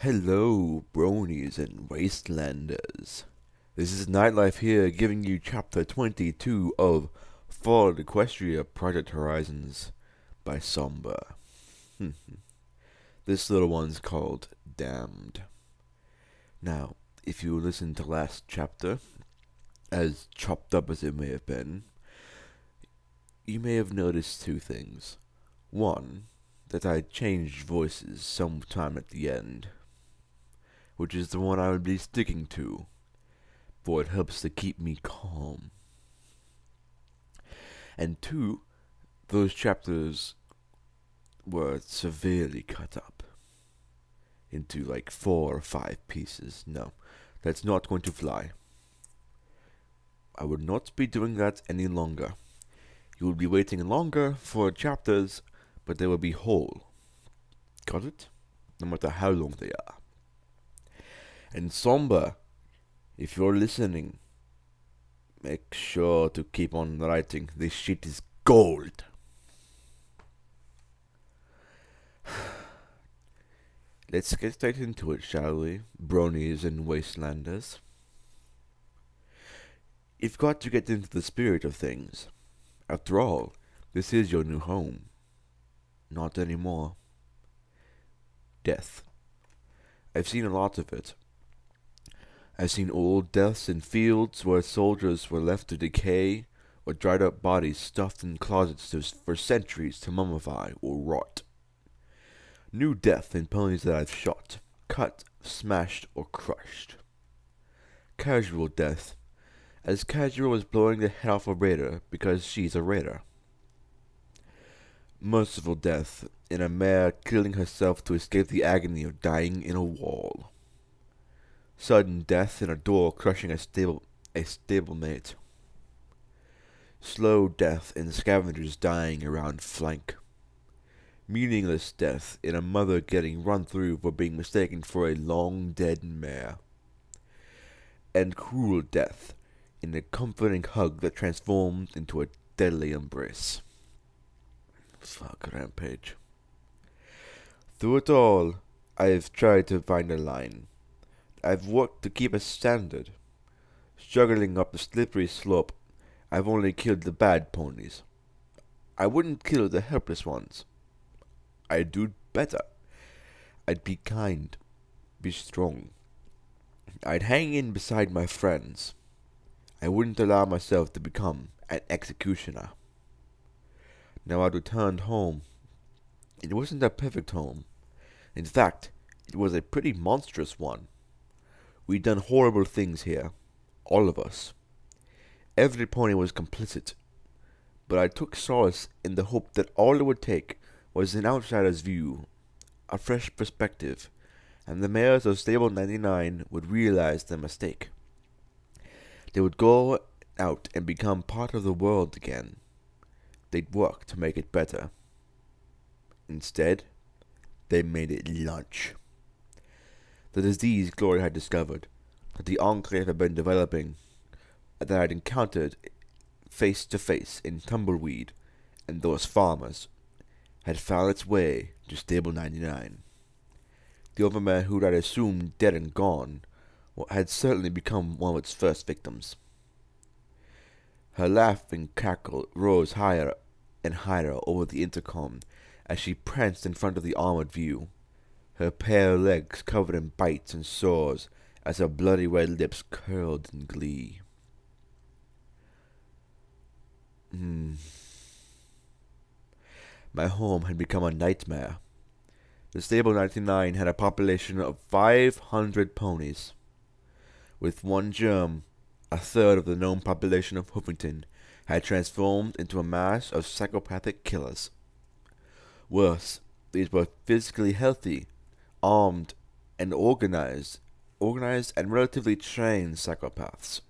Hello, bronies and wastelanders. This is Nightlife here, giving you chapter 22 of Fall Equestria Project Horizons by Somber. This little one's called Damned. Now, if you listen to last chapter, as chopped up as it may have been, you may have noticed two things. One, that I changed voices sometime at the end, which is the one I would be sticking to, for it helps to keep me calm. And two, those chapters were severely cut up into like 4 or 5 pieces. No, that's not going to fly. I would not be doing that any longer. You will be waiting longer for chapters, but they will be whole. Got it? No matter how long they are. And Somber, if you're listening, make sure to keep on writing. This shit is gold. Let's get straight into it, shall we, bronies and wastelanders? You've got to get into the spirit of things. After all, this is your new home. Not anymore. Death. I've seen a lot of it. I've seen old deaths in fields where soldiers were left to decay, or dried up bodies stuffed in closets for centuries to mummify or rot. New death in ponies that I've shot, cut, smashed, or crushed. Casual death, as casual as blowing the head off a raider because she's a raider. Merciful death in a mare killing herself to escape the agony of dying in a wall. Sudden death in a door crushing a stablemate. Slow death in scavengers dying around flank. Meaningless death in a mother getting run through for being mistaken for a long dead mare. And cruel death in a comforting hug that transformed into a deadly embrace. Fuck, rampage. Through it all, I've tried to find a line. I've worked to keep a standard. Struggling up the slippery slope, I've only killed the bad ponies. I wouldn't kill the helpless ones. I'd do better. I'd be kind. Be strong. I'd hang in beside my friends. I wouldn't allow myself to become an executioner. Now I'd returned home. It wasn't a perfect home. In fact, it was a pretty monstrous one. We'd done horrible things here. All of us. Every pony was complicit. But I took solace in the hope that all it would take was an outsider's view, a fresh perspective, and the mares of Stable 99 would realize their mistake. They would go out and become part of the world again. They'd work to make it better. Instead, they made it lunch. The disease Glory had discovered, that the Enclave had been developing, that I'd encountered face to face in Tumbleweed and those farmers, had found its way to Stable 99. The overmare who I'd assumed dead and gone had certainly become one of its first victims. Her laughing cackle rose higher and higher over the intercom as she pranced in front of the armored view, her pale legs covered in bites and sores as her bloody red lips curled in glee. My home had become a nightmare. The Stable 99 had a population of 500 ponies. With one germ, a third of the known population of Hoofington had transformed into a mass of psychopathic killers. Worse, these were physically healthy, armed, and organized and relatively trained psychopaths.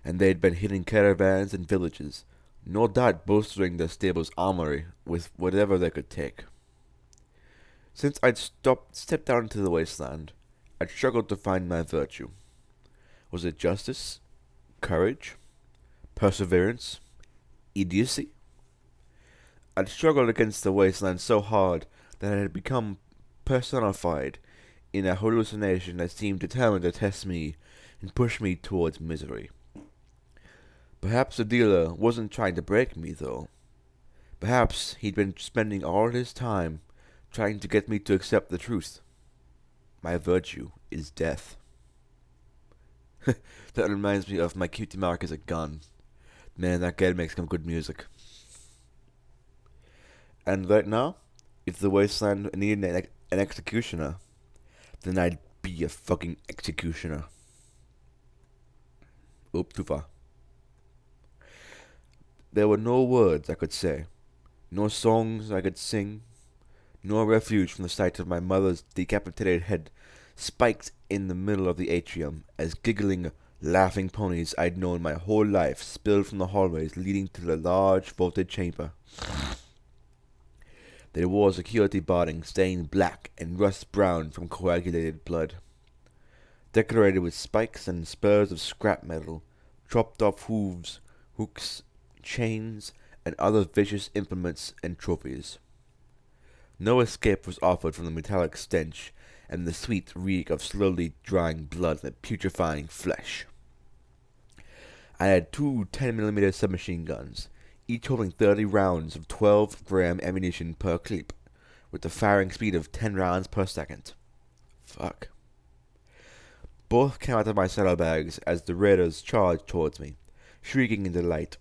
And they had been hitting caravans and villages, no doubt bolstering their stable's armory with whatever they could take. Since I'd stepped out into the wasteland, I'd struggled to find my virtue. Was it justice? Courage? Perseverance? Idiocy? I'd struggled against the wasteland so hard that it had become personified in a hallucination that seemed determined to test me and push me towards misery. Perhaps the dealer wasn't trying to break me, though. Perhaps he'd been spending all his time trying to get me to accept the truth. My virtue is death. That reminds me of My Cutie Mark is a Gun. Man, that guy makes some good music. And right now, if the wasteland needed an executioner, then I'd be a fucking executioner. Oop, too far. There were no words I could say, no songs I could sing, no refuge from the sight of my mother's decapitated head spiked in the middle of the atrium as giggling, laughing ponies I'd known my whole life spilled from the hallways leading to the large vaulted chamber. There wore security barding stained black and rust brown from coagulated blood, decorated with spikes and spurs of scrap metal, chopped off hooves, hooks, chains, and other vicious implements and trophies. No escape was offered from the metallic stench and the sweet reek of slowly drying blood and putrefying flesh. I had two 10mm submachine guns, each holding 30 rounds of 12-gram ammunition per clip, with a firing speed of 10 rounds per second. Fuck. Both came out of my saddlebags as the raiders charged towards me, shrieking in delight.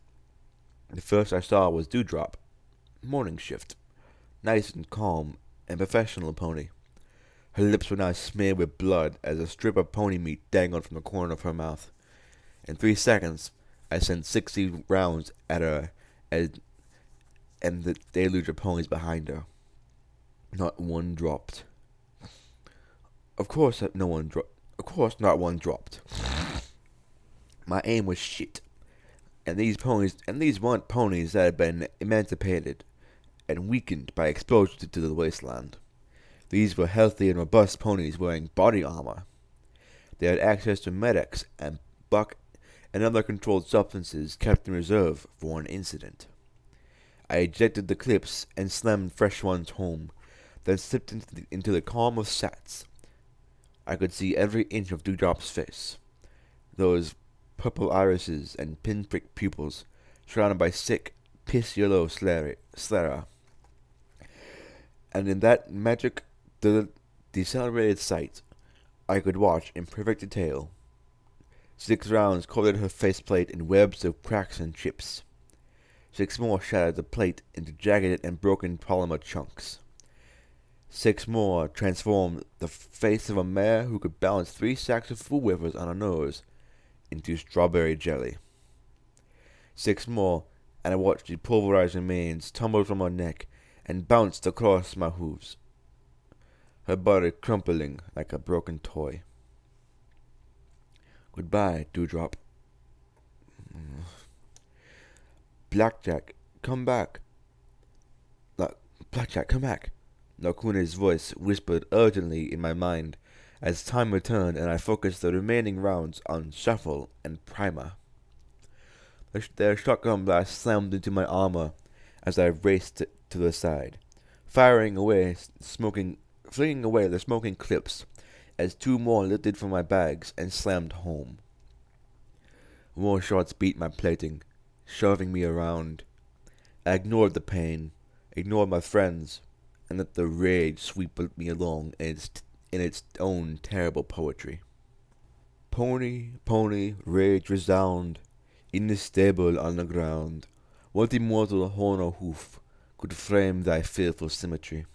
The first I saw was Dewdrop, morning shift, nice and calm and professional pony. Her lips were now smeared with blood as a strip of pony meat dangled from the corner of her mouth. In 3 seconds, I sent 60 rounds at her and the deluge of ponies behind her. Not one dropped. Of course not one dropped. My aim was shit. And these weren't ponies that had been emancipated and weakened by exposure to the wasteland. These were healthy and robust ponies wearing body armor. They had access to medics and buck and other controlled substances kept in reserve for an incident. I ejected the clips and slammed fresh ones home, then slipped into the calm of sats. I could see every inch of Dewdrop's face. Those purple irises and pinprick pupils, surrounded by thick, piss-yellow sclera. And in that magic, decelerated sight, I could watch in perfect detail. 6 rounds coated her faceplate in webs of cracks and chips. 6 more shattered the plate into jagged and broken polymer chunks. 6 more transformed the face of a mare who could balance 3 sacks of food wafers on her nose into strawberry jelly. 6 more, and I watched the pulverized remains tumble from her neck and bounced across my hooves, her body crumpling like a broken toy. Goodbye, Dewdrop. Blackjack, come back. Blackjack, come back. Nakune's voice whispered urgently in my mind as time returned and I focused the remaining rounds on Shuffle and Primer. Their shotgun blast slammed into my armor as I raced to the side, flinging away the smoking clips as 2 more lifted from my bags and slammed home. More shots beat my plating, shoving me around. I ignored the pain, ignored my friends, and let the rage sweep me along in its own terrible poetry. Pony, pony, rage resound, in the stable on the ground. What immortal horn or hoof could frame thy fearful symmetry?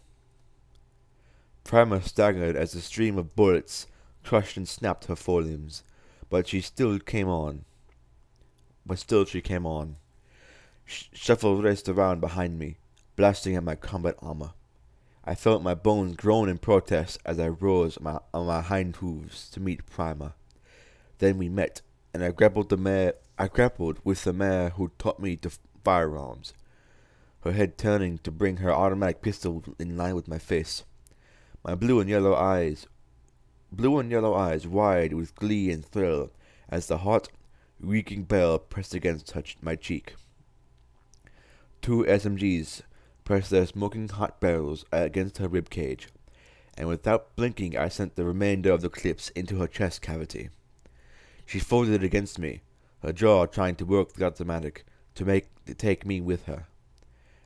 Primer staggered as the stream of bullets crushed and snapped her forelimbs, but still she came on. Shuffle raced around behind me, blasting at my combat armor. I felt my bones groan in protest as I rose on my hind hooves to meet Primer. Then we met, and I grappled with the mare who taught me to firearms, her head turning to bring her automatic pistol in line with my face. My blue and yellow eyes wide with glee and thrill as the hot, reeking barrel pressed against my cheek. 2 SMGs pressed their smoking hot barrels against her ribcage, and without blinking I sent the remainder of the clips into her chest cavity. She folded against me, her jaw trying to work the automatic to take me with her.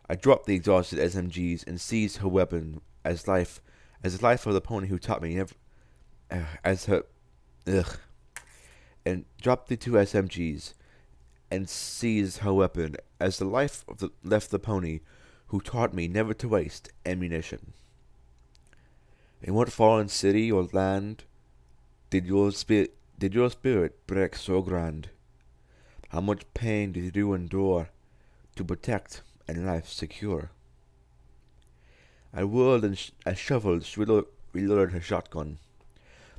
I dropped the exhausted SMGs and seized her weapon as the life of the pony who taught me never, as her, ugh, and dropped the 2 SMGs and seized her weapon as the life of left the pony who taught me never to waste ammunition. In what fallen city or land did your spirit break so grand? How much pain did you endure to protect and life secure? I whirled and I shuffled, reloaded her shotgun.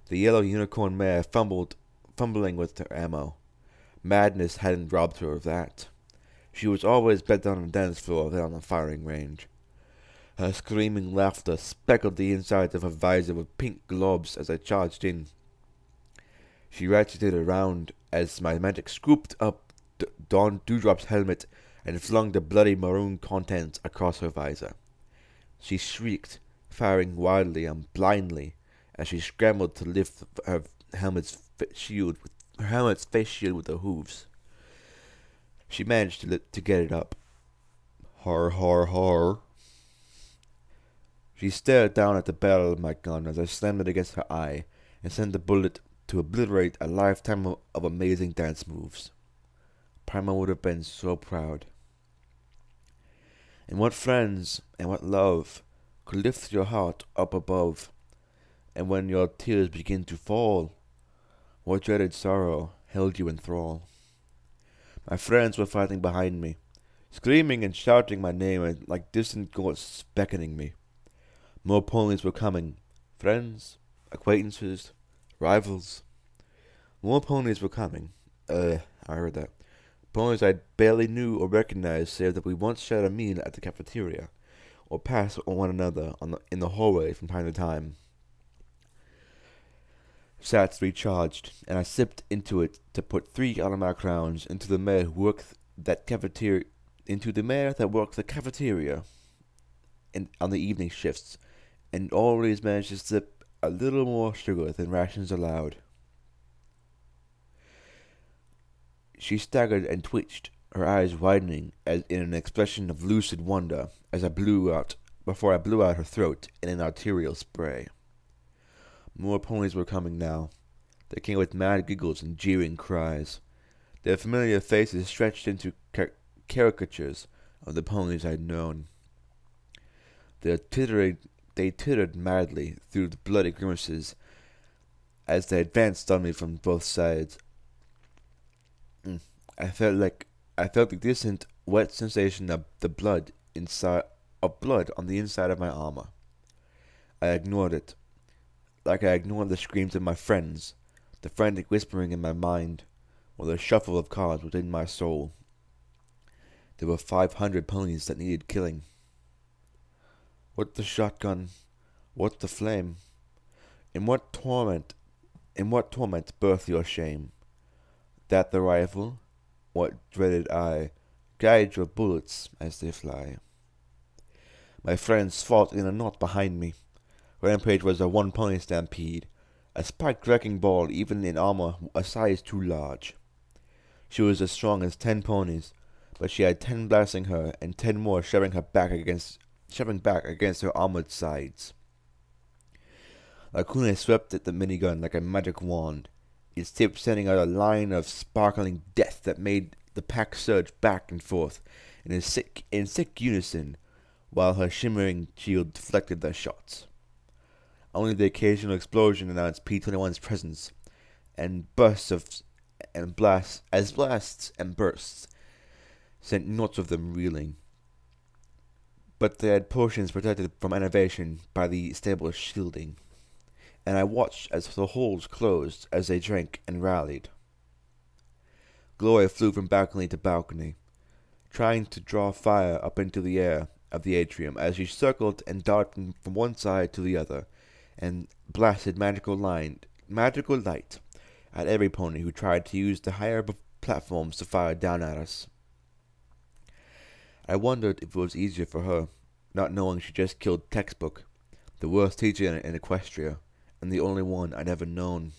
The yellow unicorn mare fumbling with her ammo. Madness hadn't robbed her of that. She was always better on the dance floor than on the firing range. Her screaming laughter speckled the inside of her visor with pink globes as I charged in. She ratcheted around as my magic scooped up Don Dewdrop's helmet and flung the bloody maroon contents across her visor. She shrieked, firing wildly and blindly as she scrambled to lift her helmet's face shield with her hooves. She managed to get it up. Har har har. She stared down at the barrel of my gun as I slammed it against her eye and sent the bullet to obliterate a lifetime of amazing dance moves. Prima would have been so proud. And what friends and what love could lift your heart up above, and when your tears begin to fall, what dreaded sorrow held you in thrall? My friends were fighting behind me, screaming and shouting my name like distant ghosts beckoning me. More ponies were coming. Friends, acquaintances, rivals. More ponies were coming. I heard that. Ponies I barely knew or recognized, save that we once shared a meal at the cafeteria, or passed one another in the hallway from time to time. Sats recharged, and I sipped into it to put 3 automatic rounds into the mare that worked the cafeteria on the evening shifts, and always managed to slip a little more sugar than rations allowed. She staggered and twitched, her eyes widening as in an expression of lucid wonder before I blew out her throat in an arterial spray. More ponies were coming now. They came with mad giggles and jeering cries. Their familiar faces stretched into caricatures of the ponies I'd known. They tittered madly through the bloody grimaces as they advanced on me from both sides. I felt the distant, wet sensation of blood on the inside of my armor. I ignored it, like I ignored the screams of my friends, the frantic whispering in my mind, or the shuffle of cards within my soul. There were 500 ponies that needed killing. What the shotgun? What the flame? In what torment birth your shame? That the rifle? What dreaded eye? Guide your bullets as they fly. My friends fought in a knot behind me. Rampage was a 1-pony stampede, a spiked wrecking ball even in armor a size too large. She was as strong as 10 ponies, but she had 10 blasting her and 10 more shoving back against her armored sides. Lacune swept at the minigun like a magic wand, its tip sending out a line of sparkling death that made the pack surge back and forth in sick unison, while her shimmering shield deflected their shots. Only the occasional explosion announced P-21's presence, and blasts and bursts sent knots of them reeling. But they had portions protected from innovation by the stable's shielding, and I watched as the holes closed as they drank and rallied. Gloria flew from balcony to balcony, trying to draw fire up into the air of the atrium as she circled and darted from one side to the other, and blasted magical light at every pony who tried to use the higher platforms to fire down at us. I wondered if it was easier for her, not knowing she just killed textbook, the worst teacher in Equestria, and the only one I'd ever known.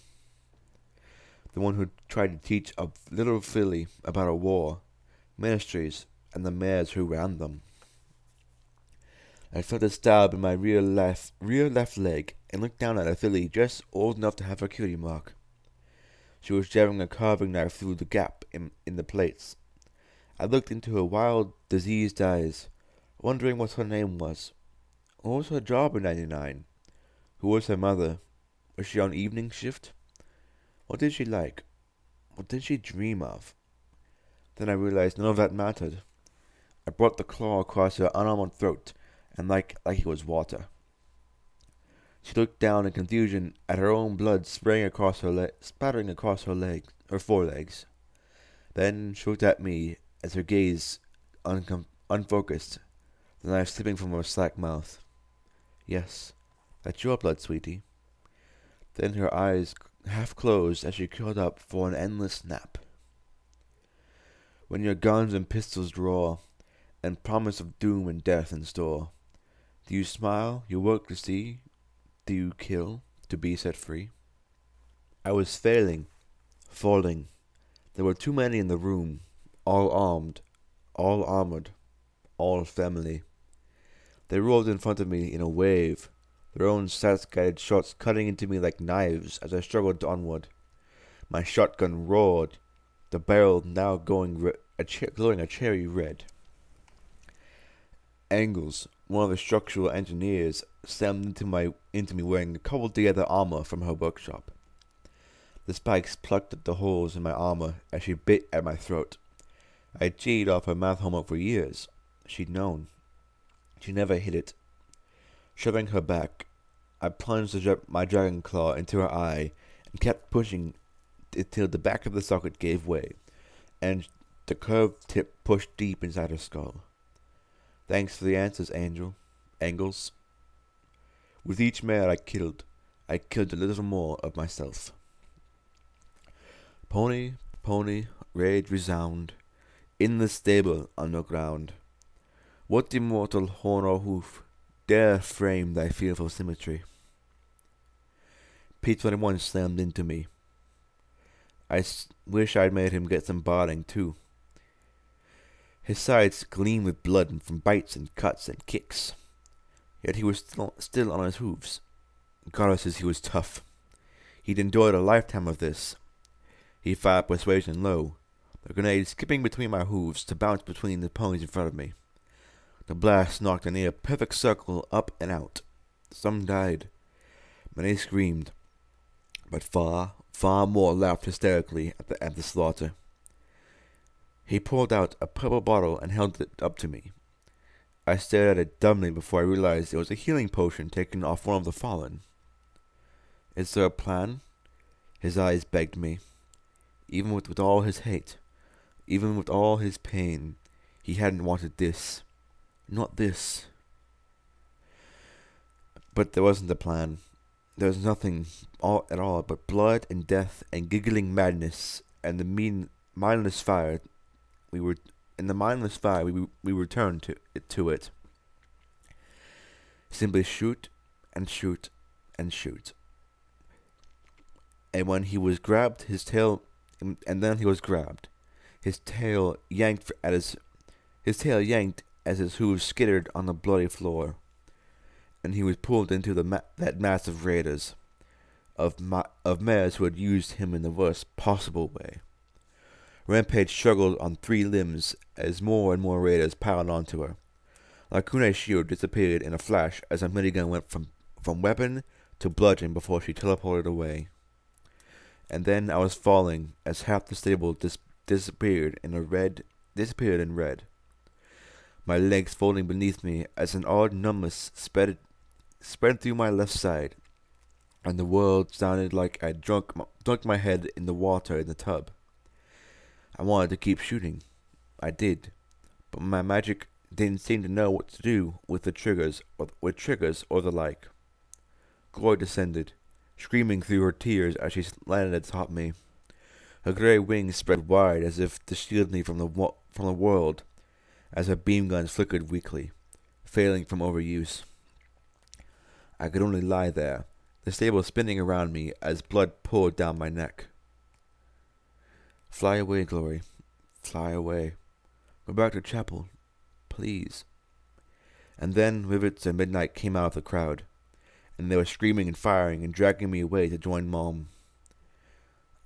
The one who tried to teach a little filly about a war, ministries, and the mayors who ran them. I felt a stab in my rear left leg and looked down at a filly just old enough to have her cutie mark. She was jabbing a carving knife through the gap in the plates. I looked into her wild, diseased eyes, wondering what her name was. What was her job in 99? Who was her mother? Was she on evening shift? What did she like? What did she dream of? Then I realized none of that mattered. I brought the claw across her unarmored throat, and like it was water. She looked down in confusion at her own blood spattering across her forelegs. Then she looked at me as her gaze unfocused, the knife slipping from her slack mouth. Yes, that's your blood, sweetie. Then her eyes half closed as she curled up for an endless nap. When your guns and pistols draw, and promise of doom and death in store, do you smile, you work to see? Do you kill, to be set free? I was failing, falling. There were too many in the room, all armed, all armored, all family. They rolled in front of me in a wave, their own stats-guided shots cutting into me like knives as I struggled onward. My shotgun roared, the barrel now glowing a cherry red. Angles, one of the structural engineers, slammed into me wearing cobbled-together armor from her workshop. The spikes plucked at the holes in my armor as she bit at my throat. I had cheated off her math homework for years. She'd known. She never hid it. Shoving her back, I plunged my dragon claw into her eye and kept pushing until the back of the socket gave way, and the curved tip pushed deep inside her skull. Thanks for the answers, Angles. With each mare I killed a little more of myself. Pony, rage resound, in the stable underground. What immortal horn or hoof dare frame thy fearful symmetry? P-21 slammed into me. I wish I'd made him get some barding too. His sides gleamed with blood from bites and cuts and kicks. Yet he was still on his hooves. God says he was tough. He'd endured a lifetime of this. He fired persuasion low, the grenade skipping between my hooves to bounce between the ponies in front of me. The blast knocked a near perfect circle up and out. Some died. Many screamed, but far more laughed hysterically at the slaughter. He pulled out a purple bottle and held it up to me. I stared at it dumbly before I realized it was a healing potion taken off one of the fallen. Is there a plan? His eyes begged me. Even with all his hate, even with all his pain, he hadn't wanted this. Not this. But there wasn't a plan. There was nothing at all but blood and death and giggling madness and the mindless fire. We returned to it. Simply shoot and shoot and shoot. And when he was grabbed, his tail yanked as his hooves skittered on the bloody floor, and he was pulled into that mass of raiders, of mares who had used him in the worst possible way. Rampage struggled on 3 limbs as more and more raiders piled onto her. Lacuna's shield disappeared in a flash as her minigun went from weapon to bludgeon before she teleported away. And then I was falling as half the stable disappeared in red. My legs folding beneath me as an odd numbness spread through my left side, and the world sounded like I'd dunked my head in the water in the tub. I wanted to keep shooting. I did, but my magic didn't seem to know what to do with the triggers or the like. Glory descended, screaming through her tears as she landed atop me. Her grey wings spread wide as if to shield me from the world, as her beam guns flickered weakly, failing from overuse. I could only lie there, the stable spinning around me as blood poured down my neck. Fly away, Glory. Fly away. Go back to chapel, please. And then Rivets and Midnight came out of the crowd, and they were screaming and firing and dragging me away to join Mom.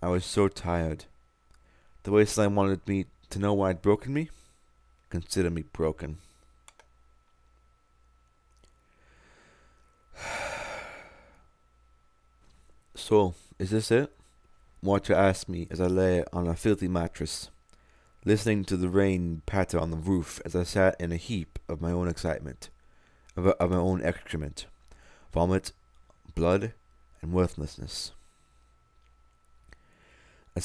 I was so tired. The wasteland wanted me to know why I'd broken me. Consider me broken. So, is this it? Watcher asked me as I lay on a filthy mattress, listening to the rain patter on the roof as I sat in a heap of my own excitement, of my own excrement, vomit, blood, and worthlessness. A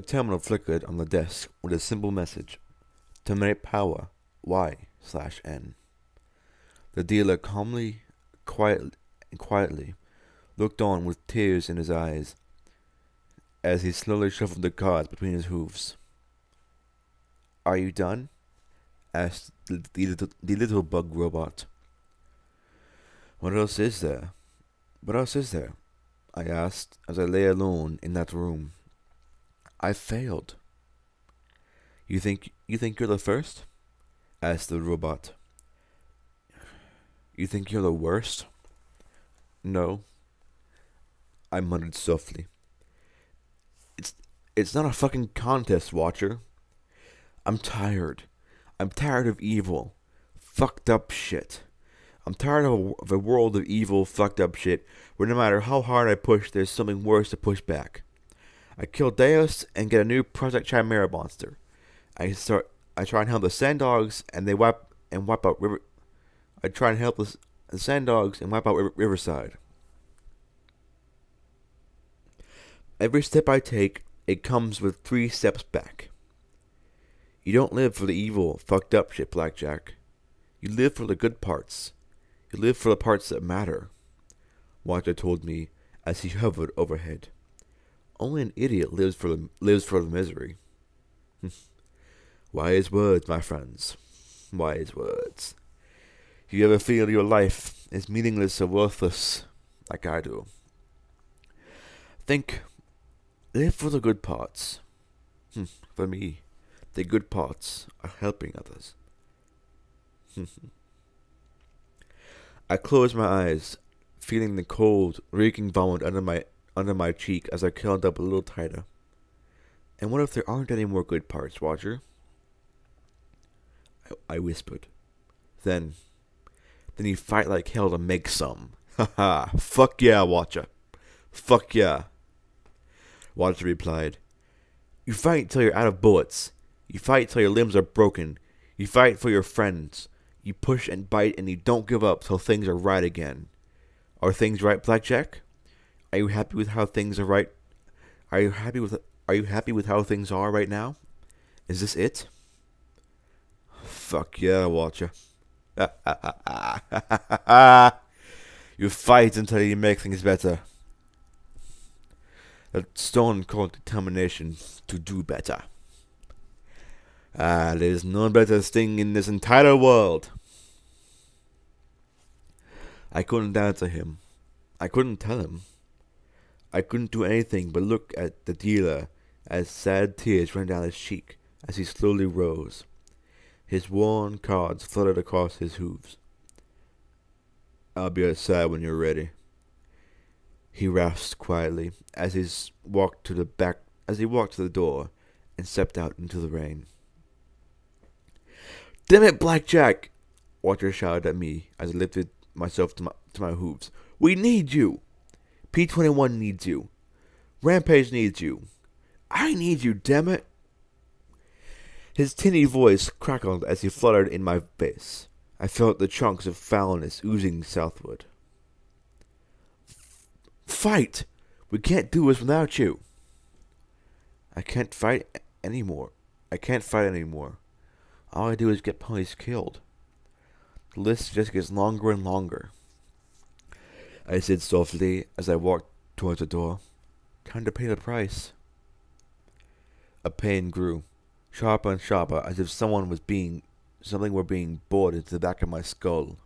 terminal flickered on the desk with a simple message: terminate power, Y/N. The dealer quietly looked on with tears in his eyes as he slowly shuffled the cards between his hooves. Are you done? Asked the little bug robot. What else is there? What else is there? I asked as I lay alone in that room. I failed. You think you're the first? Asked the robot. You think you're the worst? No. I muttered softly. It's not a fucking contest, Watcher. I'm tired. I'm tired of evil. Fucked up shit. I'm tired of a world of evil, fucked up shit where no matter how hard I push, there's something worse to push back. I kill Deus and get a new Project Chimera monster. I try and help the Sand Dogs and they wipe out River. I try and help the Sand Dogs and wipe out Riverside. Every step I take, it comes with 3 steps back. You don't live for the evil, fucked up shit, Blackjack. You live for the good parts. You live for the parts that matter, Watcher told me as he hovered overhead. Only an idiot lives for the misery. Wise words, my friends. Wise words. Do you ever feel your life is meaningless or worthless, like I do? Live for the good parts. For me, the good parts are helping others. I closed my eyes, feeling the cold, reeking vomit under my cheek as I curled up a little tighter. And what if there aren't any more good parts, Watcher? I whispered. Then you fight like hell to make some. Ha! Fuck yeah, Watcher. Fuck yeah. Watcher replied. You fight till you're out of bullets. You fight till your limbs are broken. You fight for your friends. You push and bite and you don't give up till things are right again. Are things right, Blackjack? Are you happy with how things are right? Are you happy with how things are right now? Is this it? Fuck yeah, Watcher. You fight until you make things better. A stone cold determination to do better. There's no better thing in this entire world. I couldn't answer him. I couldn't tell him. I couldn't do anything but look at the dealer as sad tears ran down his cheek as he slowly rose. His worn cards fluttered across his hooves. I'll be outside when you're ready, he rasped quietly as he walked to the door and stepped out into the rain. Damn it, Blackjack! Watcher shouted at me as I lifted myself to my hooves. We need you! P-21 needs you. Rampage needs you. I need you, damn it! His tinny voice crackled as he fluttered in my face. I felt the chunks of foulness oozing southward. Fight! We can't do this without you. I can't fight anymore. All I do is get ponies killed. The list just gets longer and longer. I said softly as I walked towards the door. Time to pay the price. A pain grew, sharper and sharper, as if something were being bored into the back of my skull.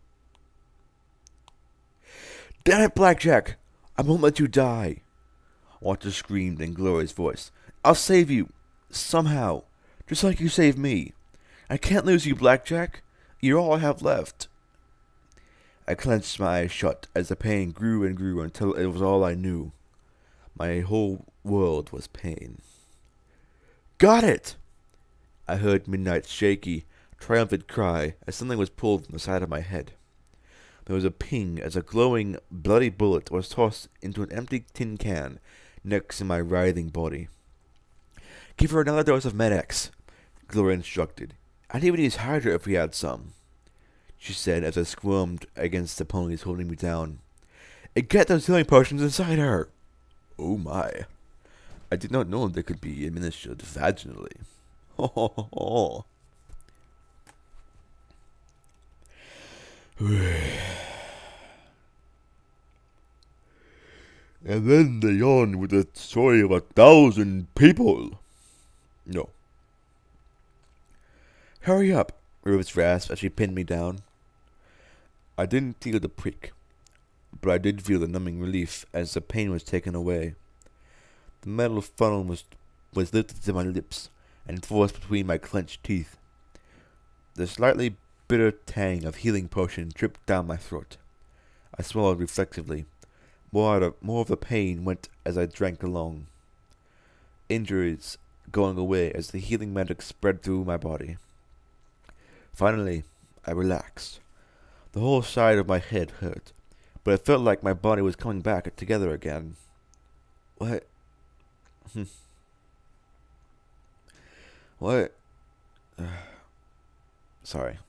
Damn it, Blackjack! I won't let you die! Walter screamed in Gloria's voice. I'll save you! Somehow! Just like you saved me! I can't lose you, Blackjack! You're all I have left! I clenched my eyes shut as the pain grew and grew until it was all I knew. My whole world was pain. Got it! I heard Midnight's shaky, triumphant cry as something was pulled from the side of my head. There was a ping as a glowing, bloody bullet was tossed into an empty tin can next to my writhing body. Give her another dose of Med-X, Gloria instructed. I'd even use Hydra if we had some, she said as I squirmed against the ponies holding me down. And get those healing potions inside her! Oh my. I did not know they could be administered vaginally. Ho ho ho ho. And then they yawned with the story of 1,000 people. No. Hurry up, Rivers rasped as she pinned me down. I didn't feel the prick, but I did feel the numbing relief as the pain was taken away. The metal funnel was lifted to my lips and forced between my clenched teeth. The slightly bitter tang of healing potion dripped down my throat. I swallowed reflexively. More of the pain went as I drank along. Injuries going away as the healing magic spread through my body. Finally, I relaxed. The whole side of my head hurt, but it felt like my body was coming back together again. What? What? Sorry.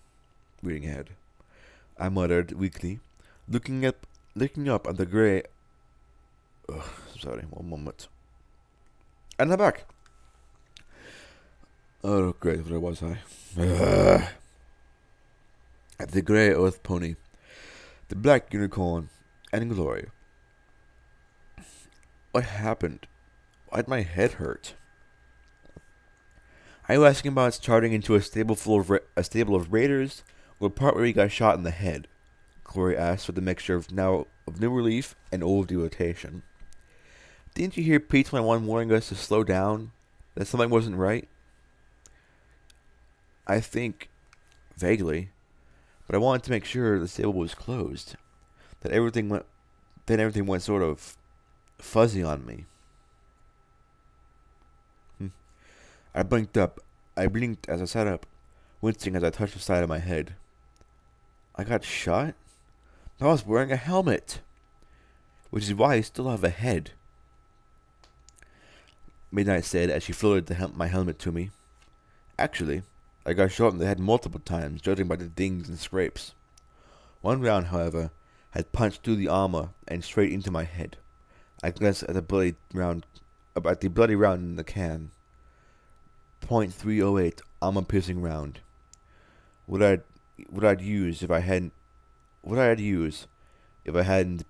Reading ahead. I muttered weakly, looking up at the grey... sorry, one moment. And I'm back! Oh, great, where was I? At the grey earth pony, the black unicorn, and Gloria. What happened? Why'd my head hurt? Are you asking about charting into a stable of raiders, or the part where he got shot in the head? Gloria asked with a mixture of new relief and old irritation. Didn't you hear P-21 warning us to slow down? That something wasn't right? I think, vaguely, but I wanted to make sure the stable was closed. Then everything went sort of fuzzy on me. I blinked as I sat up, wincing as I touched the side of my head. I got shot? I was wearing a helmet, which is why I still have a head, Midnight said as she floated my helmet to me. Actually, I got shot in the head multiple times, judging by the dings and scrapes. One round, however, had punched through the armor and straight into my head. I glanced at the bloody round in the can. .308 armor-piercing round. What I'd use if I hadn't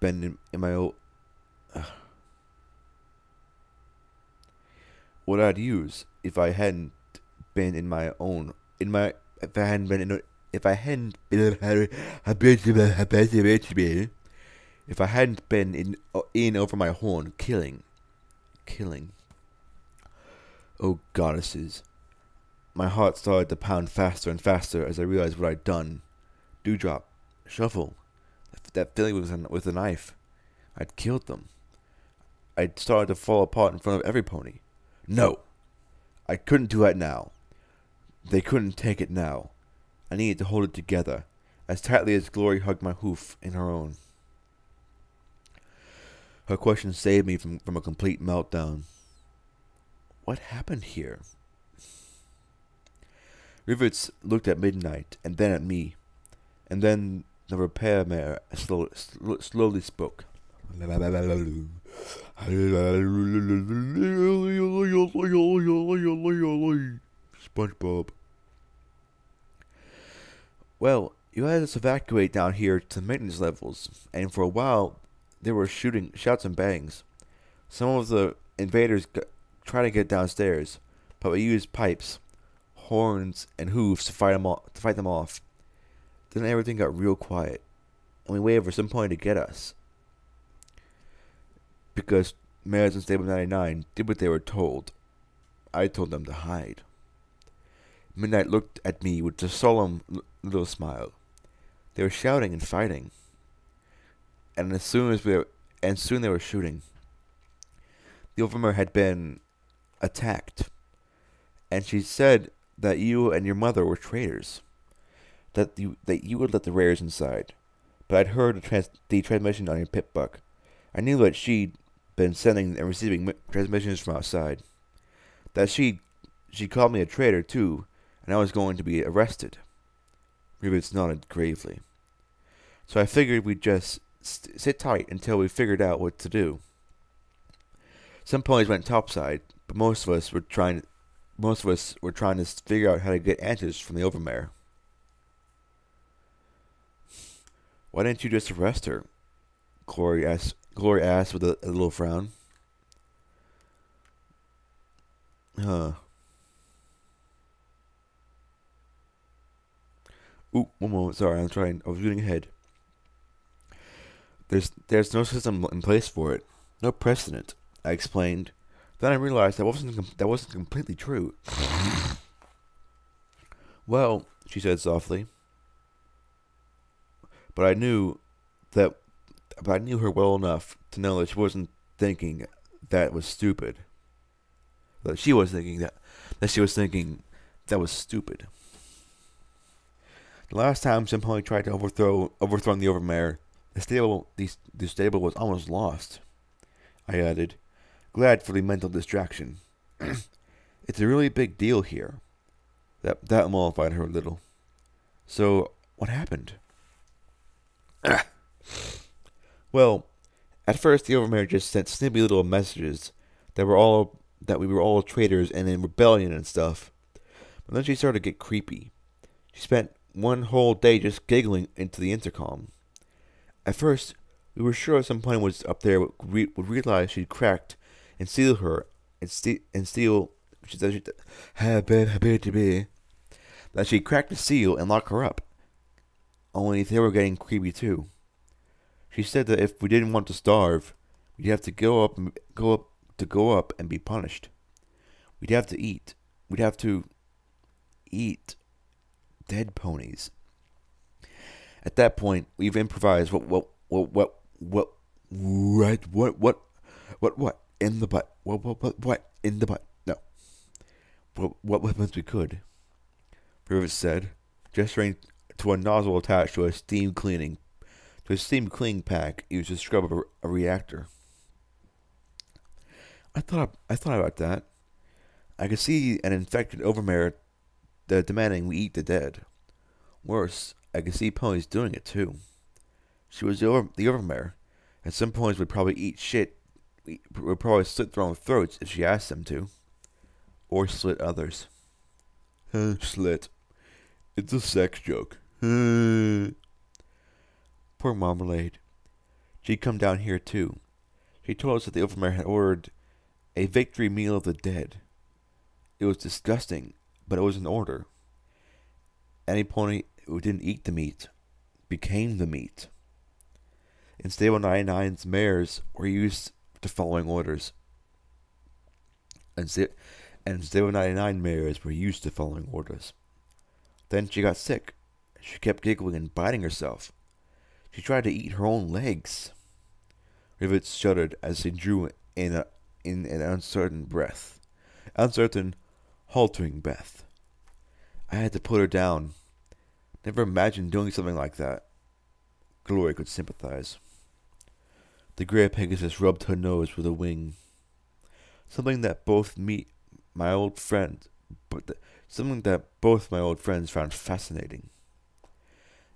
been in my own. What I'd use if I hadn't been in my own. If I hadn't been in over my horn, killing. Oh, goddesses. My heart started to pound faster and faster as I realized what I'd done. Dewdrop. Shuffle. That feeling with a knife. I'd killed them. I'd started to fall apart in front of every pony. No. I couldn't do that now. They couldn't take it now. I needed to hold it together, as tightly as Glory hugged my hoof in her own. Her question saved me from a complete meltdown. What happened here? Rivets looked at Midnight, and then at me, and then the repair mare slowly spoke. SpongeBob. Well, you had us evacuate down here to maintenance levels, and for a while there were shouts and bangs. Some of the invaders tried to get downstairs, but we used pipes, horns, and hooves to fight them off. Then everything got real quiet, and we waited for some point to get us. because mares in Stable 99 did what they were told. I told them to hide. Midnight looked at me with a solemn little smile. They were shouting and fighting, and soon they were shooting. The overmare had been attacked, and she said that you and your mother were traitors. That you would let the rares inside. But I'd heard the transmission on your pit buck. I knew that she'd been sending and receiving transmissions from outside. That she called me a traitor too, and I was going to be arrested. Rivets nodded gravely. So I figured we'd just sit tight until we figured out what to do. Some ponies went topside, but most of us were trying to figure out how to get answers from the overmare. Why didn't you just arrest her? Glory asked with a little frown. Huh. Ooh, one moment. Sorry, I was reading ahead. There's no system in place for it. No precedent, I explained. Then I realized that wasn't completely true. Well, she said softly. But I knew her well enough to know that she wasn't thinking that was stupid. That she was thinking that was stupid. The last time some pony tried to overthrow the overmare, the stable was almost lost. I added, glad for the mental distraction. It's a really big deal here. That mollified her a little. So, what happened? Well, at first the overmare just sent snippy little messages that we were all traitors and in rebellion and stuff. But then she started to get creepy. She spent one whole day just giggling into the intercom. At first, we were sure someone was up there would realize she'd cracked and steal her and steal. She said that she cracked the seal and lock her up. Only they were getting creepy too. She said that if we didn't want to starve, we'd have to go up and be punished. We'd have to eat. We'd have to eat dead ponies. At that point, we've improvised what in the butt? What in the butt? No. What weapons we could. Rivers said, gesturing to a nozzle attached to a steam cleaning pack used to scrub a reactor. I thought about that. I could see an infected overmare demanding we eat the dead. Worse, I could see ponies doing it too. She was the overmare, and some ponies would probably eat shit. Would probably slit their own throats if she asked them to, or slit others. Slit. It's a sex joke. Poor Marmalade. She'd come down here too. She told us that the overmare had ordered a victory meal of the dead. It was disgusting, but it was an order. Any pony who didn't eat the meat became the meat. In Stable 99's mares were used to following orders. And Stable 99 mares were used to following orders. Then she got sick. She kept giggling and biting herself. She tried to eat her own legs. Rivets shuddered as she drew in an uncertain breath. Uncertain, halting breath. I had to put her down. Never imagined doing something like that. Glory could sympathize. The gray Pegasus rubbed her nose with a wing. Something that both my old friends found fascinating.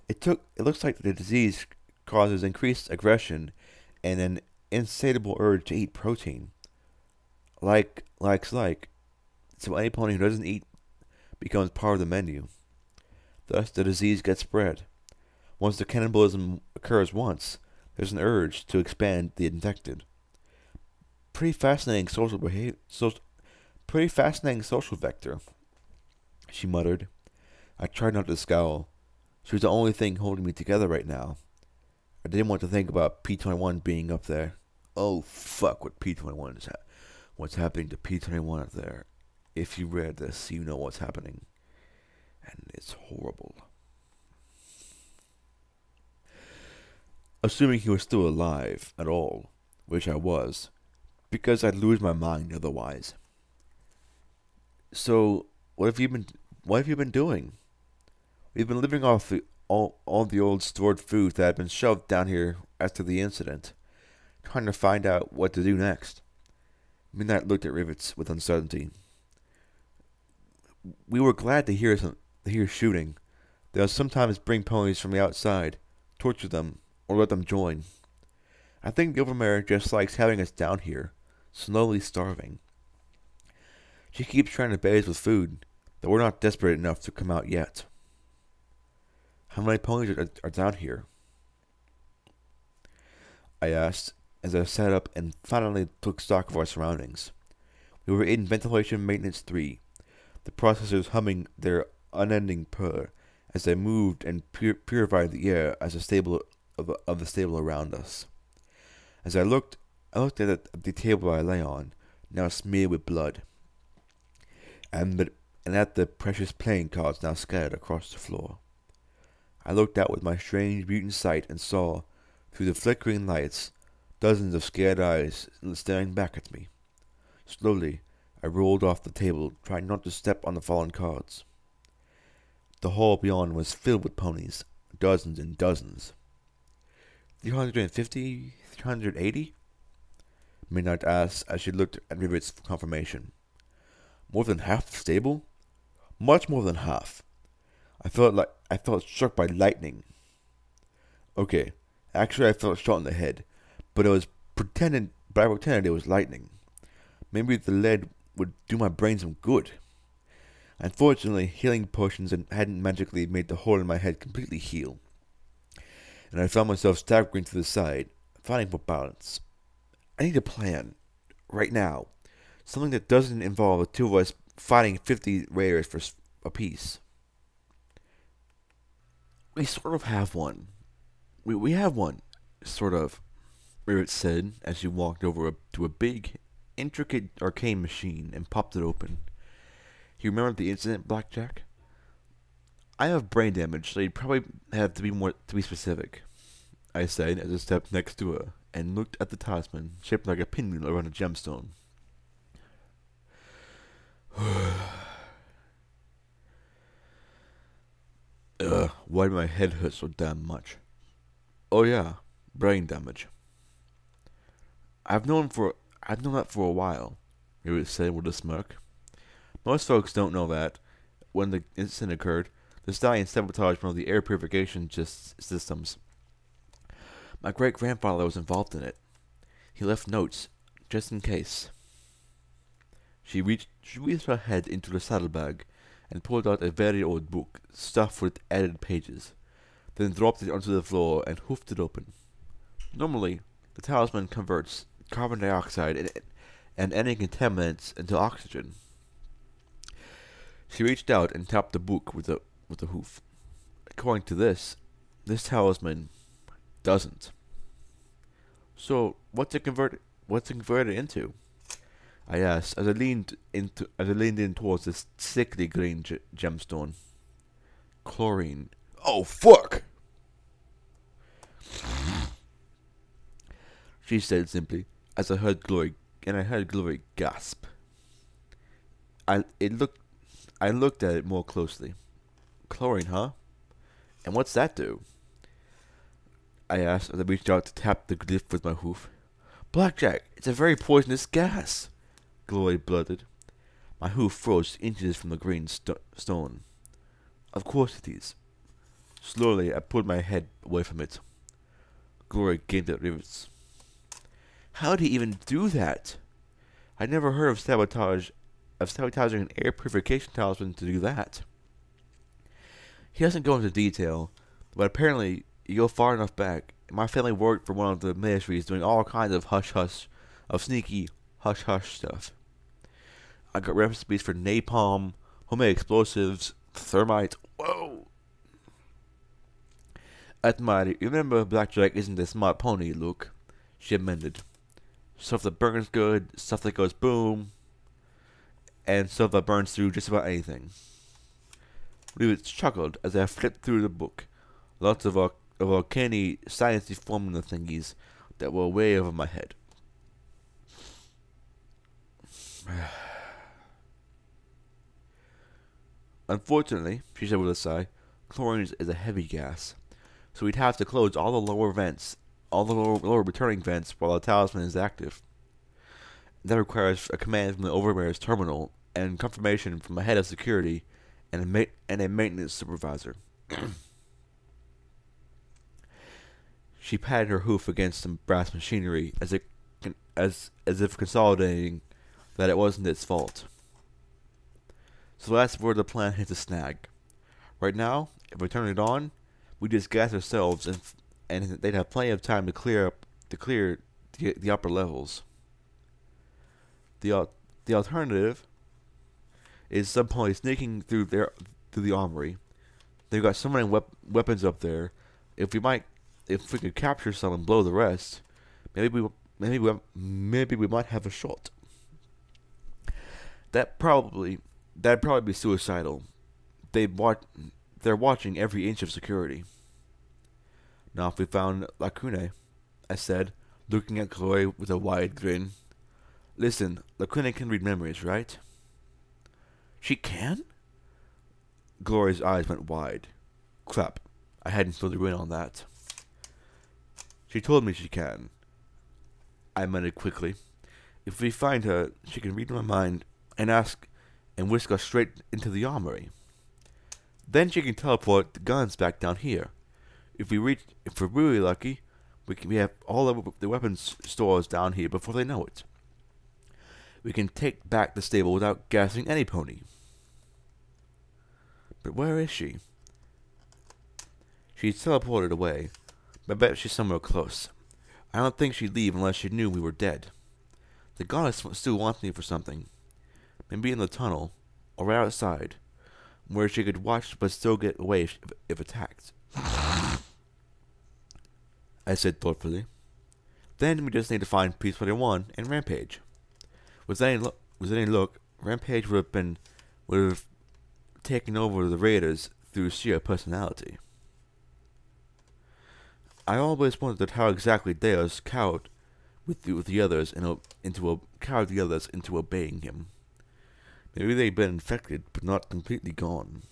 It looks like the disease causes increased aggression and an insatiable urge to eat protein. Like. So any pony who doesn't eat becomes part of the menu. Thus, the disease gets spread. Once the cannibalism occurs once, there's an urge to expand the infected. Pretty fascinating social vector, she muttered. I tried not to scowl. She was the only thing holding me together right now. I didn't want to think about P-21 being up there. Oh fuck! What's happening to P21 up there? If you read this, you know what's happening, and it's horrible. Assuming he was still alive at all, which I was, because I'd lose my mind otherwise. So, what have you been doing? We've been living off all the old stored food that had been shoved down here after the incident, trying to find out what to do next. Midnight looked at Rivets with uncertainty. We were glad to hear shooting. They'll sometimes bring ponies from the outside, torture them, or let them join. I think the overmare just likes having us down here, slowly starving. She keeps trying to bait us with food, but we're not desperate enough to come out yet. How many ponies are down here? I asked, as I sat up and finally took stock of our surroundings. We were in Ventilation Maintenance 3, the processors humming their unending purr as they moved and purified the air as the stable of the stable around us. As I looked at the table I lay on, now smeared with blood, and at the precious playing cards now scattered across the floor. I looked out with my strange mutant sight and saw, through the flickering lights, dozens of scared eyes staring back at me. Slowly, I rolled off the table, trying not to step on the fallen cards. The hall beyond was filled with ponies, dozens and dozens. 350? 380? Midnight asked as she looked at Rivets for confirmation. More than half the stable? Much more than half. I felt struck by lightning. Okay, actually I felt shot in the head, but I pretended it was lightning. Maybe the lead would do my brain some good. Unfortunately, healing potions hadn't magically made the hole in my head completely heal, and I found myself staggering to the side, fighting for balance. I need a plan, right now, something that doesn't involve the two of us fighting 50 raiders for a piece. We sort of have one. We have one, sort of, Rivet said as she walked over to a big, intricate arcane machine and popped it open. You remember the incident, Blackjack? I have brain damage, so you'd probably have to be specific, I said as I stepped next to her and looked at the talisman, shaped like a pinwheel around a gemstone. Why did my head hurt so damn much? Oh yeah, brain damage. I've known that for a while, Rivet said with a smirk. Most folks don't know that. When the incident occurred, the stallion sabotaged one of the air purification systems. My great-grandfather was involved in it. He left notes, just in case. She reached her head into the saddlebag and pulled out a very old book, stuffed with added pages, then dropped it onto the floor and hoofed it open. Normally, the talisman converts carbon dioxide and any contaminants into oxygen. She reached out and tapped the book with a hoof. According to this talisman doesn't. So what's it converted into? I asked as I leaned in towards this sickly green gemstone. Chlorine. Oh fuck! She said simply, as I heard Glory gasp. I looked at it more closely. Chlorine, huh? And what's that do? I asked as I reached out to tap the glyph with my hoof. Blackjack, it's a very poisonous gas, Glory blurted. My hoof froze inches from the green stone. Of course it is. Slowly, I pulled my head away from it. Glory gaped at Rivets. How did he even do that? I'd never heard of sabotaging an air purification talisman to do that. He doesn't go into detail, but apparently you go far enough back. My family worked for one of the ministries doing all kinds of sneaky hush-hush stuff. I got recipes for napalm, homemade explosives, thermite. Whoa! Atmari, remember Blackjack isn't a smart pony, Luke. She amended. Stuff that burns good, stuff that goes boom, and stuff that burns through just about anything. Lewis chuckled as I flipped through the book. Lots of uncanny, sciencey formula thingies that were way over my head. Unfortunately, she said with a sigh, chlorine is a heavy gas, so we'd have to close all the lower returning vents while the talisman is active. That requires a command from the overmare's terminal and confirmation from a head of security and a maintenance supervisor. She patted her hoof against some brass machinery as if consolidating that it wasn't its fault. So that's where the plan hits a snag. Right now, if we turn it on, we just gas ourselves and they'd have plenty of time to clear the upper levels. The alternative is some point sneaking through the armory. They've got so many weapons up there. If we could capture some and blow the rest, maybe we might have a shot. That'd probably be suicidal. They're watching every inch of security. Now, if we found Lacune, I said, looking at Chloe with a wide grin. Listen, Lacune can read memories, right? She can? Gloria's eyes went wide. Crap, I hadn't filled her in on that. She told me she can. I amended quickly. If we find her, she can read my mind and whisk us straight into the armory. Then she can teleport the guns back down here. If we're really lucky, we have all the weapons stores down here before they know it. We can take back the stable without gassing any pony. But where is she? She's teleported away. I bet she's somewhere close. I don't think she'd leave unless she knew we were dead. The goddess still wants me for something. Maybe in the tunnel, or right outside, where she could watch but still get away if attacked. I said thoughtfully. Then we just need to find Piece 21 and Rampage. With any luck, Rampage would have taken over the Raiders through sheer personality. I always wondered how exactly Deus cowed the others into obeying him. Maybe they'd been infected, but not completely gone.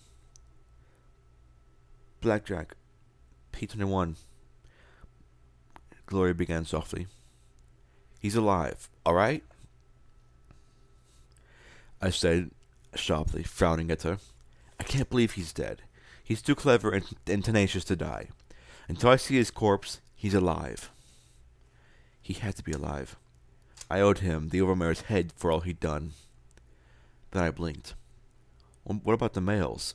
Blackjack, P21. Gloria began softly. He's alive, alright? I said sharply, frowning at her. I can't believe he's dead. He's too clever and tenacious to die. Until I see his corpse, he's alive. He had to be alive. I owed him the overmare's head for all he'd done. Then I blinked. What about the males?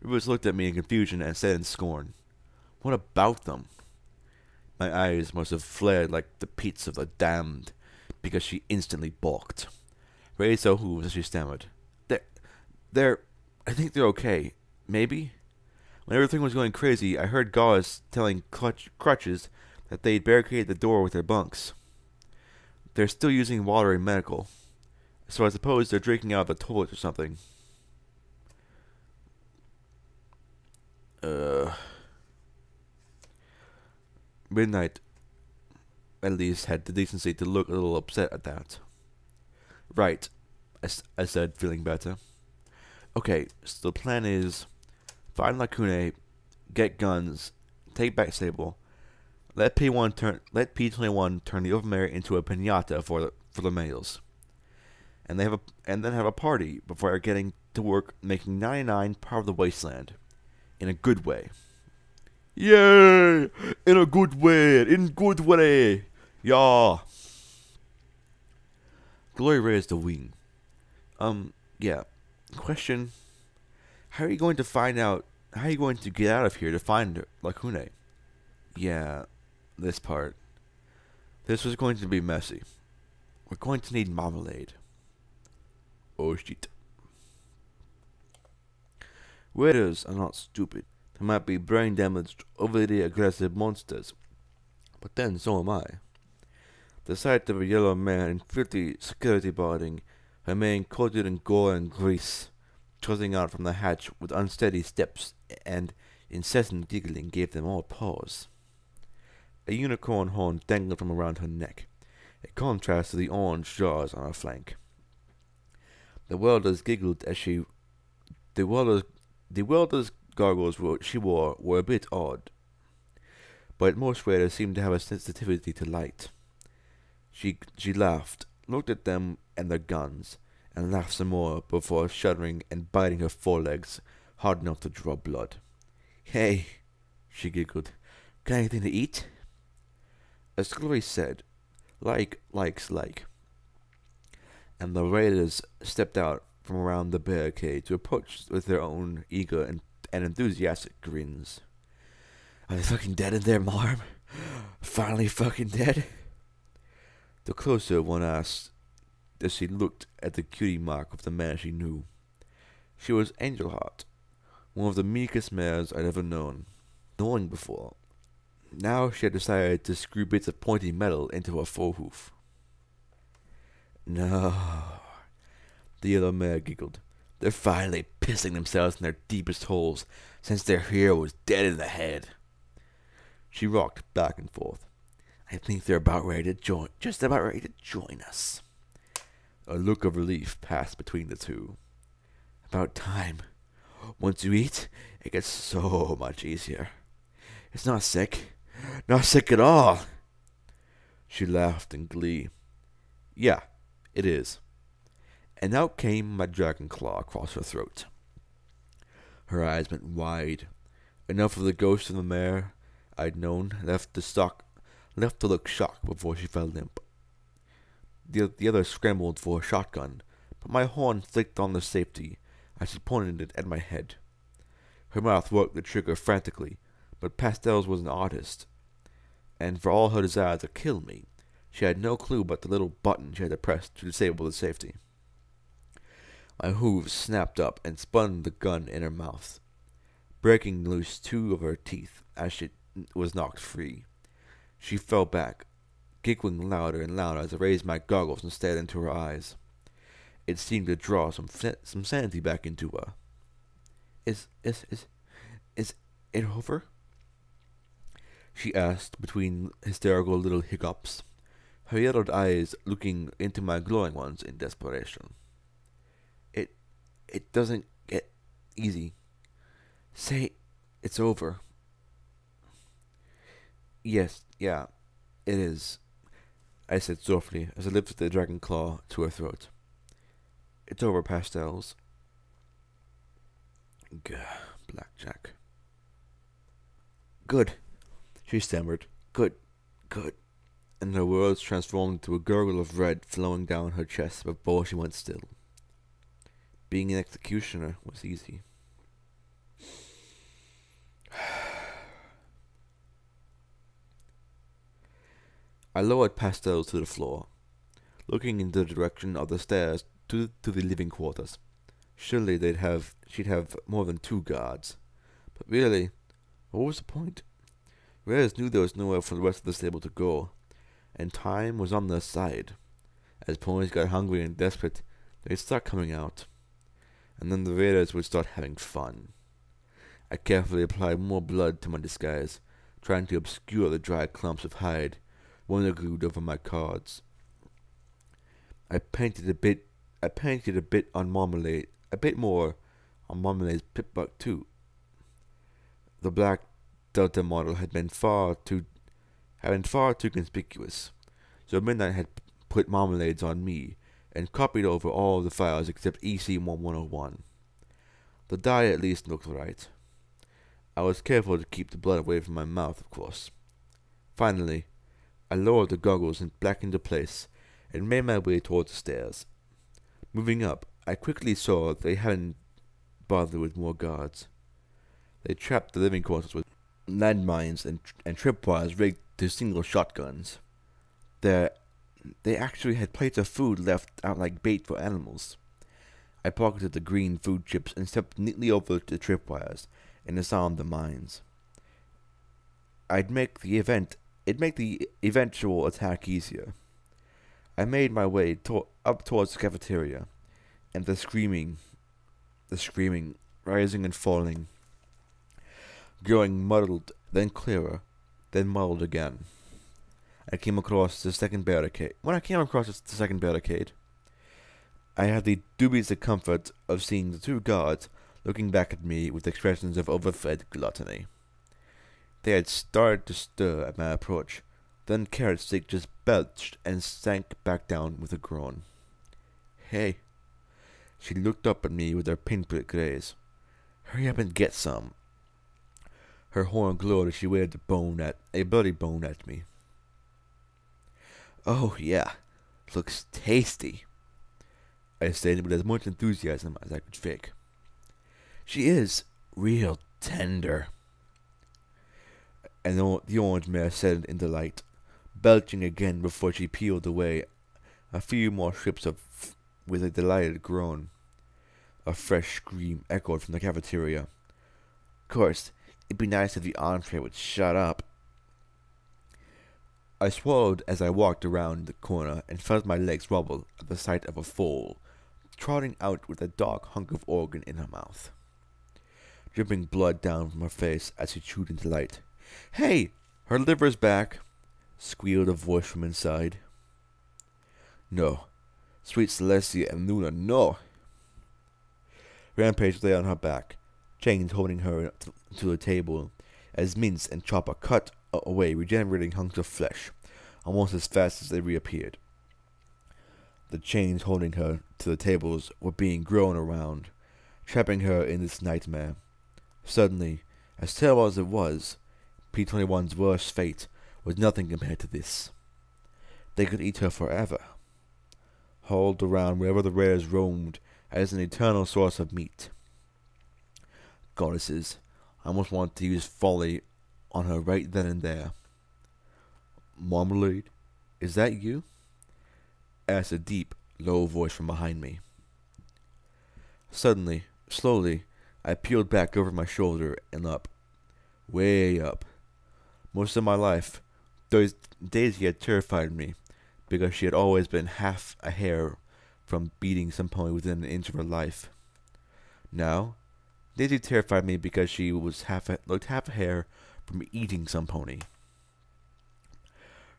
Rivers looked at me in confusion and said in scorn, What about them? My eyes must have flared like the peats of the damned, because she instantly balked. Raised her hooves as she stammered. I think they're okay. Maybe? When everything was going crazy, I heard Gauze telling Crutches that they'd barricaded the door with their bunks. They're still using water in medical, so I suppose they're drinking out of the toilet or something. Midnight, at least, had the decency to look a little upset at that. Right, I said, feeling better. Okay, so the plan is find Lacune, get guns, take back stable, let P21 turn the overmare into a piñata for the males, and then have a party before getting to work making 99 part of the wasteland, in a good way. Yay! In a good way, yeah. Glory raised a wing. Yeah. Question: how are you going to get out of here to find Lacune? Yeah, this part. This was going to be messy. We're going to need marmalade. Oh shit. Raiders are not stupid. They might be brain damaged, overly aggressive monsters. But then so am I. The sight of a yellow man in filthy security barding, her mane coated in gore and grease, trotting out from the hatch with unsteady steps and incessant giggling gave them all pause. A unicorn horn dangled from around her neck, a contrast to the orange jaws on her flank. The welders giggled as she... The welder's goggles she wore were a bit odd, but most raiders seemed to have a sensitivity to light. She laughed, looked at them and their guns, and laughed some more before shuddering and biting her forelegs hard enough to draw blood. "Hey," she giggled, "got anything to eat?" As Glory said, like likes like, and the raiders stepped out from around the barricade to approach with their own eager and enthusiastic grins. "Are they fucking dead in there, Marm? Finally fucking dead?" The closer one asked as she looked at the cutie mark of the mare she knew. She was Angel Heart, one of the meekest mares I'd ever known. Knowing before, now she had decided to screw bits of pointy metal into her forehoof. "No," the yellow mare giggled. "They're finally pissing themselves in their deepest holes since their hero was dead in the head." She rocked back and forth. "I think they're just about ready to join us." A look of relief passed between the two. "About time. Once you eat, it gets so much easier. It's not sick. Not sick at all." She laughed in glee. "Yeah, it is." And out came my dragon claw across her throat. Her eyes went wide. Enough of the ghost of the mare I'd known left to look shocked before she fell limp. The other scrambled for a shotgun, but my horn flicked on the safety as she pointed it at my head. Her mouth worked the trigger frantically, but Pastels was an artist, and for all her desire to kill me, she had no clue about the little button she had to press to disable the safety. My hooves snapped up and spun the gun in her mouth, breaking loose two of her teeth as she was knocked free. She fell back, giggling louder and louder as I raised my goggles and stared into her eyes. It seemed to draw some sanity back into her. Is it over?" she asked between hysterical little hiccups, her yellowed eyes looking into my glowing ones in desperation. It doesn't get easy. Say it's over." "Yes, yeah, it is," I said softly as I lifted the dragon claw to her throat. "It's over, Pastels." "Gah, Blackjack." "Good," she stammered. "Good, good." And her words transformed into a gurgle of red flowing down her chest before she went still. Being an executioner was easy. I lowered Pastels to the floor, looking in the direction of the stairs to the living quarters. Surely she'd have more than 2 guards. But really, what was the point? Raiders knew there was nowhere for the rest of the stable to go, and time was on their side. As ponies got hungry and desperate, they'd start coming out, and then the raiders would start having fun. I carefully applied more blood to my disguise, trying to obscure the dry clumps of hide wonder glued over my cards. I painted a bit on Marmalade, a bit more on Marmalade's pipbuck too. The black Delta model had been far too conspicuous, so Midnight had put Marmalades on me and copied over all the files except EC1101. The dye at least looked right. I was careful to keep the blood away from my mouth, of course. Finally, I lowered the goggles back into place and made my way towards the stairs. Moving up, I quickly saw they hadn't bothered with more guards. They trapped the living quarters with landmines and tripwires rigged to single shotguns. They actually had plates of food left out like bait for animals. I pocketed the green food chips and stepped neatly over the tripwires and disarmed the mines. It'd make the eventual attack easier. I made my way up towards the cafeteria, and the screaming, rising and falling, growing muddled, then clearer, then muddled again. I came across the second barricade. When I came across the second barricade, I had the dubious comfort of seeing the two guards looking back at me with expressions of overfed gluttony. They had started to stir at my approach. Then Carrot Stick just belched and sank back down with a groan. "Hey." She looked up at me with her pinprick gaze. "Hurry up and get some." Her horn glowed as she waved a bloody bone at me. "Oh, yeah. Looks tasty," I said with as much enthusiasm as I could fake. "She is real tender," and the orange mare said in delight, belching again before she peeled away a few more strips with a delighted groan. A fresh scream echoed from the cafeteria. "Of course, it'd be nice if the entree would shut up." I swallowed as I walked around the corner and felt my legs wobble at the sight of a foal trotting out with a dark hunk of organ in her mouth, dripping blood down from her face as she chewed in delight. "Hey, her liver's back," squealed a voice from inside. "No, sweet Celestia and Luna, no." Rampage lay on her back, chains holding her to the table, as Mince and Chopper cut away regenerating hunks of flesh, almost as fast as they reappeared. The chains holding her to the tables were being grown around, trapping her in this nightmare. Suddenly, as terrible as it was, P-21's worst fate was nothing compared to this. They could eat her forever, hauled around wherever the rares roamed as an eternal source of meat. Goddesses, I almost wanted to use folly on her right then and there. "Marmalade, is that you?" asked a deep, low voice from behind me. Suddenly, slowly, I peeled back over my shoulder and up. Way up. Most of my life, Daisy had terrified me, because she had always been half a hair from beating some pony within an inch of her life. Now, Daisy terrified me because she was looked half a hair from eating some pony.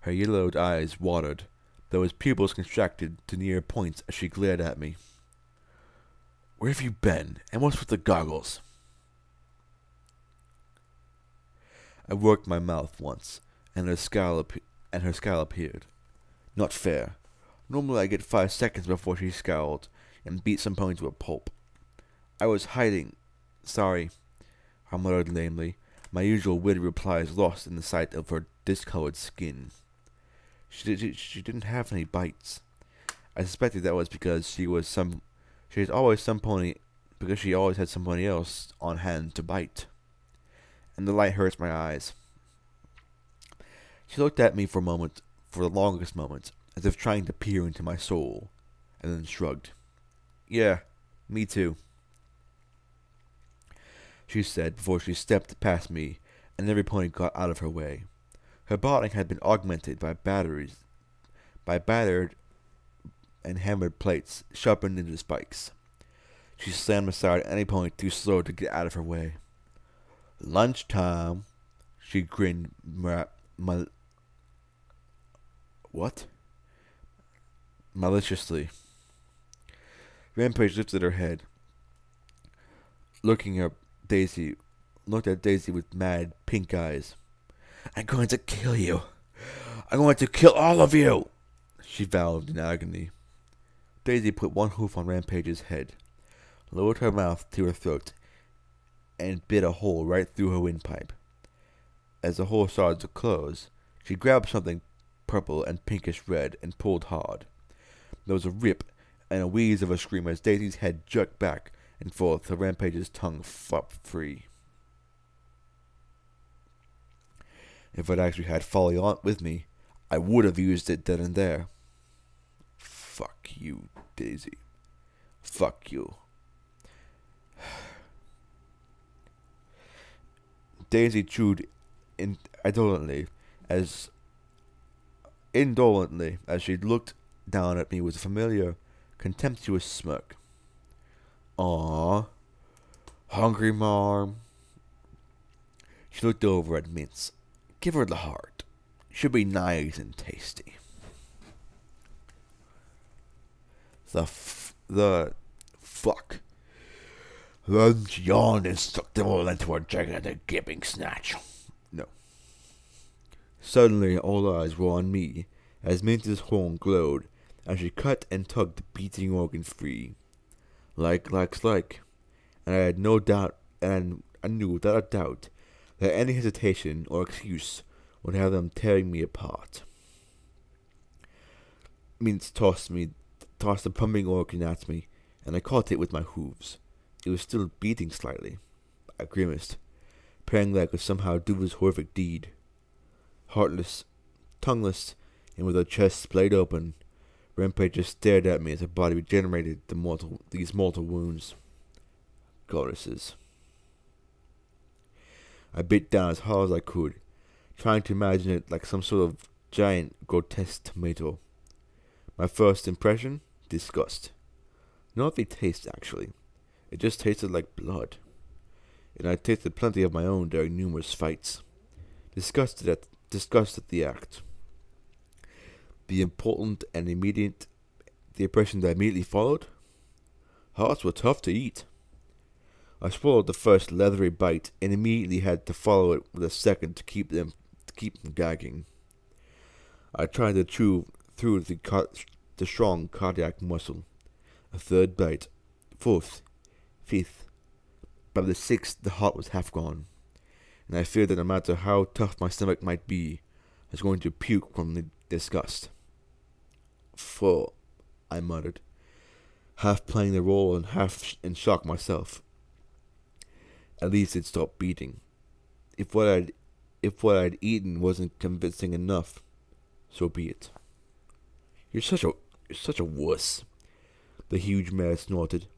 Her yellowed eyes watered, though his pupils contracted to near points as she glared at me. "Where have you been, and what's with the goggles?" I worked my mouth once, and her scowl appeared. Not fair. Normally I get 5 seconds before she scowled, and beat some pony to a pulp. "I was hiding. Sorry," I muttered lamely, my usual witty replies lost in the sight of her discolored skin. She didn't have any bites. I suspected that was because she always had somebody else on hand to bite. And the light hurts my eyes. She looked at me for the longest moment, as if trying to peer into my soul, and then shrugged. "Yeah, me too," she said before she stepped past me, and every pony got out of her way. Her body had been augmented by battered and hammered plates sharpened into spikes. She slammed aside any pony too slow to get out of her way. "Lunchtime," she grinned maliciously. Rampage lifted her head, looked at Daisy with mad pink eyes. "I'm going to kill you. I'm going to kill all of you," she vowed in agony. Daisy put one hoof on Rampage's head, lowered her mouth to her throat, and bit a hole right through her windpipe. As the hole started to close, she grabbed something purple and pinkish red and pulled hard. There was a rip and a wheeze of a scream as Daisy's head jerked back and forth, her Rampage's tongue flopped free. If I'd actually had folly on with me, I would have used it then and there. "Fuck you, Daisy. Fuck you." Daisy chewed indolently as she looked down at me with a familiar, contemptuous smirk. "Aw, hungry, Marm?" She looked over at Mince. "Give her the heart. Should be nice and tasty." The fuck. Then she yawned and stuck them all into her gigantic gaping snatch. No. Suddenly all eyes were on me, as Mince's horn glowed, as she cut and tugged the beating organ free. Like, and I had no doubt, and I knew without a doubt that any hesitation or excuse would have them tearing me apart. Mince tossed the pumping organ at me, and I caught it with my hooves. It was still beating slightly. I grimaced, praying that I could somehow do this horrific deed. Heartless, tongueless, and with her chest splayed open, Rampage just stared at me as her body regenerated these mortal wounds. Goddesses. I bit down as hard as I could, trying to imagine it like some sort of giant, grotesque tomato. My first impression? Disgust. Not the taste, actually. It just tasted like blood. And I tasted plenty of my own during numerous fights. Disgusted at the act. The impression that immediately followed? Hearts were tough to eat. I swallowed the first leathery bite and immediately had to follow it with a second to keep from gagging. I tried to chew through the strong cardiac muscle. A third bite, fourth, fifth. By the sixth, the heart was half gone, and I feared that no matter how tough my stomach might be, I was going to puke from the disgust. "Full," I muttered, half playing the role and half in shock myself. At least it stopped beating. If what I'd eaten wasn't convincing enough, so be it. You're such a wuss," the huge mare snorted,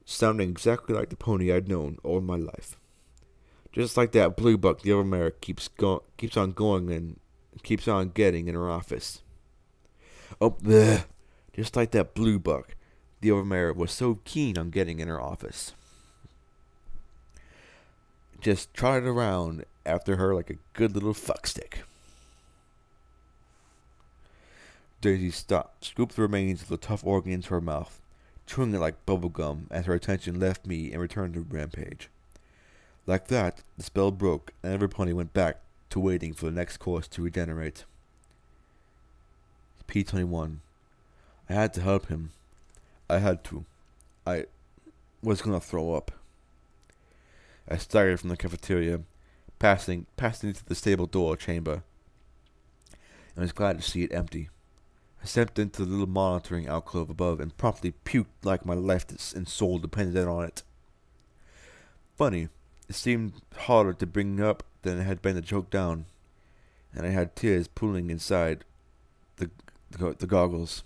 sounding exactly like the pony I'd known all my life. Just like that blue buck the overmare keeps on going and keeps on getting in her office. Oh, bleh. Just like that blue buck the overmare was so keen on getting in her office. Just trotted around after her like a good little fuckstick. Daisy stopped, scooped the remains of the tough organ into her mouth, chewing it like bubblegum as her attention left me and returned to Rampage. Like that, the spell broke, and every pony went back to waiting for the next course to regenerate. P-21. I had to help him. I had to. I was gonna throw up. I staggered from the cafeteria, passing into the stable door chamber, and was glad to see it empty. I stepped into the little monitoring alcove above and promptly puked like my life and soul depended on it. Funny, it seemed harder to bring up than it had been to choke down, and I had tears pooling inside the goggles.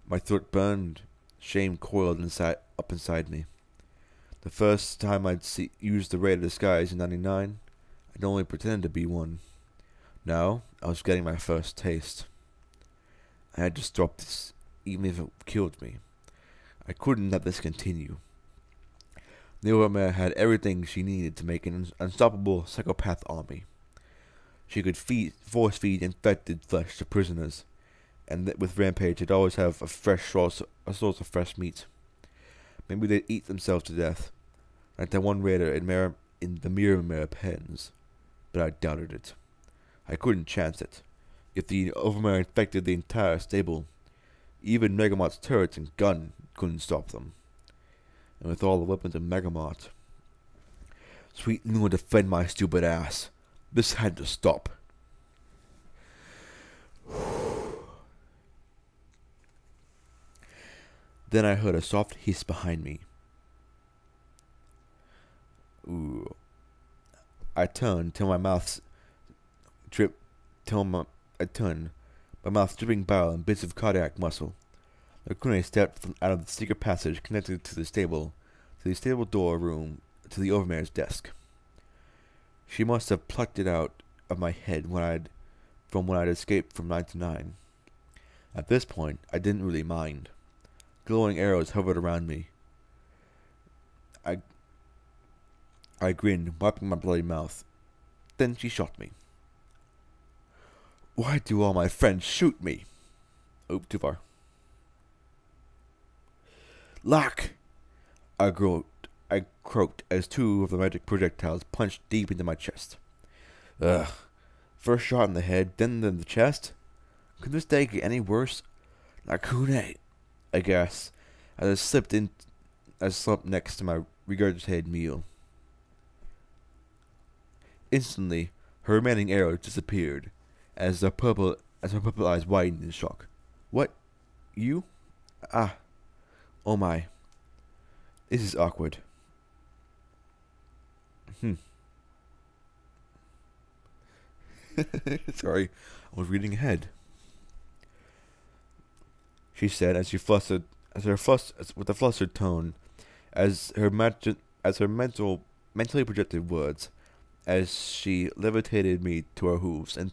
My throat burned, shame coiled up inside me. The first time I'd used the rate of disguise in '99, I'd only pretended to be one. Now, I was getting my first taste. I had to stop this, even if it killed me. I couldn't let this continue. The overmare had everything she needed to make an unstoppable psychopath army. She could force feed infected flesh to prisoners, and with Rampage they'd always have a source of fresh meat. Maybe they'd eat themselves to death, like that one raider in the Mirror pens, but I doubted it. I couldn't chance it. If the overmare infected the entire stable, even Megamot's turrets and gun couldn't stop them. And with all the weapons of Megamot, sweet Luna defend my stupid ass. This had to stop. Then I heard a soft hiss behind me. Ooh. I turned till my mouth dripped, my mouth dripping bile and bits of cardiac muscle. Lacune stepped out of the secret passage connected to the stable door room to the overmare's desk. She must have plucked it out of my head from when I'd escaped from 9 to 9. At this point, I didn't really mind. Glowing arrows hovered around me. I grinned, wiping my bloody mouth. Then she shot me. Why do all my friends shoot me? Oop, too far. Lock! I croaked as two of the magic projectiles punched deep into my chest. Ugh. First shot in the head, then in the chest? Could this day get any worse? Nakune, I gasped, as I slumped next to my regurgitated meal. Instantly, her remaining arrows disappeared, as her purple eyes widened in shock. What? You? Ah. Oh my. This is awkward. Sorry, I was reading ahead. She said with a flustered tone, as her mentally projected words, as she levitated me to her hooves and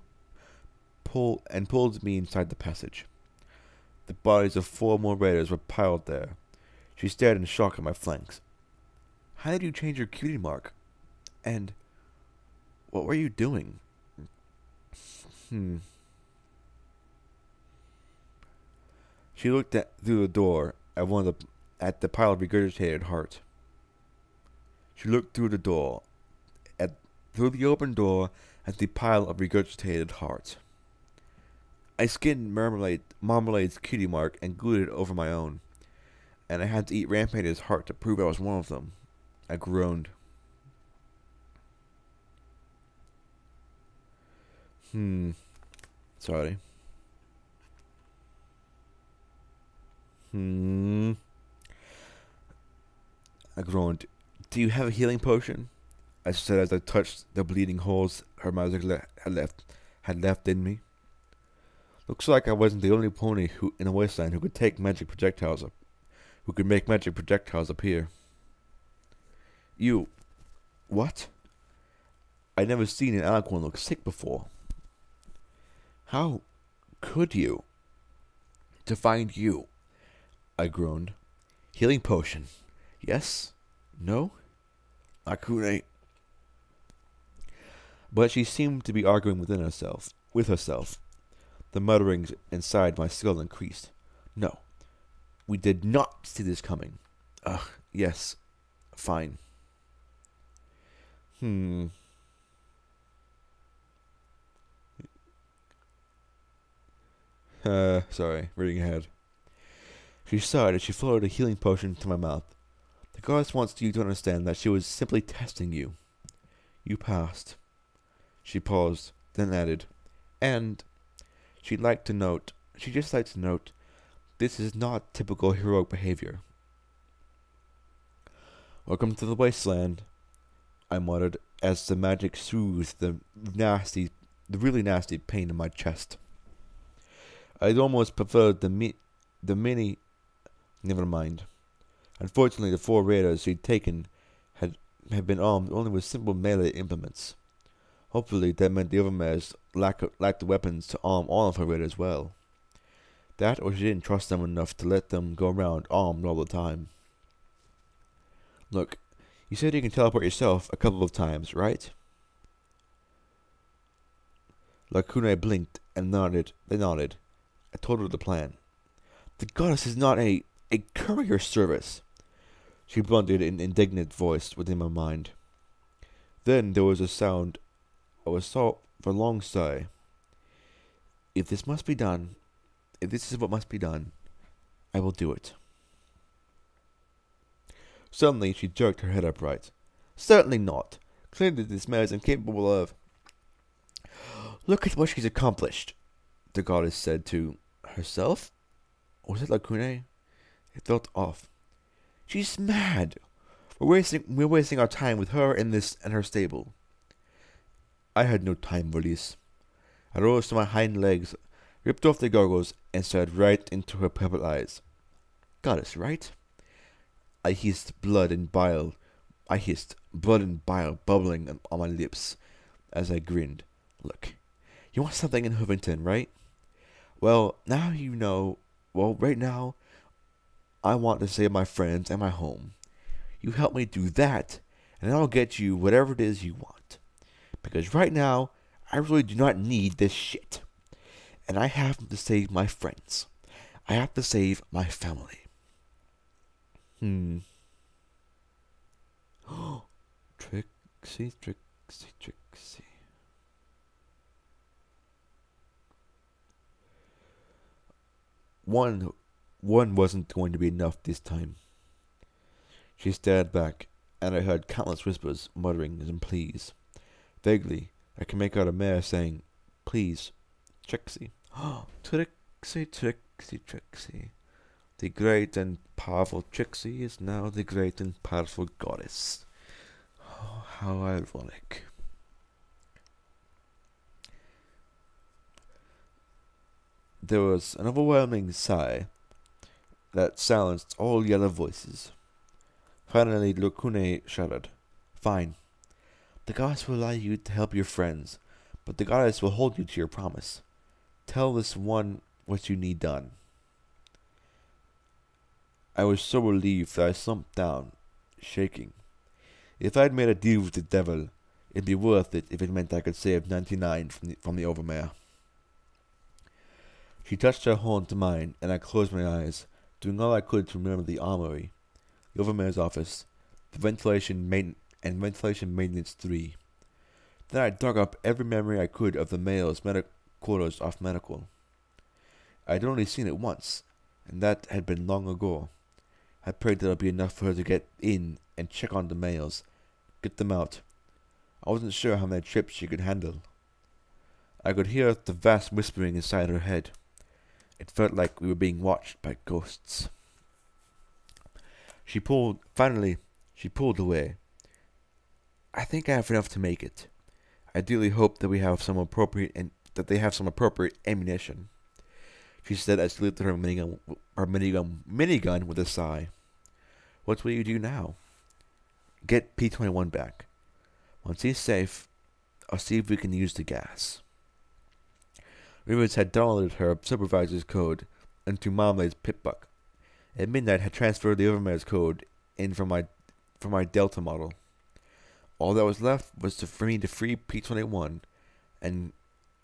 pulled me inside the passage. The bodies of 4 more raiders were piled there. She stared in shock at my flanks. How did you change your cutie mark? And what were you doing? She looked through the door at the pile of regurgitated heart. She looked through the open door at the pile of regurgitated heart. I skinned Marmalade's cutie mark and glued it over my own, and I had to eat Rampage's heart to prove I was one of them. I groaned. Sorry. I groaned. Do you have a healing potion? I said as I touched the bleeding holes her magic had left in me. Looks like I wasn't the only pony in the wasteland who could make magic projectiles appear. You... What? I'd never seen an alicorn look sick before. How could you? To find you, I groaned. Healing potion. Yes? No? Akune. But she seemed to be arguing with herself. The mutterings inside my skull increased. No. We did not see this coming. Ugh, yes. Fine. Sorry, reading ahead. She sighed as she floated a healing potion to my mouth. The goddess wants you to understand that she was simply testing you. You passed. She paused, then added, and she'd just like to note, this is not typical heroic behavior. Welcome to the wasteland, I muttered as the magic soothed the really nasty pain in my chest. I'd almost preferred the never mind. Unfortunately, the 4 raiders she'd taken had been armed only with simple melee implements. Hopefully, that meant the overmares lacked the weapons to arm all of her raiders well. That, or she didn't trust them enough to let them go around armed all the time. Look, you said you can teleport yourself a couple of times, right? Lakune blinked and nodded. I told her the plan. The goddess is not a courier service, she blunted in an indignant voice within my mind. Then there was a sound of a long sigh. If this is what must be done, I will do it. Suddenly she jerked her head upright. Certainly not. Clearly this man is incapable of... Look at what she's accomplished, the goddess said to herself. Or was it Lakune? It felt off. She's mad. We're wasting our time with her and her stable. I had no time for this. I rose to my hind legs, ripped off the goggles, and stared right into her purple eyes. Goddess, right? I hissed blood and bile bubbling on my lips as I grinned. Look, you want something in Hovington, right? Well, now you know. Well, right now, I want to save my friends and my home. You help me do that, and I'll get you whatever it is you want. Because right now, I really do not need this shit. And I have to save my friends. I have to save my family. Hmm. Trixie, Trixie, Trixie. One, one wasn't going to be enough this time. She stared back, and I heard countless whispers, mutterings, and pleas. Vaguely, I could make out a mare saying, "Please, Trixie." Trixie, Trixie, Trixie. The great and powerful Trixie is now the great and powerful goddess. Oh, how ironic. There was an overwhelming sigh that silenced all the other voices. Finally, Lukune shuddered. "Fine. The goddess will allow you to help your friends, but the goddess will hold you to your promise. Tell this one what you need done." I was so relieved that I slumped down, shaking. If I'd made a deal with the devil, it'd be worth it if it meant I could save 99 from the overmare. She touched her horn to mine, and I closed my eyes, doing all I could to remember the armory, the overmare's office, the ventilation maintenance 3. Then I dug up every memory I could of the male's quarters off medical. I'd only seen it once, and that had been long ago. I prayed that it would be enough for her to get in and check on the males, get them out. I wasn't sure how many trips she could handle. I could hear the vast whispering inside her head. It felt like we were being watched by ghosts. Finally, she pulled away. "I think I have enough to make it. I dearly hope that they have some appropriate ammunition," she said as she lifted her minigun with a sigh. "What will you do now?" "Get P-21 back. Once he's safe, I'll see if we can use the gas." Rivers had downloaded her supervisor's code into Marmalade's pitbook. At midnight, had transferred the overmare's code in from my Delta model. All that was left was for me to free P-21 and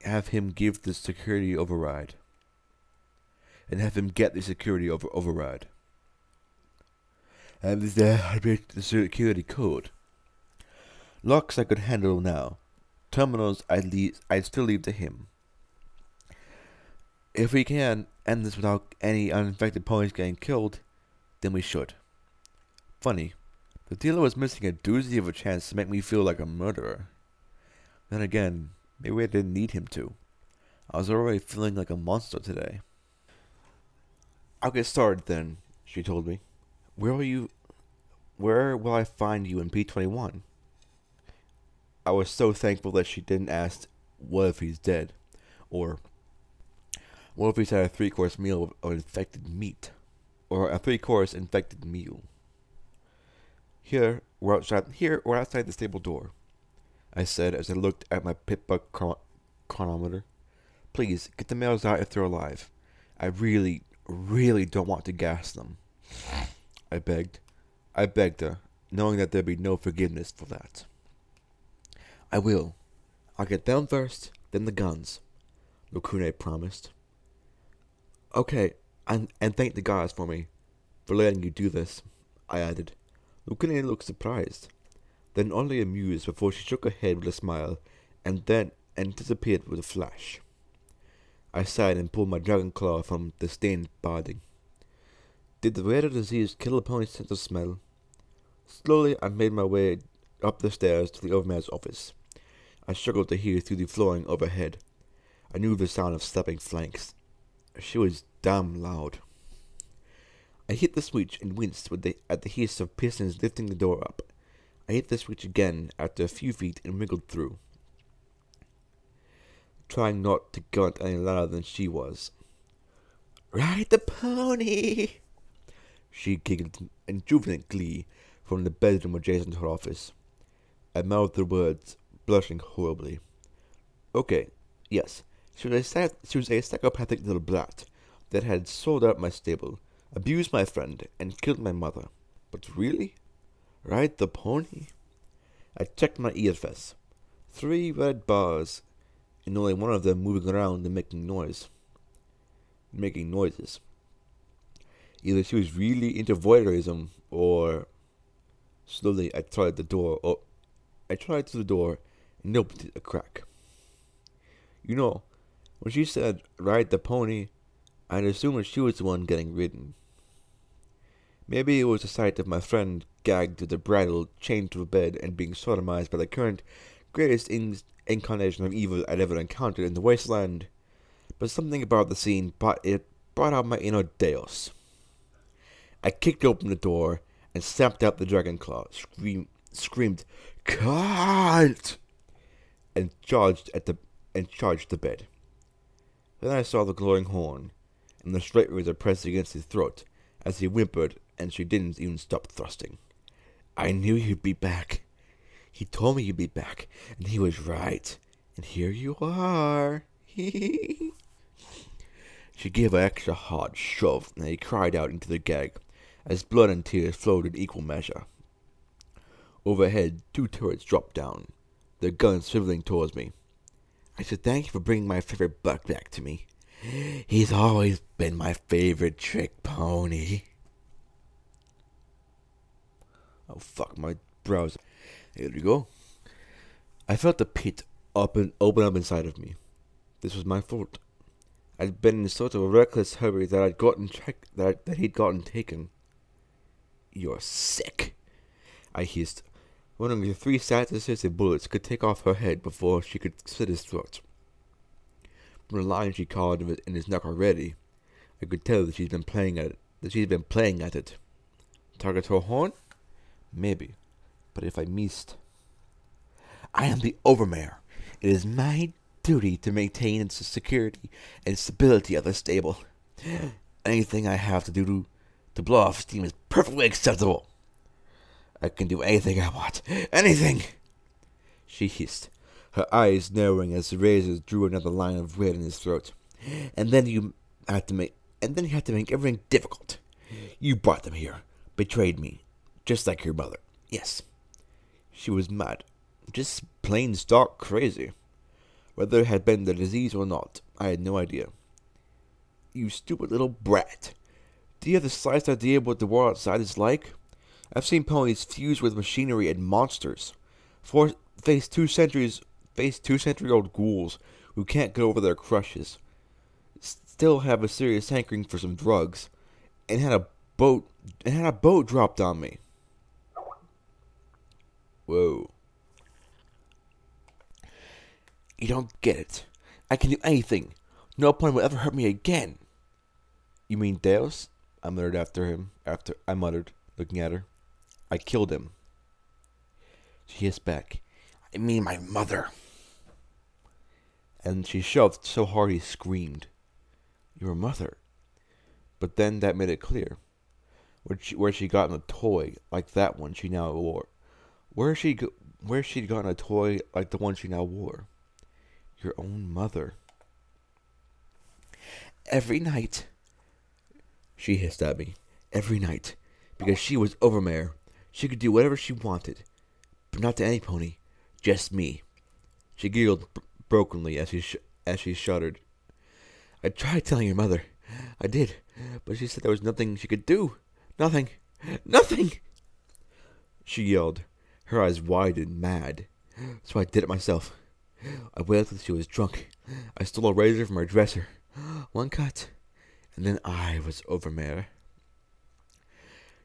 have him give the security override. And have him get the security override. And the security code. Locks I could handle now. Terminals I'd still leave to him. If we can end this without any uninfected ponies getting killed, then we should. Funny, the dealer was missing a doozy of a chance to make me feel like a murderer. Then again, maybe I didn't need him to. I was already feeling like a monster today. "I'll get started then," she told me. Where will I find you in P-21? I was so thankful that she didn't ask, "What if he's dead?" Or, "What if he's had a 3-course meal of infected meat?" Or a 3-course infected meal. Here, we're outside the stable door," I said as I looked at my pitbook chronometer. "Please, get the males out if they're alive. I really, really don't want to gas them." I begged. I begged her, knowing that there'd be no forgiveness for that. "I will. I'll get them first, then the guns," Lukune promised. "Okay, and thank the gods for letting you do this," I added. Lukune looked surprised, then oddly amused before she shook her head with a smile, and disappeared with a flash. I sighed and pulled my dragon claw from the stained barding. Did the rare disease kill a pony's sense of smell? Slowly, I made my way up the stairs to the overmare's office. I struggled to hear through the flooring overhead. I knew the sound of stepping flanks. She was damn loud. I hit the switch and winced at the hiss of pistons lifting the door up. I hit the switch again after a few feet and wriggled through, trying not to grunt any louder than she was. "Ride the pony!" She giggled in jubilant glee from the bedroom adjacent to her office. I mouthed the words, blushing horribly. "Okay, yes, She was a psychopathic little brat that had sold out my stable, abused my friend, and killed my mother. But really? Ride the pony? I checked my earfest. 3 red bars, and only one of them moving around and making noises. Either she was really into voyeurism, or... Slowly I tried the door. I tried to the door and opened it a crack. You know, when she said, ride the pony, I'd assumed she was the one getting ridden. Maybe it was the sight of my friend gagged to the bridle, chained to a bed, and being sodomized by the current greatest incarnation of evil I'd ever encountered in the wasteland. But something about the scene brought out my inner Deus. I kicked open the door and stamped out the dragon claw, screamed, "Cut!" and charged the bed. Then I saw the glowing horn, and the straight razor pressed against his throat as he whimpered, and she didn't even stop thrusting. I knew you'd be back. He told me you'd be back, and he was right. And here you are. She gave an extra hard shove, and he cried out into the gag, as blood and tears flowed in equal measure. Overhead, 2 turrets dropped down, their guns swiveling towards me. I said, thank you for bringing my favorite buck back to me. He's always been my favorite trick pony. Oh, fuck, my brows. Here we go. I felt the pit open up inside of me. This was my fault. I'd been in sort of a reckless hurry that he'd gotten taken. You're sick, I hissed, wondering if 3 satisfying bullets could take off her head before she could slit his throat. From the line she called in his neck already, I could tell that she's been playing at it. Target her horn? Maybe. But if I missed... I am the overmare. It is my duty to maintain the security and stability of the stable. Anything I have to do to blow off steam is perfectly acceptable. I can do anything I want. Anything! She hissed, her eyes narrowing as the razors drew another line of red in his throat. And then you had to make everything difficult. You brought them here, betrayed me, just like your mother. Yes. She was mad. Just plain stark crazy. Whether it had been the disease or not, I had no idea. You stupid little brat. Do you have the slightest idea what the world outside is like? I've seen ponies fuse with machinery and monsters. Face 2-century-old ghouls who can't get over their crushes. Still have a serious hankering for some drugs. And had a boat dropped on me. Whoa. You don't get it. I can do anything. No pony will ever hurt me again. You mean Deus? I muttered looking at her. I killed him. She hissed back. I mean my mother. And she shoved so hard he screamed. Your mother? But then that made it clear. Where she gotten a toy like that one she now wore. Where she'd gotten a toy like the one she now wore. Your own mother. Every night, she hissed at me. Every night. Because she was overmare. She could do whatever she wanted. But not to any pony. Just me. She giggled brokenly as she shuddered. I tried telling your mother. I did. But she said there was nothing she could do. Nothing. Nothing! She yelled, her eyes wide and mad. So I did it myself. I waited till she was drunk. I stole a razor from her dresser. One cut. And then I was overmare.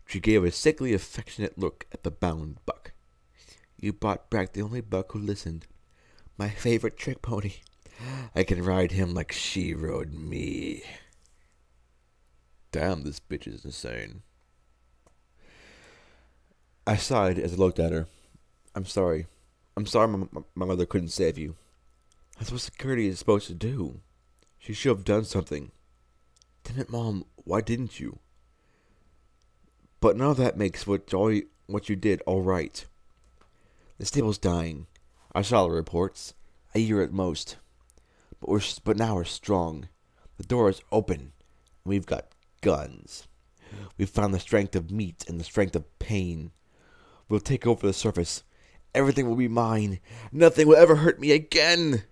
She gave a sickly, affectionate look at the bound buck. You brought back the only buck who listened. My favorite trick pony. I can ride him like she rode me. Damn, this bitch is insane. I sighed as I looked at her. I'm sorry. I'm sorry my mother couldn't save you. That's what security is supposed to do. She should have done something. Damn it, Mom, why didn't you? But none of that makes what you did all right. The stable's dying. I saw the reports. A year at most. But now we're strong. The door is open, and we've got guns. We've found the strength of meat and the strength of pain. We'll take over the surface. Everything will be mine. Nothing will ever hurt me again.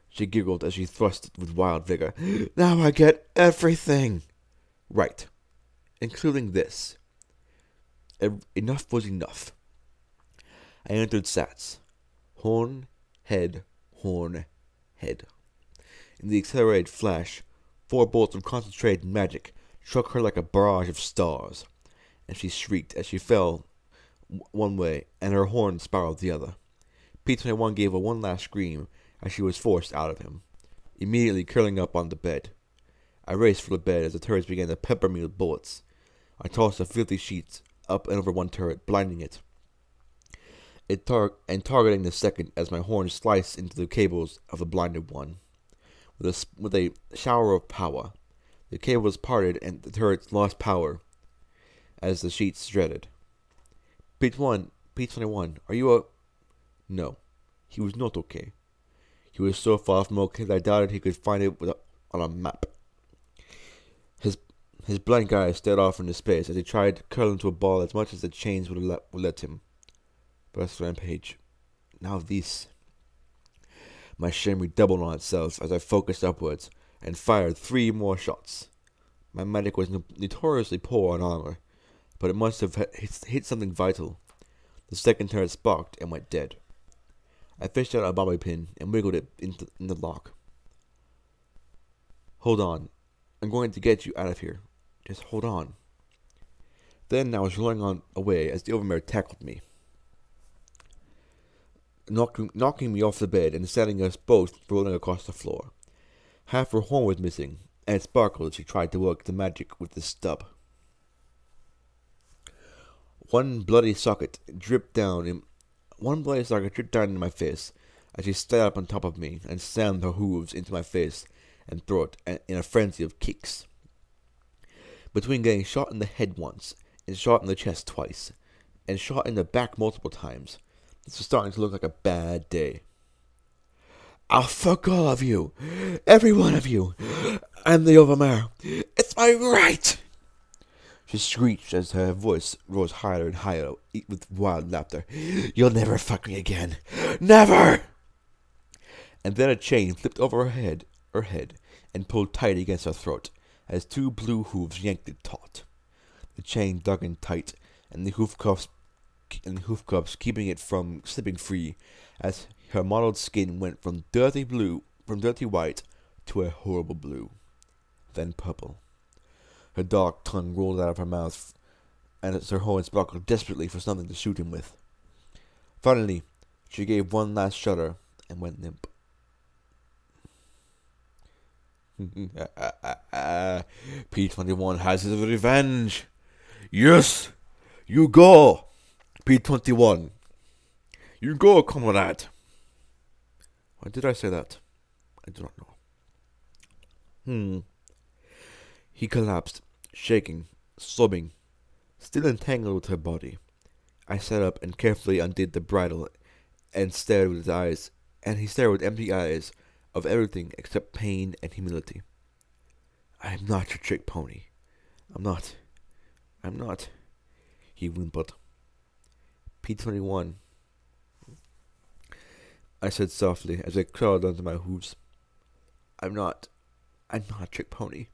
She giggled as she thrust with wild vigor. Now I get everything. Right. Including this. Enough was enough. I entered Sats. Horn, head, horn, head. In the accelerated flash, 4 bolts of concentrated magic struck her like a barrage of stars, and she shrieked as she fell one way and her horn spiraled the other. P-21 gave one last scream as she was forced out of him, immediately curling up on the bed. I raced for the bed as the turrets began to pepper me with bullets. I tossed the filthy sheets up and over one turret, blinding it, targeting the second as my horn sliced into the cables of the blinded one. With a shower of power, the cables parted and the turrets lost power as the sheets shredded. P-21, are you a... No, he was not okay. He was so far from okay that I doubted he could find it on a map. His blank eyes stared off into space as he tried to curl into a ball as much as the chains would let him. Burst rampage. Now this. My shame redoubled on itself as I focused upwards and fired 3 more shots. My medic was notoriously poor on armor, but it must have hit something vital. The second turret sparked and went dead. I fished out a bobby pin and wiggled it in the lock. Hold on. I'm going to get you out of here. Just hold on. Then I was rolling on away as the overmare tackled me, knocking me off the bed and sending us both rolling across the floor. Half her horn was missing, and it sparkled as she tried to work the magic with the stub. One bloody socket dripped down into my face as she stayed up on top of me and slammed her hooves into my face and throat in a frenzy of kicks. Between getting shot in the head once, and shot in the chest twice, and shot in the back multiple times, this was starting to look like a bad day. I'll fuck all of you, every one of you. I'm the overmare. It's my right. She screeched as her voice rose higher and higher with wild laughter. You'll never fuck me again. Never! And then a chain flipped over her head and pulled tight against her throat as 2 blue hooves yanked it taut. The chain dug in tight, and the hoof cuffs keeping it from slipping free as her mottled skin went from dirty white to a horrible blue, then purple. Her dark tongue rolled out of her mouth, and her horn sparkled desperately for something to shoot him with. Finally, she gave one last shudder and went limp. P-21 has his revenge. Yes, you go, P-21. You go, comrade. Why did I say that? I do not know. He collapsed, shaking, sobbing, still entangled with her body. I sat up and carefully undid the bridle and stared with his eyes, and he stared with empty eyes of everything except pain and humility. I am not your trick pony. I'm not, he whimpered. P-21, I said softly as I crawled under my hooves. I'm not a trick pony.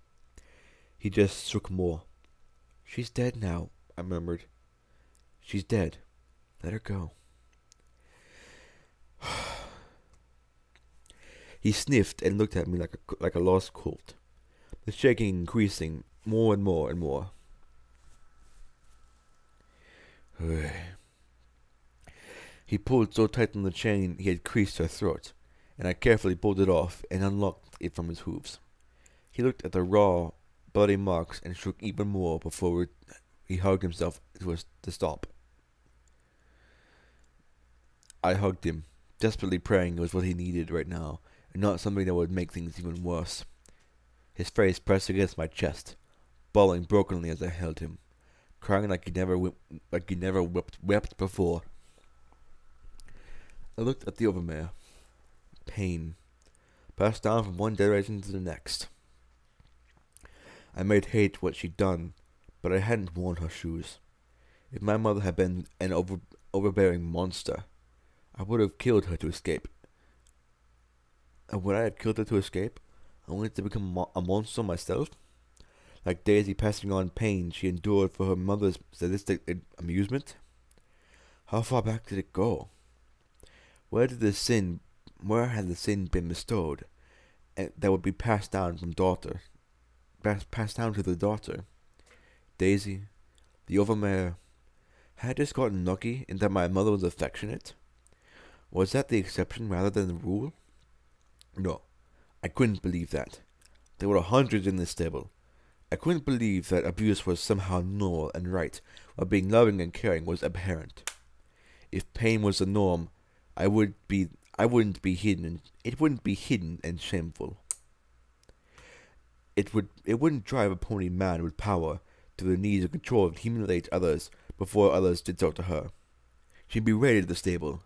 He just shook more. She's dead now, I murmured. She's dead. Let her go. He sniffed and looked at me like a lost colt, the shaking increasing more and more and more. He pulled so tight on the chain he had creased her throat, and I carefully pulled it off and unlocked it from his hooves. He looked at the raw, bloody marks and shook even more before he hugged himself to stop. I hugged him, desperately praying it was what he needed right now, and not something that would make things even worse. His face pressed against my chest, bawling brokenly as I held him, crying like he never wept before. I looked at the overmare. Pain. passed down from one generation to the next. I might hate what she'd done, but I hadn't worn her shoes. If my mother had been an overbearing monster, I would have killed her to escape. And would I have killed her to escape, only to become a monster myself? Like Daisy passing on pain she endured for her mother's sadistic amusement? How far back did it go? Where had the sin been bestowed, and that would be passed down to the daughter? Daisy, the overmare, had I just gotten lucky in that my mother was affectionate? Was that the exception rather than the rule? No, I couldn't believe that. There were hundreds in this stable. I couldn't believe that abuse was somehow normal and right, while being loving and caring was abhorrent. If pain was the norm, I wouldn't be hidden. It wouldn't be hidden and shameful. It wouldn't drive a pony mad with power to the need to control and humiliate others before others did so to her. She betrayed the stable.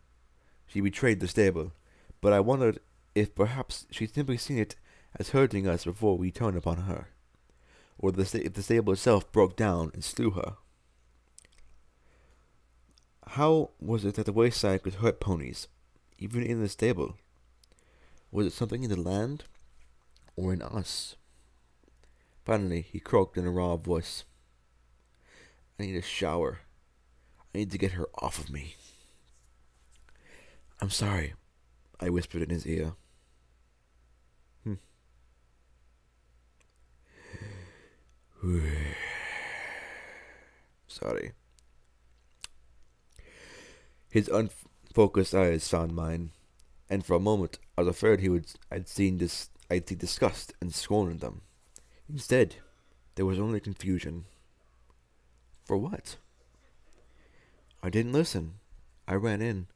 But I wondered if perhaps she'd simply seen it as hurting us before we turned upon her, or if the stable itself broke down and slew her. How was it that the wayside could hurt ponies, even in the stable? Was it something in the land, or in us? Finally, he croaked in a raw voice. I need a shower. I need to get her off of me. I'm sorry, I whispered in his ear. Sorry. His unfocused eyes found mine, and for a moment I was afraid I'd see disgust and scorn in them. Instead, there was only confusion. For what? I didn't listen. I ran in.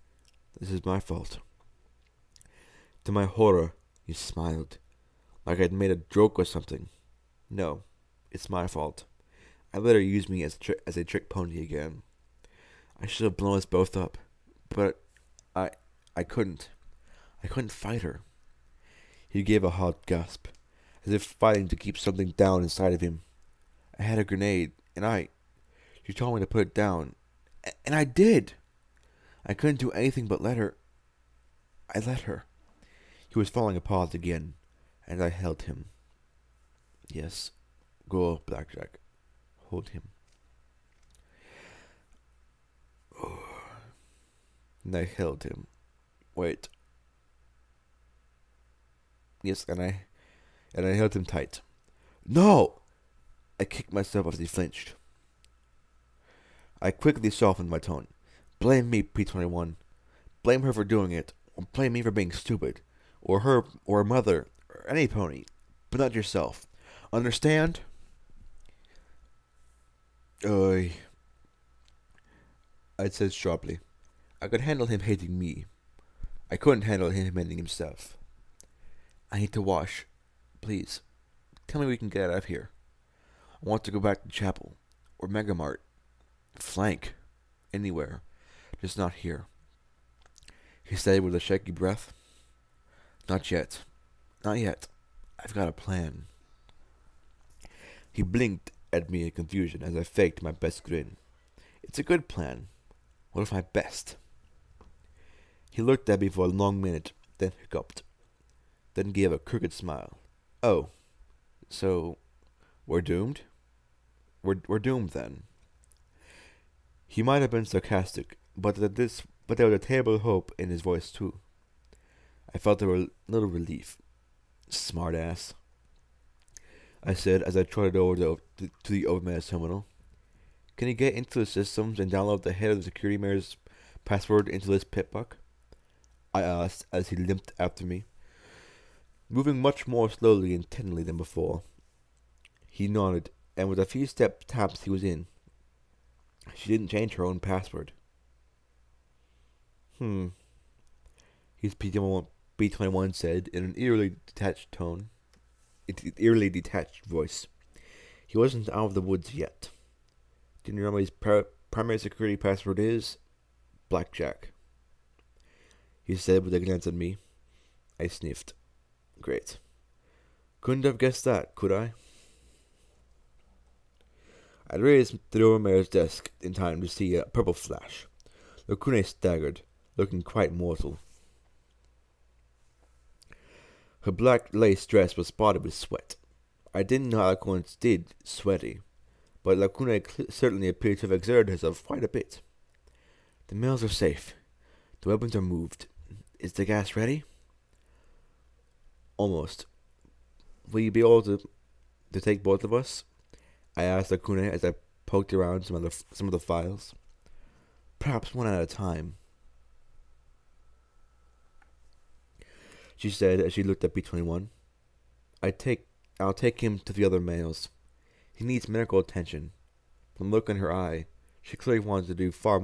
This is my fault. To my horror, he smiled, like I'd made a joke or something. No, it's my fault. I let her use me as a trick pony again. I should have blown us both up, but I couldn't. I couldn't fight her. He gave a hard gasp, as if fighting to keep something down inside of him. I had a grenade, and she told me to put it down, and I did. I couldn't do anything but let her. I let her. He was falling apart again, and I held him. Yes, go, Blackjack. Hold him. And I held him. Wait. Yes, and I held him tight. No! I kicked myself as he flinched. I quickly softened my tone. Blame me, P-21. Blame her for doing it, or blame me for being stupid, or her, or her mother, or any pony, but not yourself. Understand? I said sharply. I could handle him hating me. I couldn't handle him hating himself. I need to wash. Please, tell me we can get out of here. I want to go back to Chapel, or Megamart. Flank. Anywhere. Just not here. He said with a shaky breath. Not yet. Not yet. I've got a plan. He blinked at me in confusion as I faked my best grin. It's a good plan. What if my best? He looked at me for a long minute, then hiccuped. Then gave a crooked smile. Oh, so we're doomed? We're doomed then. He might have been sarcastic, but there was a terrible hope in his voice too. I felt a little relief. Smart ass, I said as I trotted over to the overmare terminal. Can you get into the systems and download the head of the security mare's password into this pitbuck? I asked as he limped after me, moving much more slowly and tenderly than before. He nodded, and with a few step taps he was in. She didn't change her own password. His B-21 said in an eerily detached tone. Eerily detached voice. He wasn't out of the woods yet. Do you know what his primary security password is? Blackjack. He said with a glance at me. I sniffed. Great. Couldn't have guessed that, could I? I raised the overmare's desk in time to see a purple flash. Lakune staggered, looking quite mortal. Her black lace dress was spotted with sweat. I didn't know how Lakune did sweaty, but Lakune certainly appeared to have exerted herself quite a bit. The mails are safe. The weapons are moved. Is the gas ready? Almost. Will you be able to take both of us? I asked Lakune as I poked around some of the files. Perhaps one at a time, she said as she looked at B-21. I'll take him to the other males. He needs medical attention. From the look in her eye, she clearly wanted to do far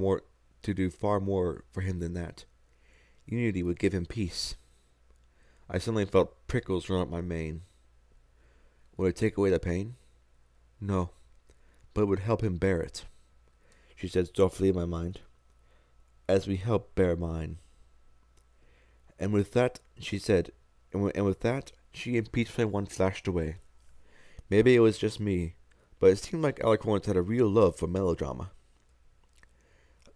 more for him than that. Unity would give him peace. I suddenly felt prickles run up my mane. Would it take away the pain? No, but it would help him bear it, she said softly in my mind, as we help bear mine. And with that, she said, and with that, she and P-21 flashed away. Maybe it was just me, but it seemed like Alicorns had a real love for melodrama.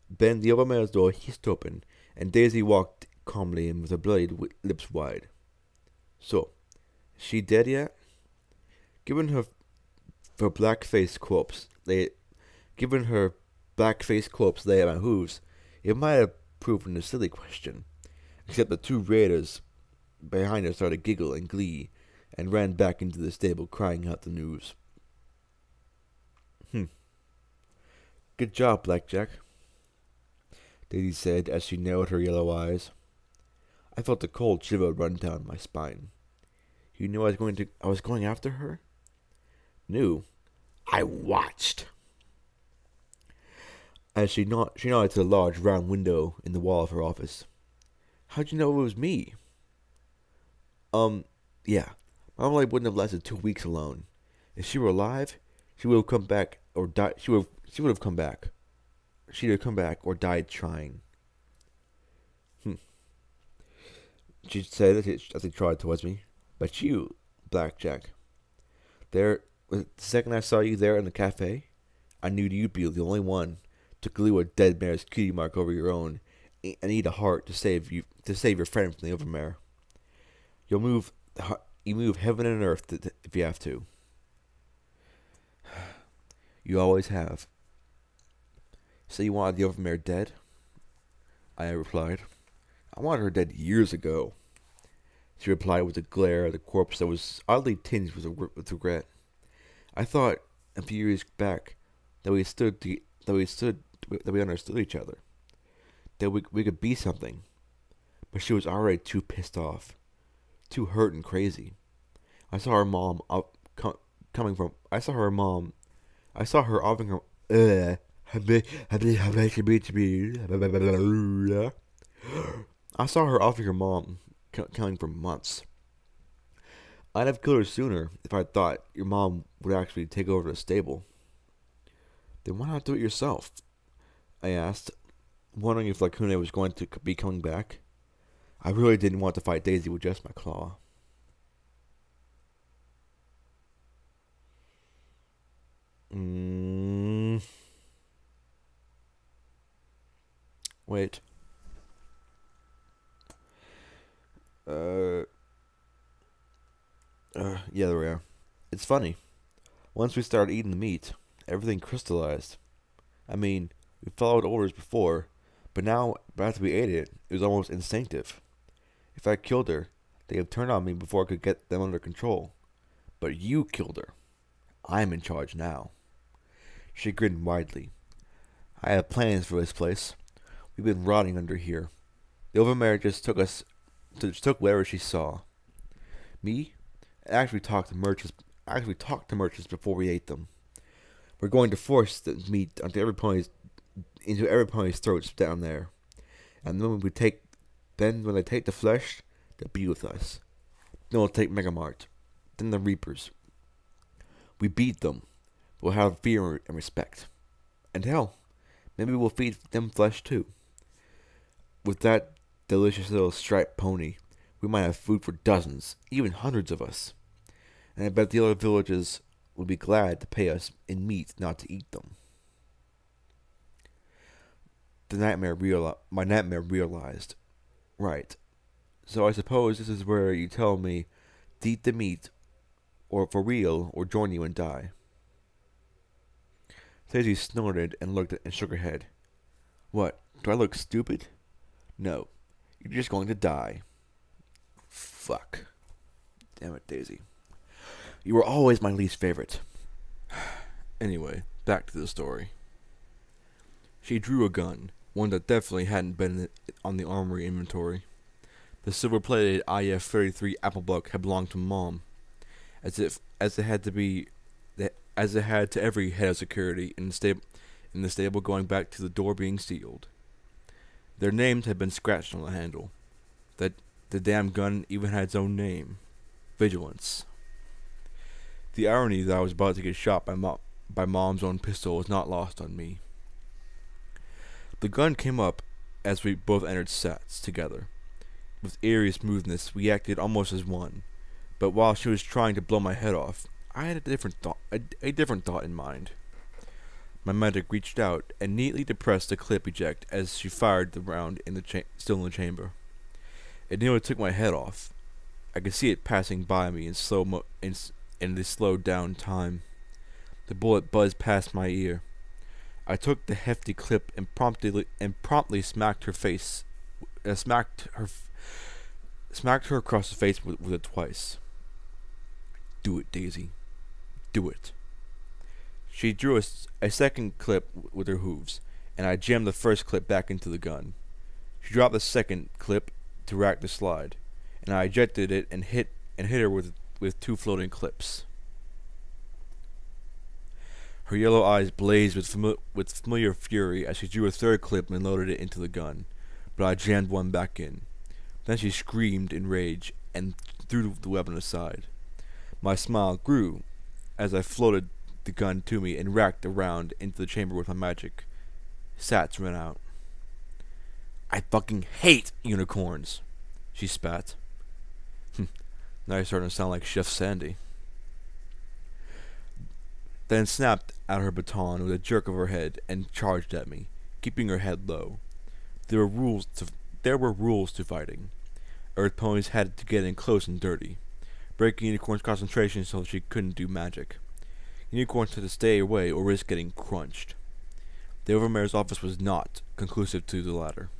Then the overmare's door hissed open, and Daisy walked calmly in with her bloody lips wide. So, is she dead yet? Given her black-faced corpse lay at my hooves, it might have proven a silly question, except the two raiders behind her started to giggle in glee and ran back into the stable crying out the news. Good job, Blackjack, Daisy said as she narrowed her yellow eyes. I felt a cold shiver run down my spine. You knew I was going after her? Knew? I watched. As she nodded to the large round window in the wall of her office. How'd you know it was me? Yeah. My only wouldn't have lasted 2 weeks alone. If she were alive, she would have come back or died. She would have come back. She'd have come back or died trying. She said as he trotted towards me. But you, Blackjack. The second I saw you there in the cafe, I knew you'd be the only one to glue a dead mare's cutie mark over your own and eat a heart to save your friend from the overmare. You move heaven and earth if you have to. You always have. So you wanted the overmare dead? I replied. I wanted her dead years ago. She replied with a glare at the corpse that was oddly tinged with regret. I thought a few years back that we understood each other, that we could be something, but she was already too pissed off, too hurt and crazy. I saw her mom I saw her offering her. I saw her offering her mom coming for months. I'd have killed her sooner if I thought your mom would actually take over the stable. Then why not do it yourself? I asked, wondering if Lakune was going to be coming back. I really didn't want to fight Daisy with just my claw. Wait. Yeah, there we are. It's funny. Once we started eating the meat, everything crystallized. I mean, we followed orders before, but after we ate it, it was almost instinctive. If I killed her, they'd have turned on me before I could get them under control. But you killed her. I'm in charge now. She grinned widely. I have plans for this place. We've been rotting under here. The overmare just took whatever she saw. Me? I actually talked to merchants before we ate them. We're going to force the meat into every pony's throats down there. And then when they take the flesh, they'll be with us. Then we'll take Megamart. Then the Reapers. We beat them. We'll have fear and respect. And hell, maybe we'll feed them flesh too. With that delicious little striped pony, We might have food for dozens, even hundreds of us. And I bet the other villages would be glad to pay us in meat not to eat them. My nightmare realized. Right. So I suppose this is where you tell me to eat the meat, or for real, or join you and die. Daisy snorted and looked and shook her head. What? Do I look stupid? No. You're just going to die. Fuck. Damn it, Daisy. You were always my least favorite. Anyway, back to the story. She drew a gun, one that definitely hadn't been on the armory inventory. The silver-plated IF-33 Applebuck had belonged to Mom, as it had to every head of security in the stable going back to the door being sealed. Their names had been scratched on the handle. That the damn gun even had its own name, Vigilance. The irony that I was about to get shot by Mom's own pistol was not lost on me. The gun came up as we both entered sets together. With eerie smoothness, we acted almost as one. But while she was trying to blow my head off, I had a different thought in mind. My medic reached out and neatly depressed the clip eject as she fired the round still in the chamber. It nearly took my head off. I could see it passing by me in the slowed down time. The bullet buzzed past my ear. I took the hefty clip and promptly smacked her across the face with it twice. Do it, Daisy. Do it. She drew a second clip with her hooves, and I jammed the first clip back into the gun. She dropped the second clip to rack the slide, and I ejected it and hit her with two floating clips. Her yellow eyes blazed with familiar fury as she drew a third clip and loaded it into the gun, but I jammed one back in. Then she screamed in rage and threw the weapon aside. My smile grew as I floated the gun to me and racked around into the chamber with my magic. Sats ran out. I fucking hate unicorns, she spat. Now you're starting to sound like Chef Sandy. Then snapped at her baton with a jerk of her head and charged at me, keeping her head low. There were rules to fighting. Earth ponies had to get in close and dirty, breaking Unicorn's concentration so she couldn't do magic. Unicorns had to stay away or risk getting crunched. The Overmare's office was not conclusive to the latter.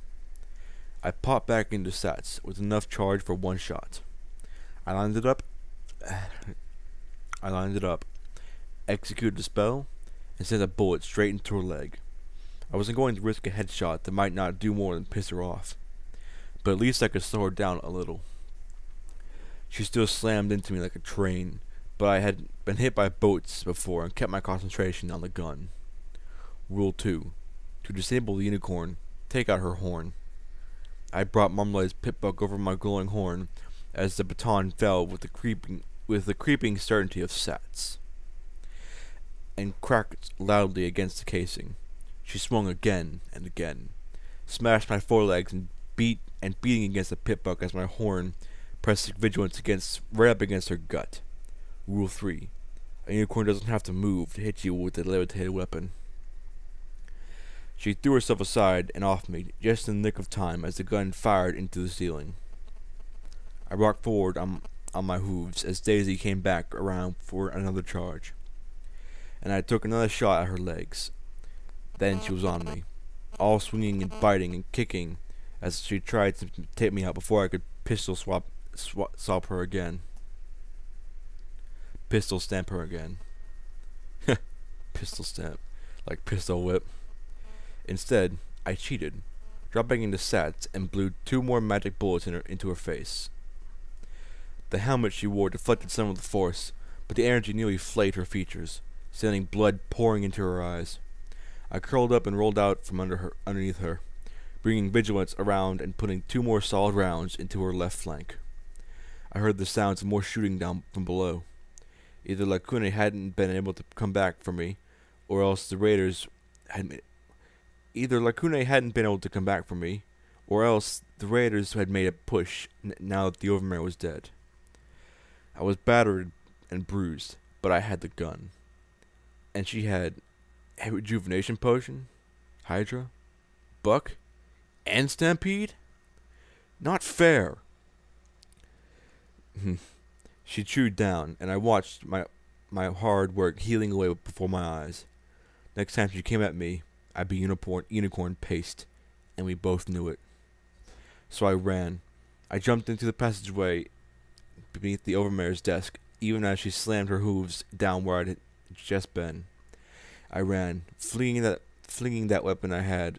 I popped back into Sats with enough charge for one shot. I lined it up, executed the spell, and sent a bullet straight into her leg. I wasn't going to risk a headshot that might not do more than piss her off, but at least I could slow her down a little. She still slammed into me like a train, but I had been hit by boats before and kept my concentration on the gun. Rule 2. To disable the unicorn, take out her horn. I brought Marmalade's pitbuck over my glowing horn as the baton fell with the creeping certainty of Sats, and cracked loudly against the casing. She swung again and again, smashed my forelegs and beating against the pitbuck as my horn pressed Vigilance right up against her gut. Rule 3. A unicorn doesn't have to move to hit you with a levitated weapon. She threw herself aside and off me, just in the nick of time as the gun fired into the ceiling. I rocked forward on my hooves as Daisy came back around for another charge, and I took another shot at her legs. Then she was on me, all swinging and biting and kicking as she tried to take me out before I could pistol stamp her again. Pistol stamp, like pistol whip. Instead, I cheated, dropping into Sats and blew 2 more magic bullets into her face. The helmet she wore deflected some of the force, but the energy nearly flayed her features, sending blood pouring into her eyes. I curled up and rolled out from underneath her, bringing Vigilance around and putting 2 more solid rounds into her left flank. I heard the sounds of more shooting down from below. Either Lacune hadn't been able to come back for me, or else the raiders had Or else the raiders had made a push now that the overmare was dead. I was battered and bruised, but I had the gun. And she had a rejuvenation potion, Hydra, Buck, and Stampede? Not fair. She chewed down, and I watched my hard work healing away before my eyes. Next time she came at me, I'd be unicorn paste, and we both knew it. So I ran. I jumped into the passageway beneath the overmare's desk, even as she slammed her hooves down where I'd just been. I ran, flinging that weapon I had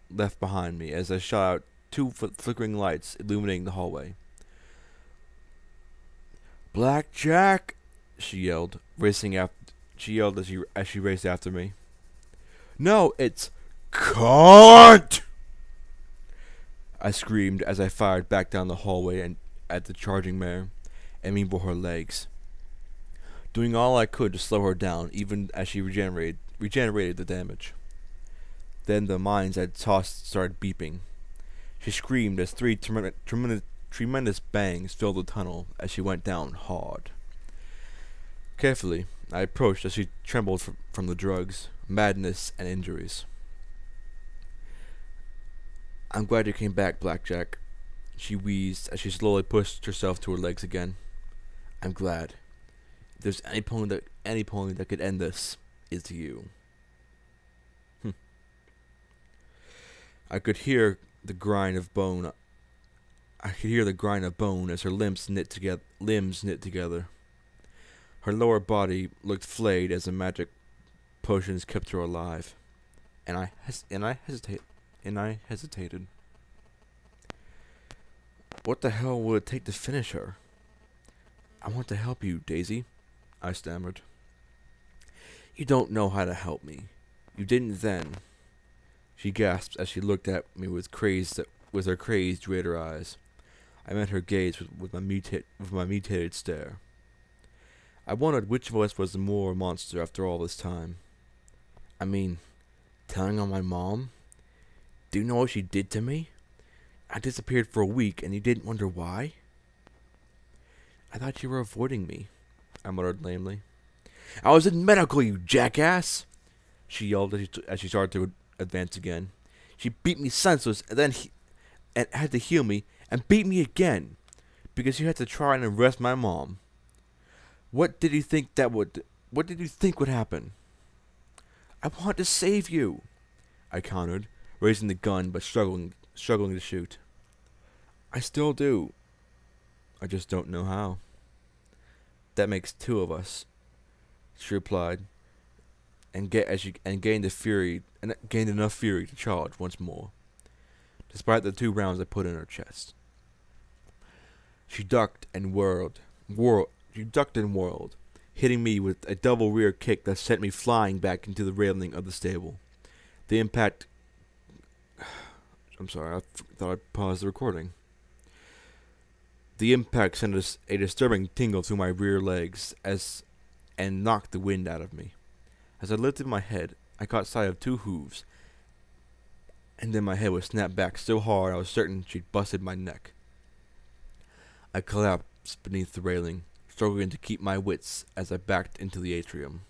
left behind me as I shot out 2 flickering lights illuminating the hallway. "Blackjack!" she yelled, racing after. She yelled as she raced after me. "No, it's cunt!" I screamed as I fired back down the hallway and at the charging mare, aiming for her legs, doing all I could to slow her down, even as she regenerated the damage. Then the mines I'd tossed started beeping. She screamed as 3 tremendous bangs filled the tunnel as she went down hard. Carefully, I approached as she trembled from the drugs, madness, and injuries. "I'm glad you came back, Blackjack," she wheezed as she slowly pushed herself to her legs again. "I'm glad. If there's any pony that could end this, it's you." I could hear the grind of bone. As her limbs knit together. Her lower body looked flayed as the magic potions kept her alive, and I hesitated. What the hell would it take to finish her? "I want to help you, Daisy," I stammered. "You don't know how to help me. You didn't then." She gasped as she looked at me with her crazed raider eyes. I met her gaze with my mutated stare. I wondered which of us was the more monster after all this time. I mean, telling on my mom? Do you know what she did to me? I disappeared for a week and you didn't wonder why? "I thought you were avoiding me," I muttered lamely. "I was in medical, you jackass!" she yelled as she started to advance again. "She beat me senseless and had to heal me and beat me again because you had to try and arrest my mom. What did you think would happen?" "I want to save you," I countered, raising the gun but struggling to shoot. "I still do. I just don't know how." "That makes 2 of us," she replied, and gained enough fury to charge once more, despite the 2 rounds I put in her chest. She ducked and whirled, hitting me with a double rear kick that sent me flying back into the railing of the stable. The impact. I'm sorry, I thought I'd pause the recording. The impact sent a disturbing tingle through my rear legs and knocked the wind out of me. As I lifted my head, I caught sight of 2 hooves, and then my head was snapped back so hard I was certain she'd busted my neck. I collapsed beneath the railing, struggling to keep my wits as I backed into the atrium.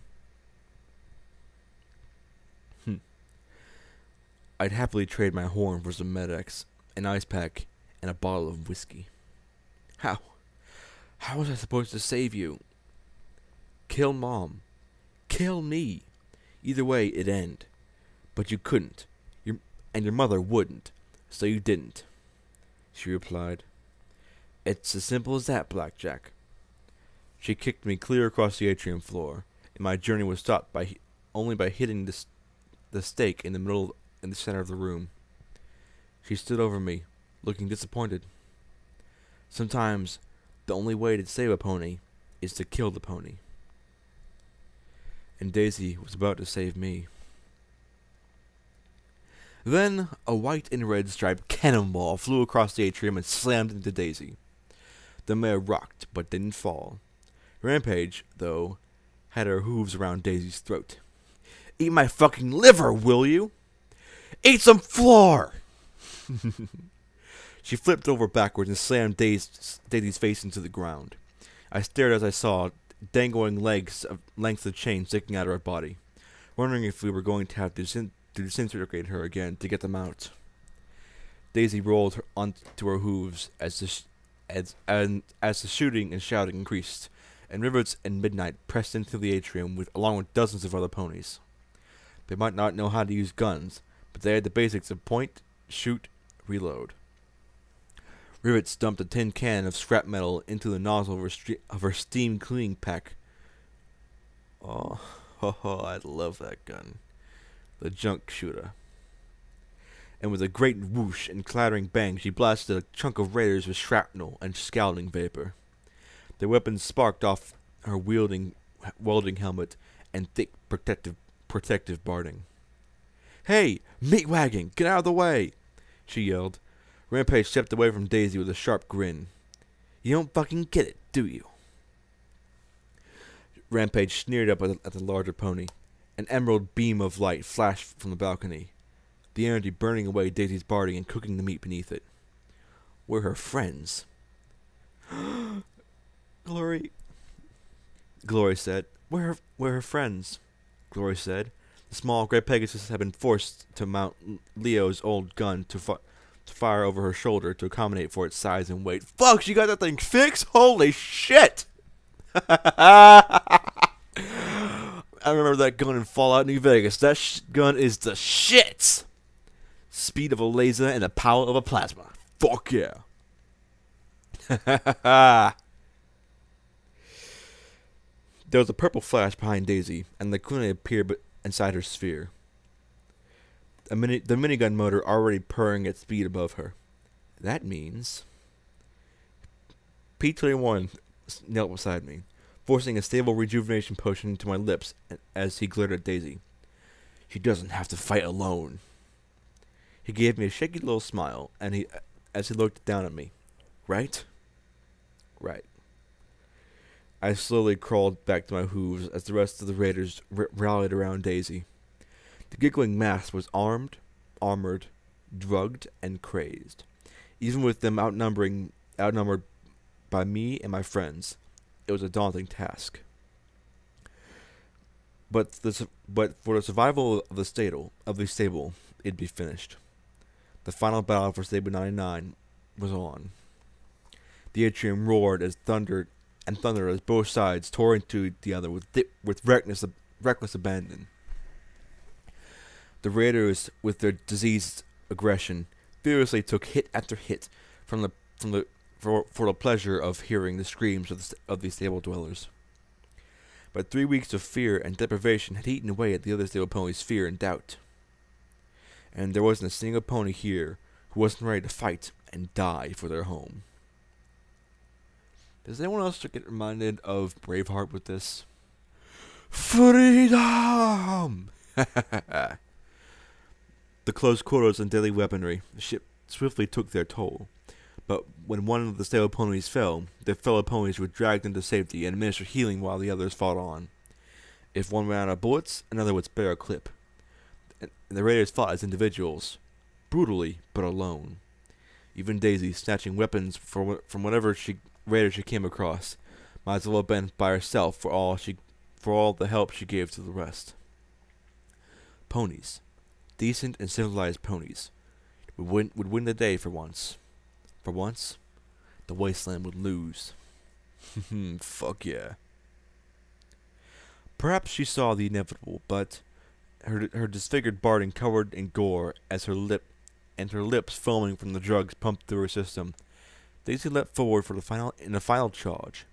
I'd happily trade my horn for some Med-X, an ice pack, and a bottle of whiskey. How was I supposed to save you? Kill Mom. Kill me. Either way, it'd end. But you couldn't. And your mother wouldn't. So you didn't. She replied. "It's as simple as that, Blackjack." She kicked me clear across the atrium floor, and my journey was stopped only by hitting the stake in the center of the room. She stood over me, looking disappointed. Sometimes the only way to save a pony is to kill the pony. And Daisy was about to save me. Then a white and red striped cannonball flew across the atrium and slammed into Daisy. The mare rocked, but didn't fall. Rampage, though, had her hooves around Daisy's throat. "Eat my fucking liver, will you? Eat some floor!" She flipped over backwards and slammed Daisy's face into the ground. I stared as I saw dangling lengths of chain sticking out of her body, wondering if we were going to have to disintegrate her again to get them out. Daisy rolled onto her hooves as the shooting and shouting increased, and Rivets and Midnight pressed into the atrium along with dozens of other ponies. They might not know how to use guns, but they had the basics of point, shoot, reload. Rivets dumped a tin can of scrap metal into the nozzle of her steam cleaning pack. Oh, I love that gun. The junk shooter. And with a great whoosh and clattering bang, she blasted a chunk of raiders with shrapnel and scalding vapor. Their weapons sparked off her welding helmet and thick protective barding. "Hey, meat wagon, get out of the way!" she yelled. Rampage stepped away from Daisy with a sharp grin. "You don't fucking get it, do you?" Rampage sneered up at the larger pony. An emerald beam of light flashed from the balcony, the energy burning away Daisy's body and cooking the meat beneath it. We're her friends. Glory said. We're her friends, Glory said. The small gray Pegasus had been forced to mount Leo's old gun to fire over her shoulder to accommodate for its size and weight. Fuck, she got that thing fixed? Holy shit! I remember that gun in Fallout New Vegas. That gun is the shit! Speed of a laser and the power of a plasma. Fuck yeah. There was a purple flash behind Daisy, and the Kunai appeared inside her sphere. The minigun motor already purring at speed above her. That means... P-21 knelt beside me, forcing a stable rejuvenation potion into my lips as he glared at Daisy. She doesn't have to fight alone. He gave me a shaky little smile, as he looked down at me. Right? Right. I slowly crawled back to my hooves as the rest of the raiders rallied around Daisy. The giggling mass was armed, armored, drugged, and crazed. Even with them outnumbered by me and my friends, it was a daunting task. But for the survival of the stable, it'd be finished. The final battle for Stable 99 was on. The atrium roared as thunder as both sides tore into the other with reckless abandon. The raiders, with their diseased aggression, furiously took hit after hit for the pleasure of hearing the screams of the stable dwellers. But 3 weeks of fear and deprivation had eaten away at the other stable ponies' fear and doubt. And there wasn't a single pony here who wasn't ready to fight and die for their home. Does anyone else get reminded of Braveheart with this? Freedom! The close quarters and deadly weaponry swiftly took their toll. But when one of the stable ponies fell, their fellow ponies were dragged into safety and administered healing while the others fought on. If one ran out of bullets, another would spare a clip. And the raiders fought as individuals, brutally but alone. Even Daisy, snatching weapons from whatever raider she came across, might as well have been by herself for all the help she gave to the rest. Ponies, decent and civilized ponies, would win the day for once. For once, the wasteland would lose. Fuck yeah. Perhaps she saw the inevitable, but her disfigured barding covered in gore as her lips foaming from the drugs pumped through her system, Daisy leapt forward in the final charge.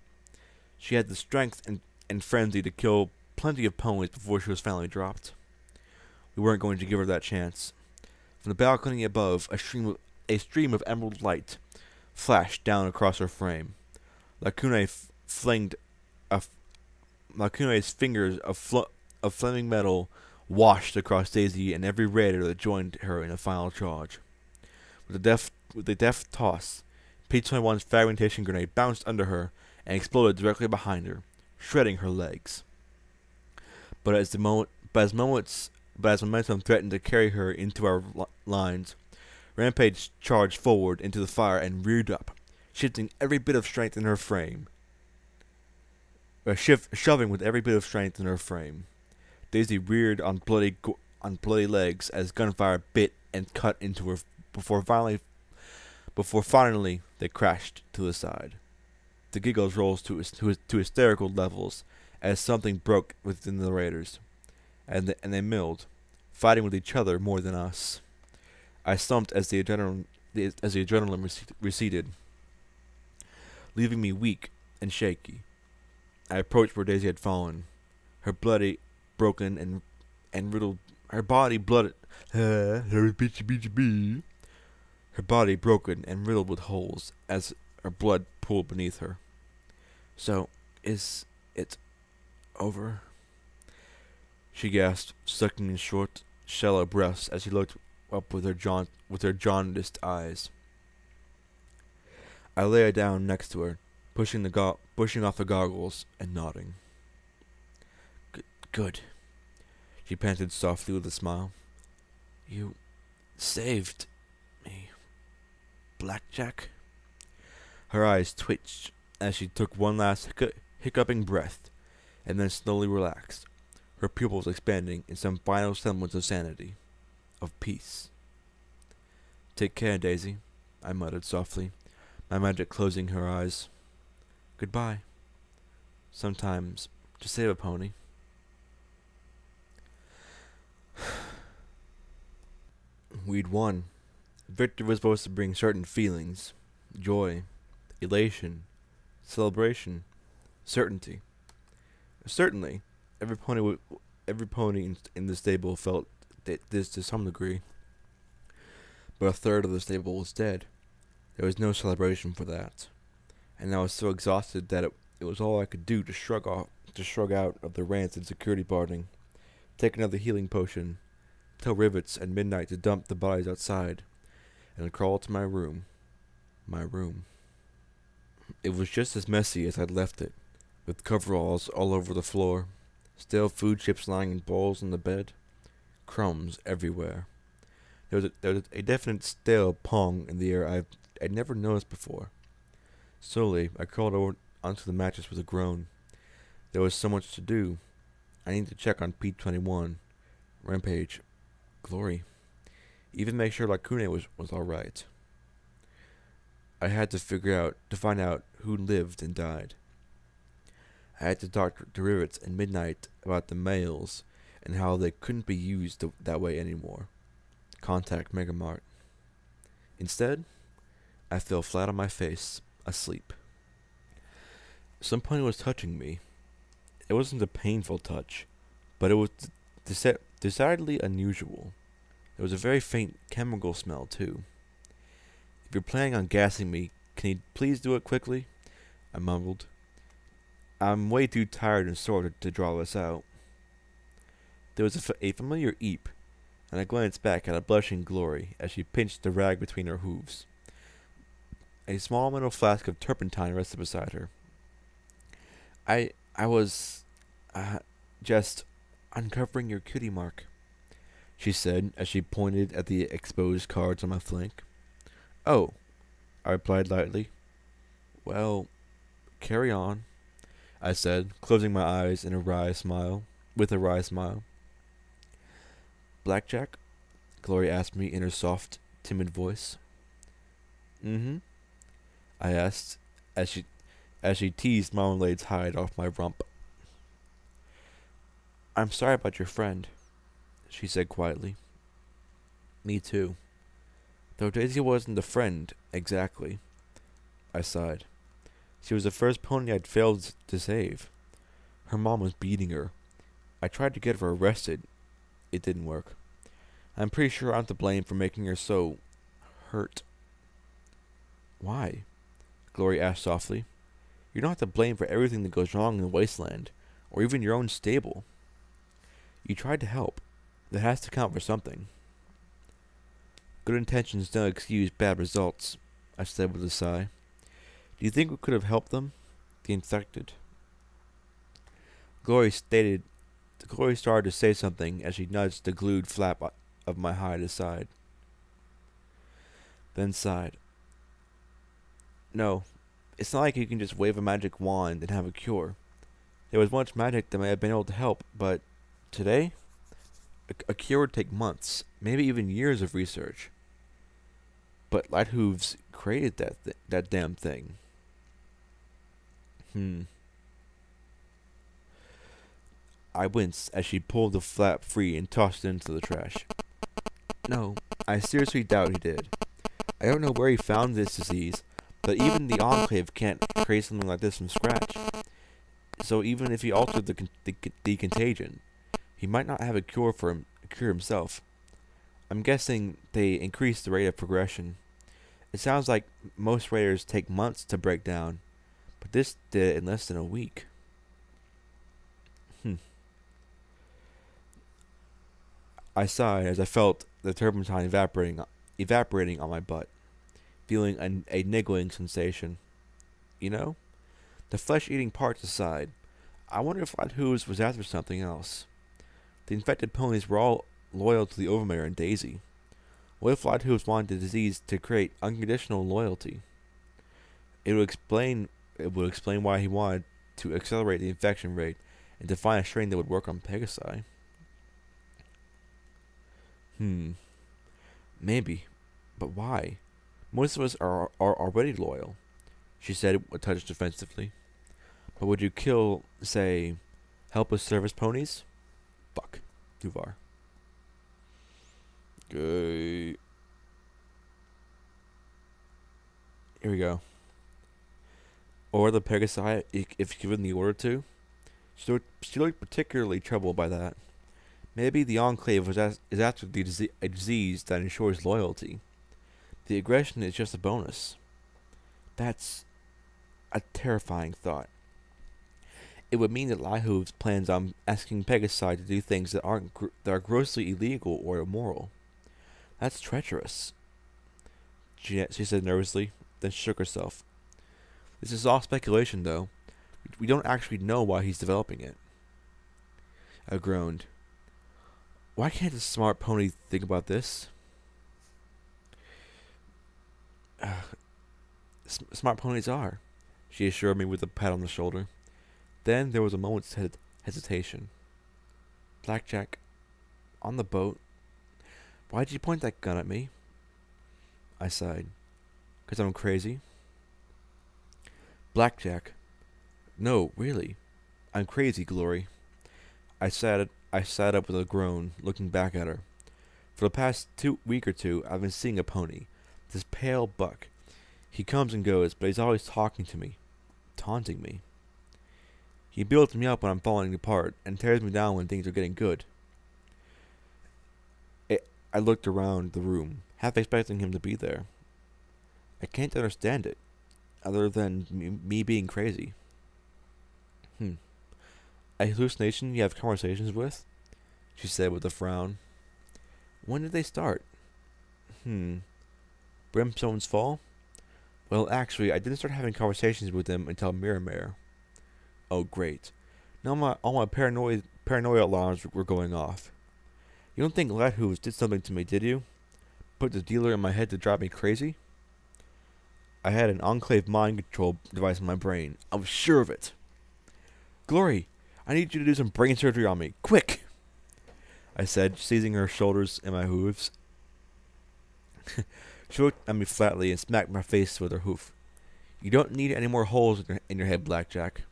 She had the strength and frenzy to kill plenty of ponies before she was finally dropped. We weren't going to give her that chance. From the balcony above, a stream of emerald light flashed down across her frame. Lacunae's fingers of flaming metal washed across Daisy and every raider that joined her in a final charge. With a deft toss, P-21's fragmentation grenade bounced under her and exploded directly behind her, shredding her legs. But as momentum threatened to carry her into our lines, Rampage charged forward into the fire and reared up, shifting every bit of strength in her frame. Shoving with every bit of strength in her frame. Daisy reared on bloody legs as gunfire bit and cut into her before finally they crashed to the side. The giggles rose to hysterical levels as something broke within the raiders, and they milled, fighting with each other more than us. I slumped as the adrenaline receded, leaving me weak and shaky. I approached where Daisy had fallen, her bloody, broken, and riddled, her body blooded, her body broken and riddled with holes as her blood pooled beneath her. So, is it over? She gasped, sucking in short, shallow breaths as she looked up with her jaundiced eyes. I lay down next to her, pushing off the goggles and nodding. Good. She panted softly with a smile. You saved me, Blackjack. Her eyes twitched as she took one last hiccuping breath, and then slowly relaxed, her pupils expanding in some final semblance of sanity, of peace. Take care, Daisy, I muttered softly, my magic closing her eyes. Goodbye. Sometimes, to save a pony. We'd won. Victory was supposed to bring certain feelings: joy, elation, celebration, certainty. Certainly, every pony in the stable felt this to some degree. But a third of the stable was dead. There was no celebration for that, and I was so exhausted that it was all I could do to shrug out of the rancid security parting, take another healing potion, tell Rivets at midnight to dump the bodies outside, and crawl to my room. My room. It was just as messy as I'd left it, with coveralls all over the floor, stale food chips lying in bowls on the bed, crumbs everywhere. There was a definite stale pong in the air I'd never noticed before. Slowly, I crawled over onto the mattress with a groan. There was so much to do. I needed to check on P-21, Rampage, Glory, even make sure Lacune was alright. I had to find out who lived and died. I had to talk to Rivets at midnight about the males and how they couldn't be used that way anymore. Contact Megamart. Instead, I fell flat on my face, asleep. Some pony was touching me. It wasn't a painful touch, but it was decidedly unusual. There was a very faint chemical smell, too. If you're planning on gassing me, can you please do it quickly? I mumbled. I'm way too tired and sore to draw this out. There was a familiar eep, and I glanced back at a blushing Glory as she pinched the rag between her hooves. A small metal flask of turpentine rested beside her. I was, just uncovering your cutie mark, she said as she pointed at the exposed cards on my flank. Oh, I replied lightly. Well, carry on, I said, closing my eyes with a wry smile. Blackjack? Glory asked me in her soft, timid voice. Mm-hmm, I asked, as she teased Marmalade's hide off my rump. I'm sorry about your friend, she said quietly. Me too. Though Daisy wasn't a friend, exactly. I sighed. She was the first pony I'd failed to save. Her mom was beating her. I tried to get her arrested. It didn't work. I'm pretty sure I'm to blame for making her so hurt. Why? Glory asked softly. You're not to blame for everything that goes wrong in the wasteland, or even your own stable. You tried to help. That has to count for something. Good intentions don't excuse bad results, I said with a sigh. Do you think we could have helped them? The infected. Glory started to say something as she nudged the glued flap of my hide aside. then sighed. No, it's not like you can just wave a magic wand and have a cure. There was much magic that may have been able to help, but today, a cure would take months, maybe even years of research. But Lighthooves created that damn thing. Hmm. I winced as she pulled the flap free and tossed it into the trash. No, I seriously doubt he did. I don't know where he found this disease, but even the Enclave can't create something like this from scratch. So even if he altered the contagion, he might not have a cure himself. I'm guessing they increased the rate of progression. It sounds like most raiders take months to break down, but this did it in less than a week. Hmm. I sighed as I felt the turpentine evaporating on my butt, feeling a niggling sensation. You know, the flesh-eating parts aside, I wonder if Lad Hooves was after something else. The infected ponies were all loyal to the Overmare and Daisy. What if Lad Hooves wanted the disease to create unconditional loyalty? It would explain why he wanted to accelerate the infection rate and to find a strain that would work on Pegasi. Maybe. But why? Most of us are already loyal, she said a touch defensively. But would you kill, say, helpless service ponies? Fuck. Duvar. Good. Here we go. Or the Pegasi, if given the order to. She looked particularly troubled by that. Maybe the Enclave is after a disease that ensures loyalty. The aggression is just a bonus. That's a terrifying thought. It would mean that Lighthooves plans on asking Pegasi to do things that are grossly illegal or immoral. That's treacherous. She said nervously, then shook herself. This is all speculation, though. We don't actually know why he's developing it. I groaned. Why can't a smart pony think about this? Smart ponies are, she assured me with a pat on the shoulder. Then there was a moment's hesitation. Blackjack, on the boat. Why'd you point that gun at me? I sighed. 'Cause I'm crazy? Blackjack. No, really. I'm crazy, Glory. I sat up with a groan, looking back at her. For the past week or two, I've been seeing a pony. This pale buck. He comes and goes, but he's always talking to me. Taunting me. He builds me up when I'm falling apart, and tears me down when things are getting good. I looked around the room, half expecting him to be there. I can't understand it, other than me being crazy. A hallucination you have conversations with? She said with a frown. When did they start? Brimstone's Fall? Well, actually, I didn't start having conversations with them until Miramare. Oh, great. Now all my paranoia alarms were going off. You don't think Lighthooves did something to me, did you? Put the dealer in my head to drive me crazy? I had an Enclave mind control device in my brain. I was sure of it. Glory, I need you to do some brain surgery on me. Quick! I said, seizing her shoulders and my hooves. She looked at me flatly and smacked my face with her hoof. You don't need any more holes in your head, Blackjack.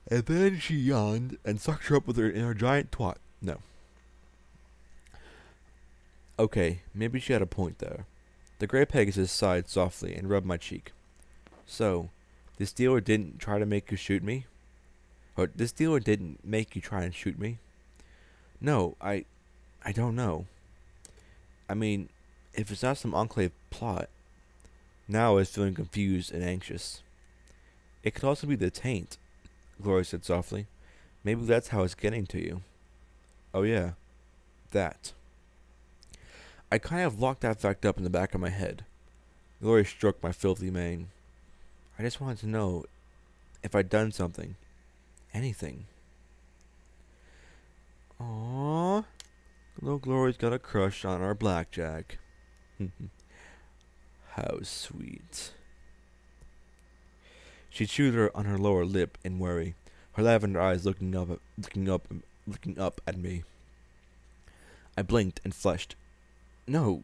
And then she yawned and sucked her up with her in her giant twat. No. Okay, maybe she had a point there. The Grey Pegasus sighed softly and rubbed my cheek. So, this dealer didn't try to make you shoot me? Or this dealer didn't make you try and shoot me? No, I don't know. I mean, if it's not some Enclave plot. Now I was feeling confused and anxious. It could also be the taint, Gloria said softly. Maybe that's how it's getting to you. Oh yeah, that. I kind of locked that fact up in the back of my head. Gloria stroked my filthy mane. I just wanted to know if I'd done something. Anything. Aww, Little Glory's got a crush on our blackjack. How sweet. She chewed on her lower lip in worry, her lavender eyes looking up at me. I blinked and flushed. No,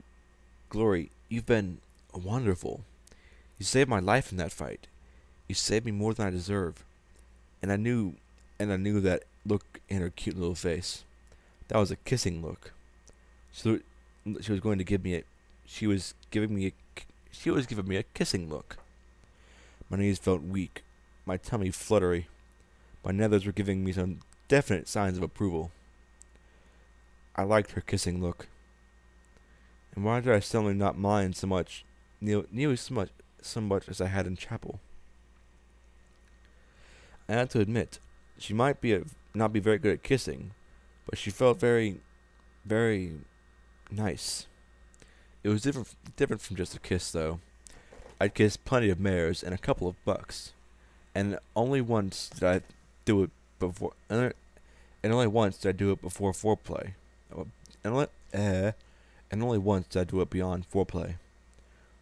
Glory, you've been wonderful. You saved my life in that fight. You saved me more than I deserve. And I knew that look in her cute little face. That was a kissing look. She was going to give me a. She was giving me a kissing look. My knees felt weak, my tummy fluttery. My nethers were giving me some definite signs of approval. I liked her kissing look. And why did I suddenly not mind so much, nearly so much as I had in chapel? I had to admit, she might not be very good at kissing, but she felt very, very nice. It was different from just a kiss, though. I'd kissed plenty of mares and a couple of bucks, and only once did I do it before. And only once did I do it before foreplay. And only once did I do it beyond foreplay.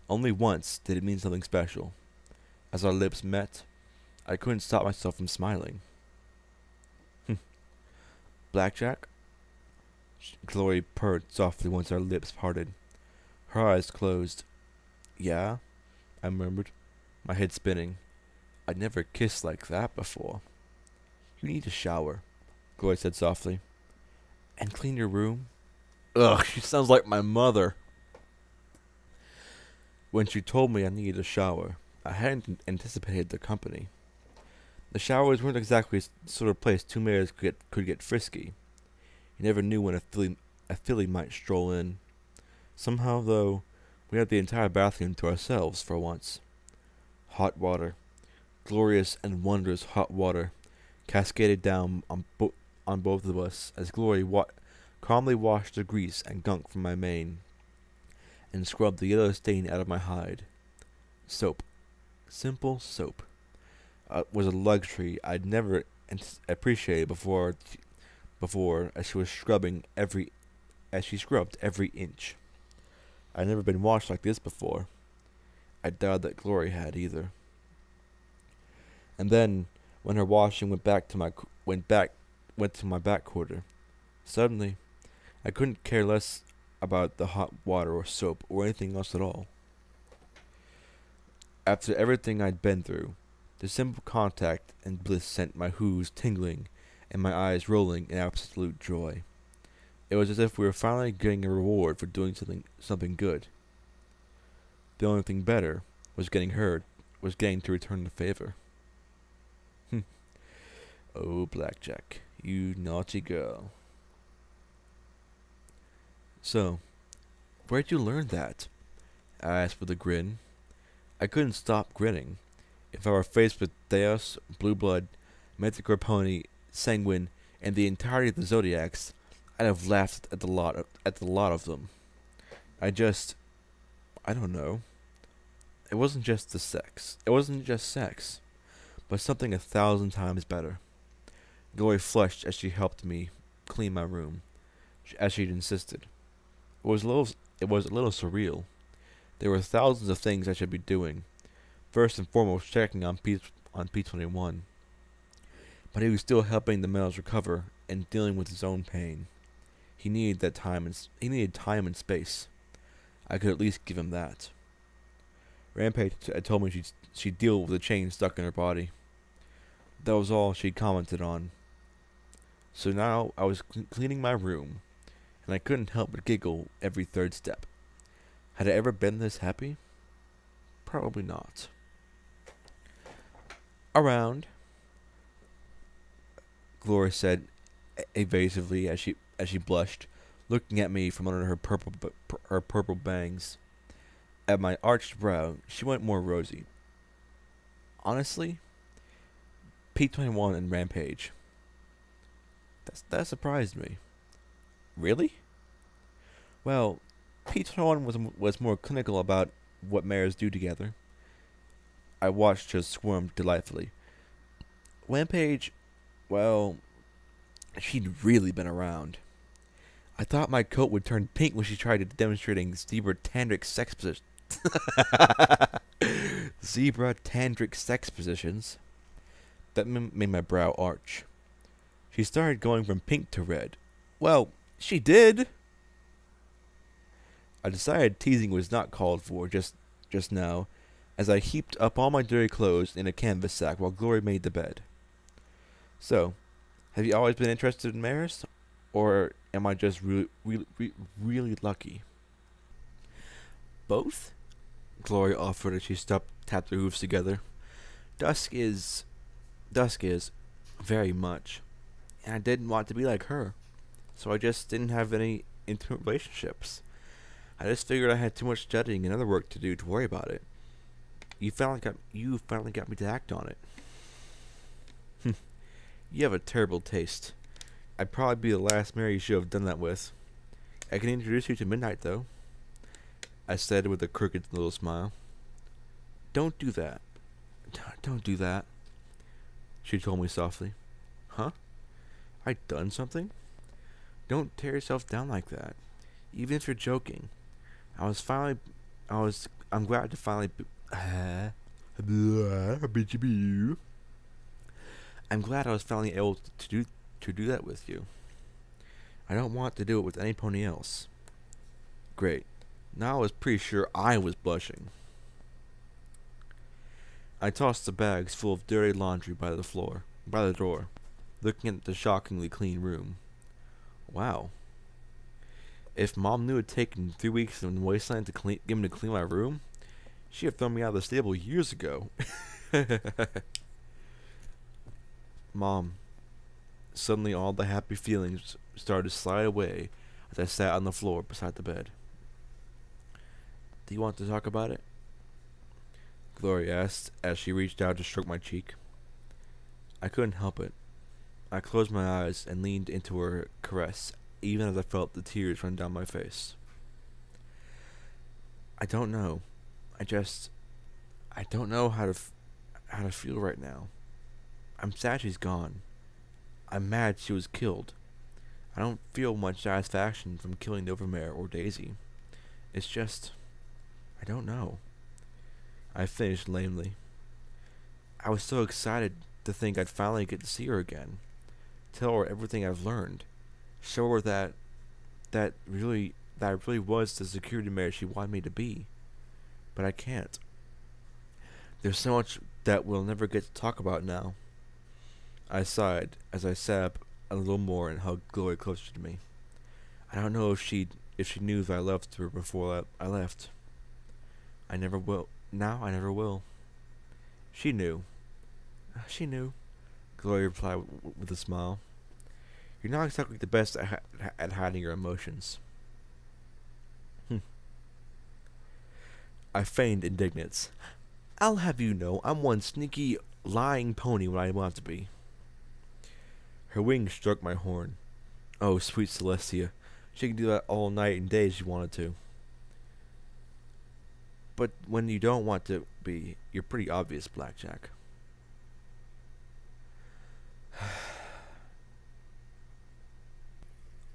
Only once did it mean something special. As our lips met, I couldn't stop myself from smiling. Blackjack? Glory purred softly once our lips parted. Her eyes closed. Yeah? I murmured, my head spinning. I'd never kissed like that before. You need a shower, Glory said softly. And clean your room? Ugh, she sounds like my mother. When she told me I needed a shower, I hadn't anticipated the company. The showers weren't exactly the sort of place two mares could get frisky. You never knew when a filly might stroll in. Somehow, though, we had the entire bathroom to ourselves for once. Hot water, glorious and wondrous hot water, cascaded down on both of us as Glory calmly washed the grease and gunk from my mane, and scrubbed the yellow stain out of my hide. Soap, simple soap, was a luxury I'd never appreciated before. As she scrubbed every inch. I'd never been washed like this before. I doubt that Glory had either. And then, when her washing went to my back quarter, suddenly, I couldn't care less about the hot water or soap or anything else at all. After everything I'd been through, the simple contact and bliss sent my hooves tingling and my eyes rolling in absolute joy. It was as if we were finally getting a reward for doing something good. The only thing better was getting to return the favor. Oh, Blackjack, you naughty girl. So, where'd you learn that? I asked with a grin. I couldn't stop grinning. If I were faced with Theos, Blue Blood, Mythic Raponi, Sanguine, and the entirety of the Zodiacs, I'd have laughed at the lot of them. I don't know. It wasn't just sex, but something 1,000 times better. Glory flushed as she helped me clean my room, as she'd insisted. It was a little surreal. There were thousands of things I should be doing. First and foremost, checking on P21. But he was still helping the males recover and dealing with his own pain. He needed time and space. I could at least give him that. Rampage had told me she'd deal with the chain stuck in her body. That was all she'd commented on. So now I was cleaning my room, and I couldn't help but giggle every third step. Had I ever been this happy? Probably not. Around, Gloria said evasively as she blushed, looking at me from under her purple bangs. At my arched brow, she went more rosy. Honestly, P21 and Rampage. That surprised me. Really? Well, P21 was more clinical about what mares do together. I watched her squirm delightfully. Rampage, well, she'd really been around. I thought my coat would turn pink when she tried demonstrating zebra tantric sex positions. Zebra tantric sex positions. That made my brow arch. She started going from pink to red. Well, she did. I decided teasing was not called for just now, as I heaped up all my dirty clothes in a canvas sack while Glory made the bed. So, have you always been interested in mares? Or am I just really lucky? Both? Gloria offered as she tapped her hooves together. Dusk is very much. And I didn't want to be like her. So I just didn't have any intimate relationships. I just figured I had too much studying and other work to do to worry about it. You finally got me to act on it. You have a terrible taste. I'd probably be the last Mary you should have done that with. I can introduce you to Midnight, though, I said with a crooked little smile. Don't do that. Don't do that, she told me softly. Huh? I done something? Don't tear yourself down like that. Even if you're joking. I'm glad to finally I'm glad I was finally able to do that with you. I don't want to do it with any pony else. Great. Now I was pretty sure I was blushing. I tossed the bags full of dirty laundry by the door, looking at the shockingly clean room. Wow. If Mom knew it had taken 3 weeks in Wasteland to get me to clean my room, she'd have thrown me out of the stable years ago. Mom. Suddenly all the happy feelings started to slide away as I sat on the floor beside the bed. Do you want to talk about it? Gloria asked as she reached out to stroke my cheek. I couldn't help it. I closed my eyes and leaned into her caress, even as I felt the tears run down my face. I don't know. I don't know how to feel right now. I'm sad she's gone. I'm mad she was killed. I don't feel much satisfaction from killing the overmare or Daisy. It's just, I don't know. I finished lamely. I was so excited to think I'd finally get to see her again. Tell her everything I've learned. Show her that I really was the security mare she wanted me to be. But I can't. There's so much that we'll never get to talk about now. I sighed as I sat up a little more and hugged Gloria closer to me. I don't know if she knew that I loved her before I left. I never will. Now I never will. She knew. She knew, Gloria replied with a smile. You're not exactly the best at hiding your emotions. I feigned indignance. I'll have you know, I'm one sneaky, lying pony when I want to be. Her wings stroked my horn. Oh, sweet Celestia. She could do that all night and day if she wanted to. But when you don't want to be, you're pretty obvious, Blackjack.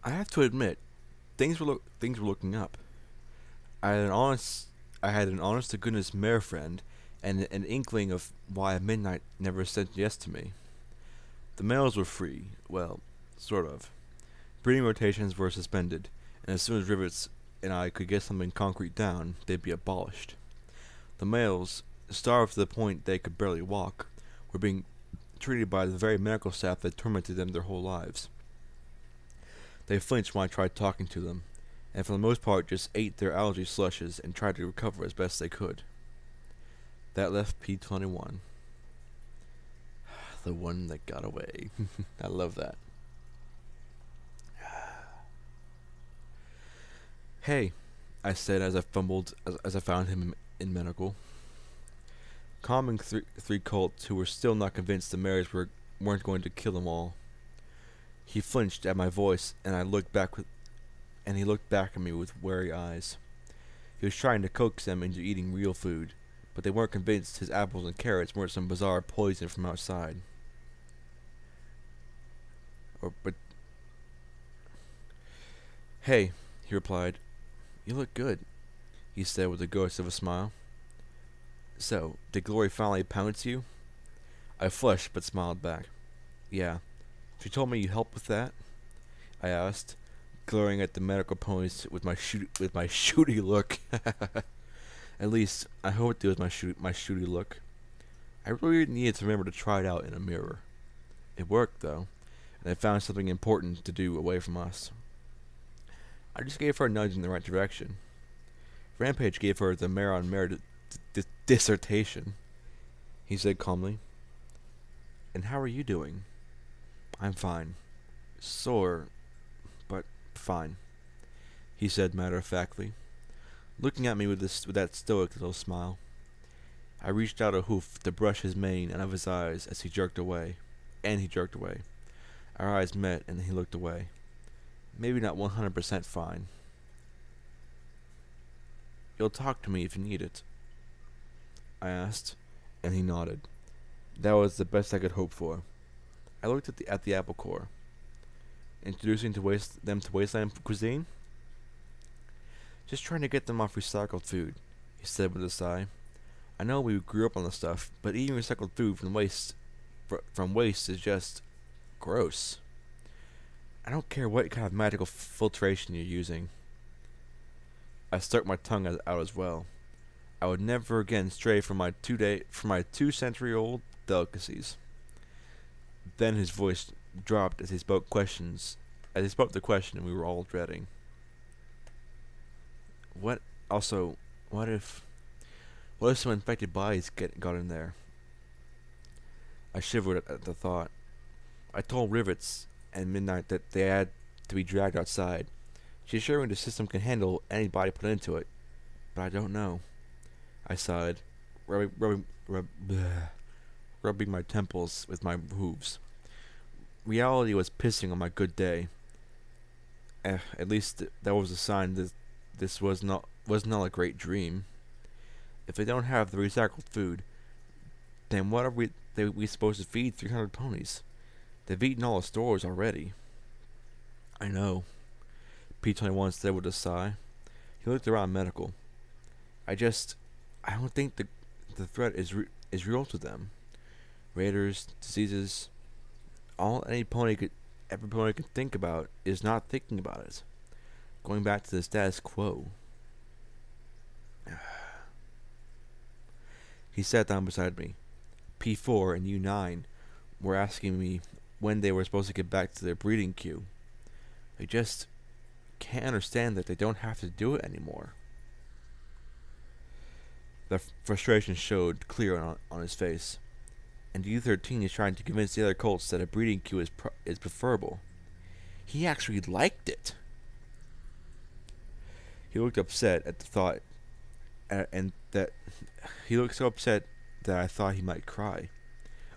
I have to admit, things were looking up. I had an honest to goodness mare friend, and an inkling of why Midnight never said yes to me. The males were free, well, sort of. Breeding rotations were suspended, and as soon as Rivets and I could get something concrete down, they'd be abolished. The males, starved to the point they could barely walk, were being treated by the very medical staff that tormented them their whole lives. They flinched when I tried talking to them, and for the most part just ate their algae slushes and tried to recover as best they could. That left P-21. The one that got away. I love that. Hey, I said as I fumbled as I found him in medical. Calming three colts who were still not convinced the mares weren't going to kill them all. He flinched at my voice, and he looked back at me with wary eyes. He was trying to coax them into eating real food, but they weren't convinced his apples and carrots weren't some bizarre poison from outside. Hey, he replied. You look good, he said with a ghost of a smile. So, did Glory finally pounce you? I flushed but smiled back. Yeah. She told me you helped with that? I asked, glaring at the medical ponies with my shooty look. At least, I hoped it was my shooty look. I really needed to remember to try it out in a mirror. It worked, though, and I found something important to do away from us. I just gave her a nudge in the right direction. Rampage gave her the mare-on-mare dissertation, he said calmly. And how are you doing? I'm fine. Sore, but fine, he said matter-of-factly, looking at me with that stoic little smile. I reached out a hoof to brush his mane out of his eyes as he jerked away. And he jerked away. Our eyes met and he looked away. Maybe not 100% fine. You'll talk to me if you need it, I asked, and he nodded. That was the best I could hope for. I looked at the apple core. Introducing them to wasteland cuisine? Just trying to get them off recycled food, he said with a sigh. I know we grew up on the stuff, but eating recycled food from waste is just gross. I don't care what kind of magical filtration you're using. I stuck my tongue out as well. I would never again stray from my 2-century-old delicacies. Then his voice dropped as he spoke the question we were all dreading. What if some infected bodies got in there? I shivered at the thought. I told Rivets and Midnight that they had to be dragged outside. She assured me the system can handle any body put into it, but I don't know. I sighed, rubbing my temples with my hooves. Reality was pissing on my good day. At least that was a sign that this was not a great dream. If they don't have the recycled food, then what are we supposed to feed 300 ponies? They've eaten all the stores already. I know, P21 said with a sigh. He looked around medical. I don't think the threat is real to them. Raiders, diseases, every pony could think about is not thinking about it. Going back to the status quo. He sat down beside me. P4 and U9 were asking me when they were supposed to get back to their breeding queue. They just can't understand that they don't have to do it anymore. The frustration showed clear on his face, and U13 is trying to convince the other colts that a breeding queue is preferable. He actually liked it. He looked upset at the thought, he looked so upset that I thought he might cry,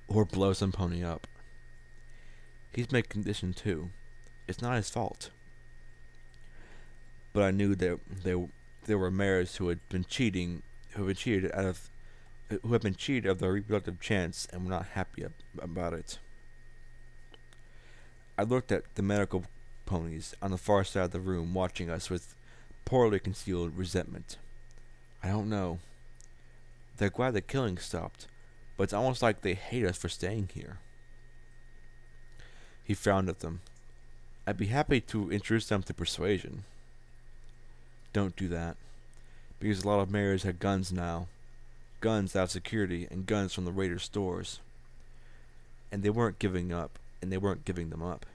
or blow some pony up. He's made condition too. It's not his fault. But I knew that there were mares who had been cheated of their reproductive chance and were not happy about it. I looked at the medical ponies on the far side of the room watching us with poorly concealed resentment. I don't know. They're glad the killing stopped, but it's almost like they hate us for staying here. He frowned at them. I'd be happy to introduce them to persuasion. Don't do that, because a lot of mares have guns now. Guns out of security and guns from the Raider stores. And they weren't giving up, and they weren't giving them up.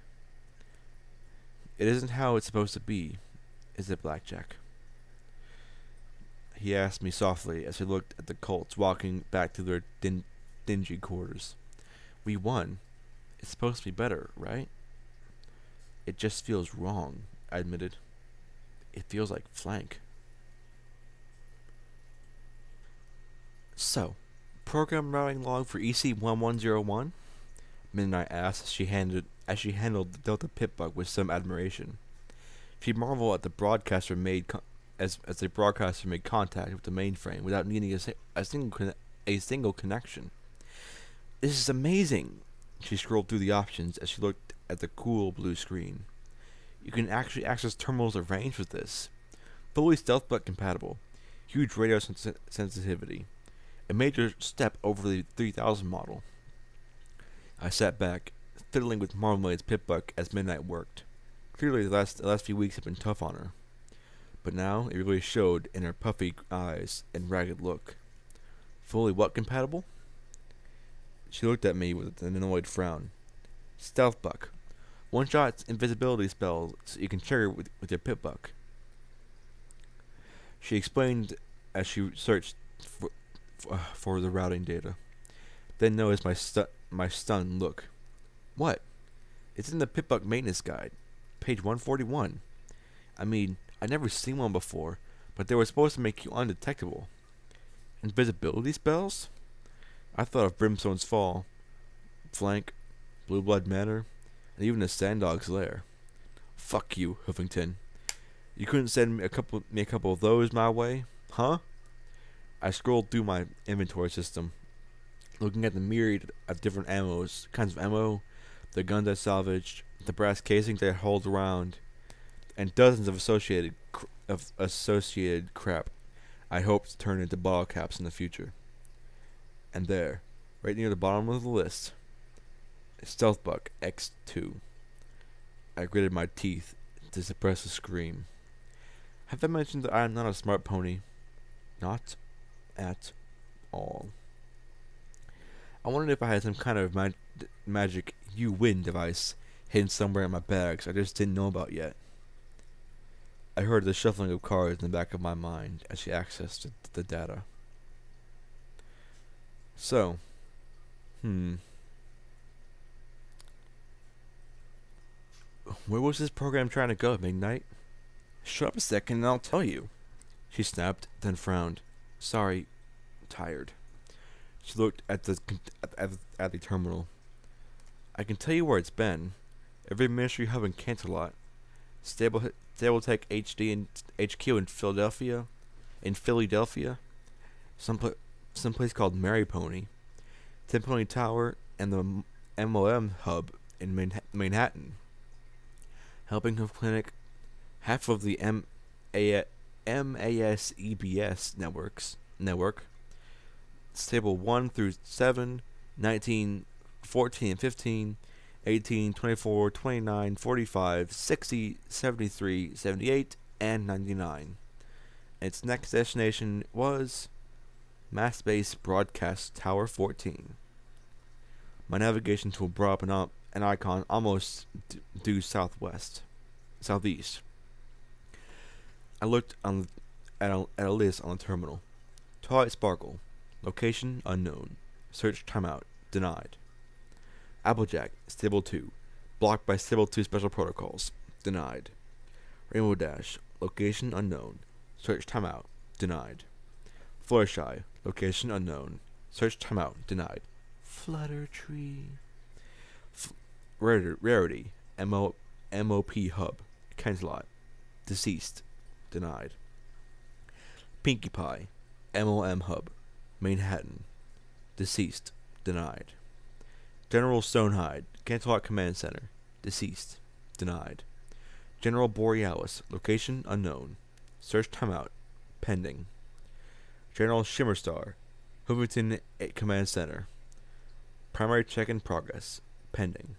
It isn't how it's supposed to be, is it, Blackjack? He asked me softly as he looked at the colts walking back to their dingy quarters. We won. It's supposed to be better, right? It just feels wrong, I admitted. It feels like flank. So, program routing log for EC1101? Midnight asked as she handled the Delta pit bug with some admiration. She marveled at the broadcaster as the broadcaster made contact with the mainframe without needing a single connection. This is amazing. She scrolled through the options as she looked at the cool blue screen. You can actually access terminals of range with this. Fully stealth but compatible. Huge radio sensitivity. A major step over the 3000 model. I sat back, fiddling with Marmalade's pip-buck as midnight worked. Clearly the last few weeks had been tough on her. But now it really showed in her puffy eyes and ragged look. Fully what compatible? She looked at me with an annoyed frown. Stealth buck. One-shot invisibility spells so you can trigger with your pip-buck. She explained as she searched for the routing data. Then noticed my stunned look. What? It's in the pip-buck maintenance guide. Page 141. I mean, I'd never seen one before, but they were supposed to make you undetectable. Invisibility spells? I thought of Brimstone's Fall, Flank, Blue Blood Manor, and even the Sandog's Lair. Fuck you, Huffington. You couldn't send me a couple of those my way, huh? I scrolled through my inventory system, looking at the myriad of different kinds of ammo, the guns I salvaged, the brass casings I hauled around, and dozens of associated crap I hoped to turn into bottle caps in the future. And there, right near the bottom of the list, Stealthbuck X2. I gritted my teeth to suppress a scream. Have I mentioned that I am not a smart pony? Not at all. I wondered if I had some kind of magic you-win device hidden somewhere in my bags I just didn't know about yet. I heard the shuffling of cards in the back of my mind as she accessed the data. So, where was this program trying to go, Midnight? Shut up a second and I'll tell you. She snapped, then frowned. Sorry, tired. She looked at the terminal. I can tell you where it's been. Every ministry hub in Canterlot. Stabletech HD and HQ in Philadelphia. Someplace called Mary Pony. Tin Pony Tower and the MOM hub in Manhattan. Helping Home Clinic. Half of the MASEBS network. Stable 1 through 7, 19, 14 and 15, 18, 24, 29, 45, 60, 73, 78, and 99. Its next destination was Mass Base Broadcast Tower 14. My navigation tool brought up an icon almost due southeast. I looked at a list on the terminal. Twilight Sparkle. Location unknown. Search timeout. Denied. Applejack. Stable 2. Blocked by Stable 2 special protocols. Denied. Rainbow Dash. Location unknown. Search timeout. Denied. Fluttershy. Location unknown. Search timeout. Denied. Fluttertree. Rarity. MOP hub. Cancelot. Deceased. Denied. Pinkie Pie. MOM hub. Manhattan. Deceased. Denied. General Stonehide. Cancelot Command Center. Deceased. Denied. General Borealis. Location unknown. Search timeout. Pending. General Shimmerstar. Huffington Command Center. Primary check in progress. Pending.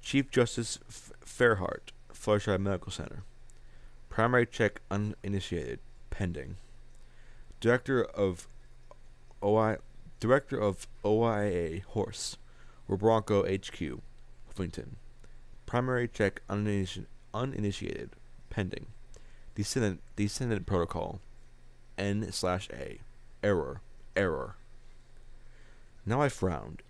Chief Justice Fairhart. Fluttershy Medical Center. Primary check uninitiated. Pending. Director of OIA Horse. Bronco HQ. Huffington. Primary check uninitiated. Pending. Descendant protocol. N/A. Error. Now I frowned.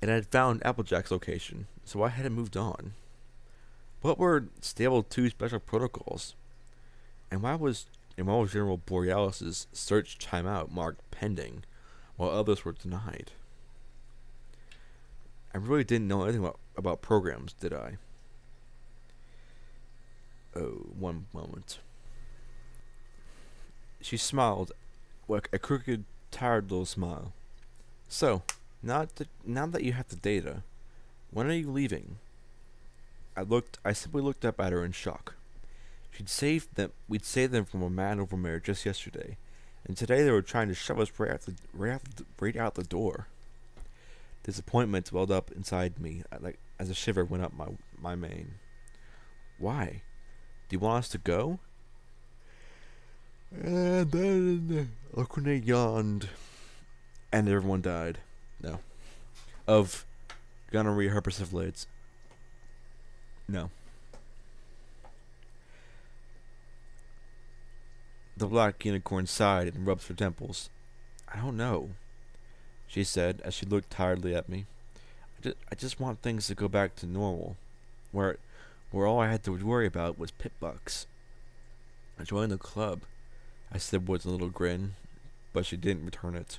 And I had found Applejack's location, so I hadn't moved on. What were Stable 2 special protocols? And why was General Borealis's search timeout marked pending, while others were denied? I really didn't know anything about programs, did I? Oh, one moment. She smiled, like a crooked, tired little smile. So, now that you have the data, when are you leaving? I simply looked up at her in shock. We'd saved them from a man overmare just yesterday, and today they were trying to shove us right out the door. Disappointment welled up inside me, like as a shiver went up my mane. Why? Do you want us to go? And then Okune yawned, and everyone died. No. Of gonorrhea herpes. No. The black unicorn sighed and rubbed her temples. I don't know, she said as she looked tiredly at me. I just want things to go back to normal, where all I had to worry about was pit bugs. I joined the club, I said with a little grin, but she didn't return it.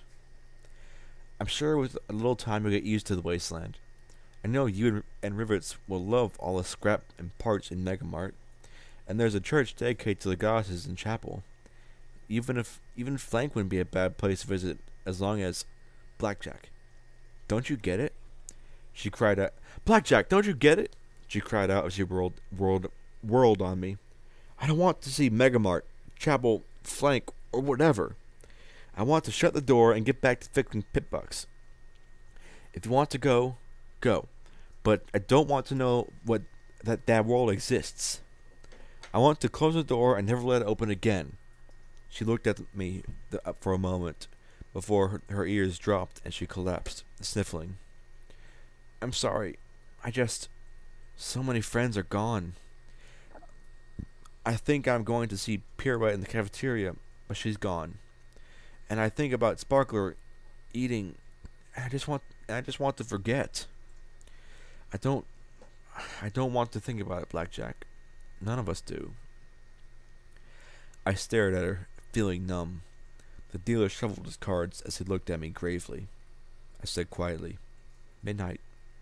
I'm sure with a little time you'll get used to the wasteland. I know you and Rivets will love all the scrap and parts in Megamart, and there's a church dedicated to the goddesses in chapel. Even Flank wouldn't be a bad place to visit as long as Blackjack. Don't you get it? She cried out. Blackjack, don't you get it? She cried out as she whirled on me. I don't want to see Megamart, Chapel, Flank, or whatever. I want to shut the door and get back to fixing pitbugs. If you want to go, go. But I don't want to know that world exists. I want to close the door and never let it open again. She looked at me for a moment before her ears dropped and she collapsed, sniffling. I'm sorry. So many friends are gone. I think I'm going to see Pirouette in the cafeteria, but she's gone. And I think about Sparkler eating. I just want to forget. I don't want to think about it, Blackjack. None of us do. I stared at her, feeling numb. The dealer shuffled his cards as he looked at me gravely. I said quietly, Midnight,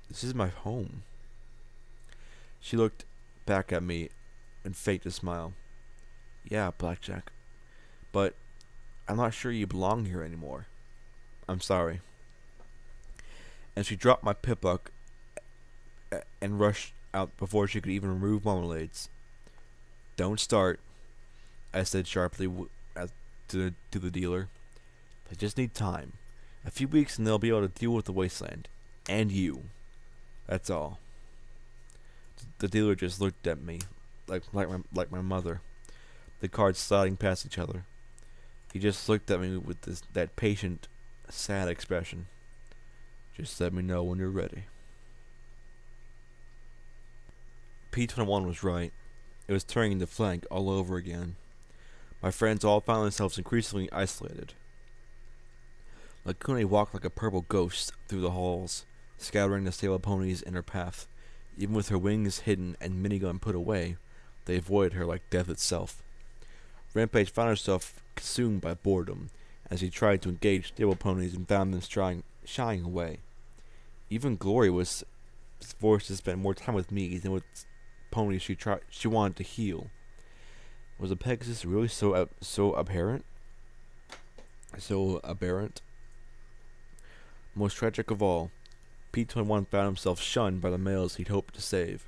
this is my home. She looked back at me and faked a smile. Yeah, Blackjack. But I'm not sure you belong here anymore. I'm sorry. And she dropped my pitbuck and rushed out before she could even remove marmalades. Don't start, I said sharply to the dealer. I just need time. A few weeks and they'll be able to deal with the wasteland. And you. That's all. The dealer just looked at me, like my mother, the cards sliding past each other. He just looked at me with that patient, sad expression. Just let me know when you're ready. P21 was right. It was turning into Flank all over again. My friends all found themselves increasingly isolated. Lakune walked like a purple ghost through the halls, scattering the stable ponies in her path. Even with her wings hidden and minigun put away, they avoided her like death itself. Rampage found herself consumed by boredom as he tried to engage stable ponies and found them shying away. Even Glory was forced to spend more time with me than with ponies she wanted to heal. Was the Pegasus really so aberrant? So aberrant? Most tragic of all, P21 found himself shunned by the males he'd hoped to save.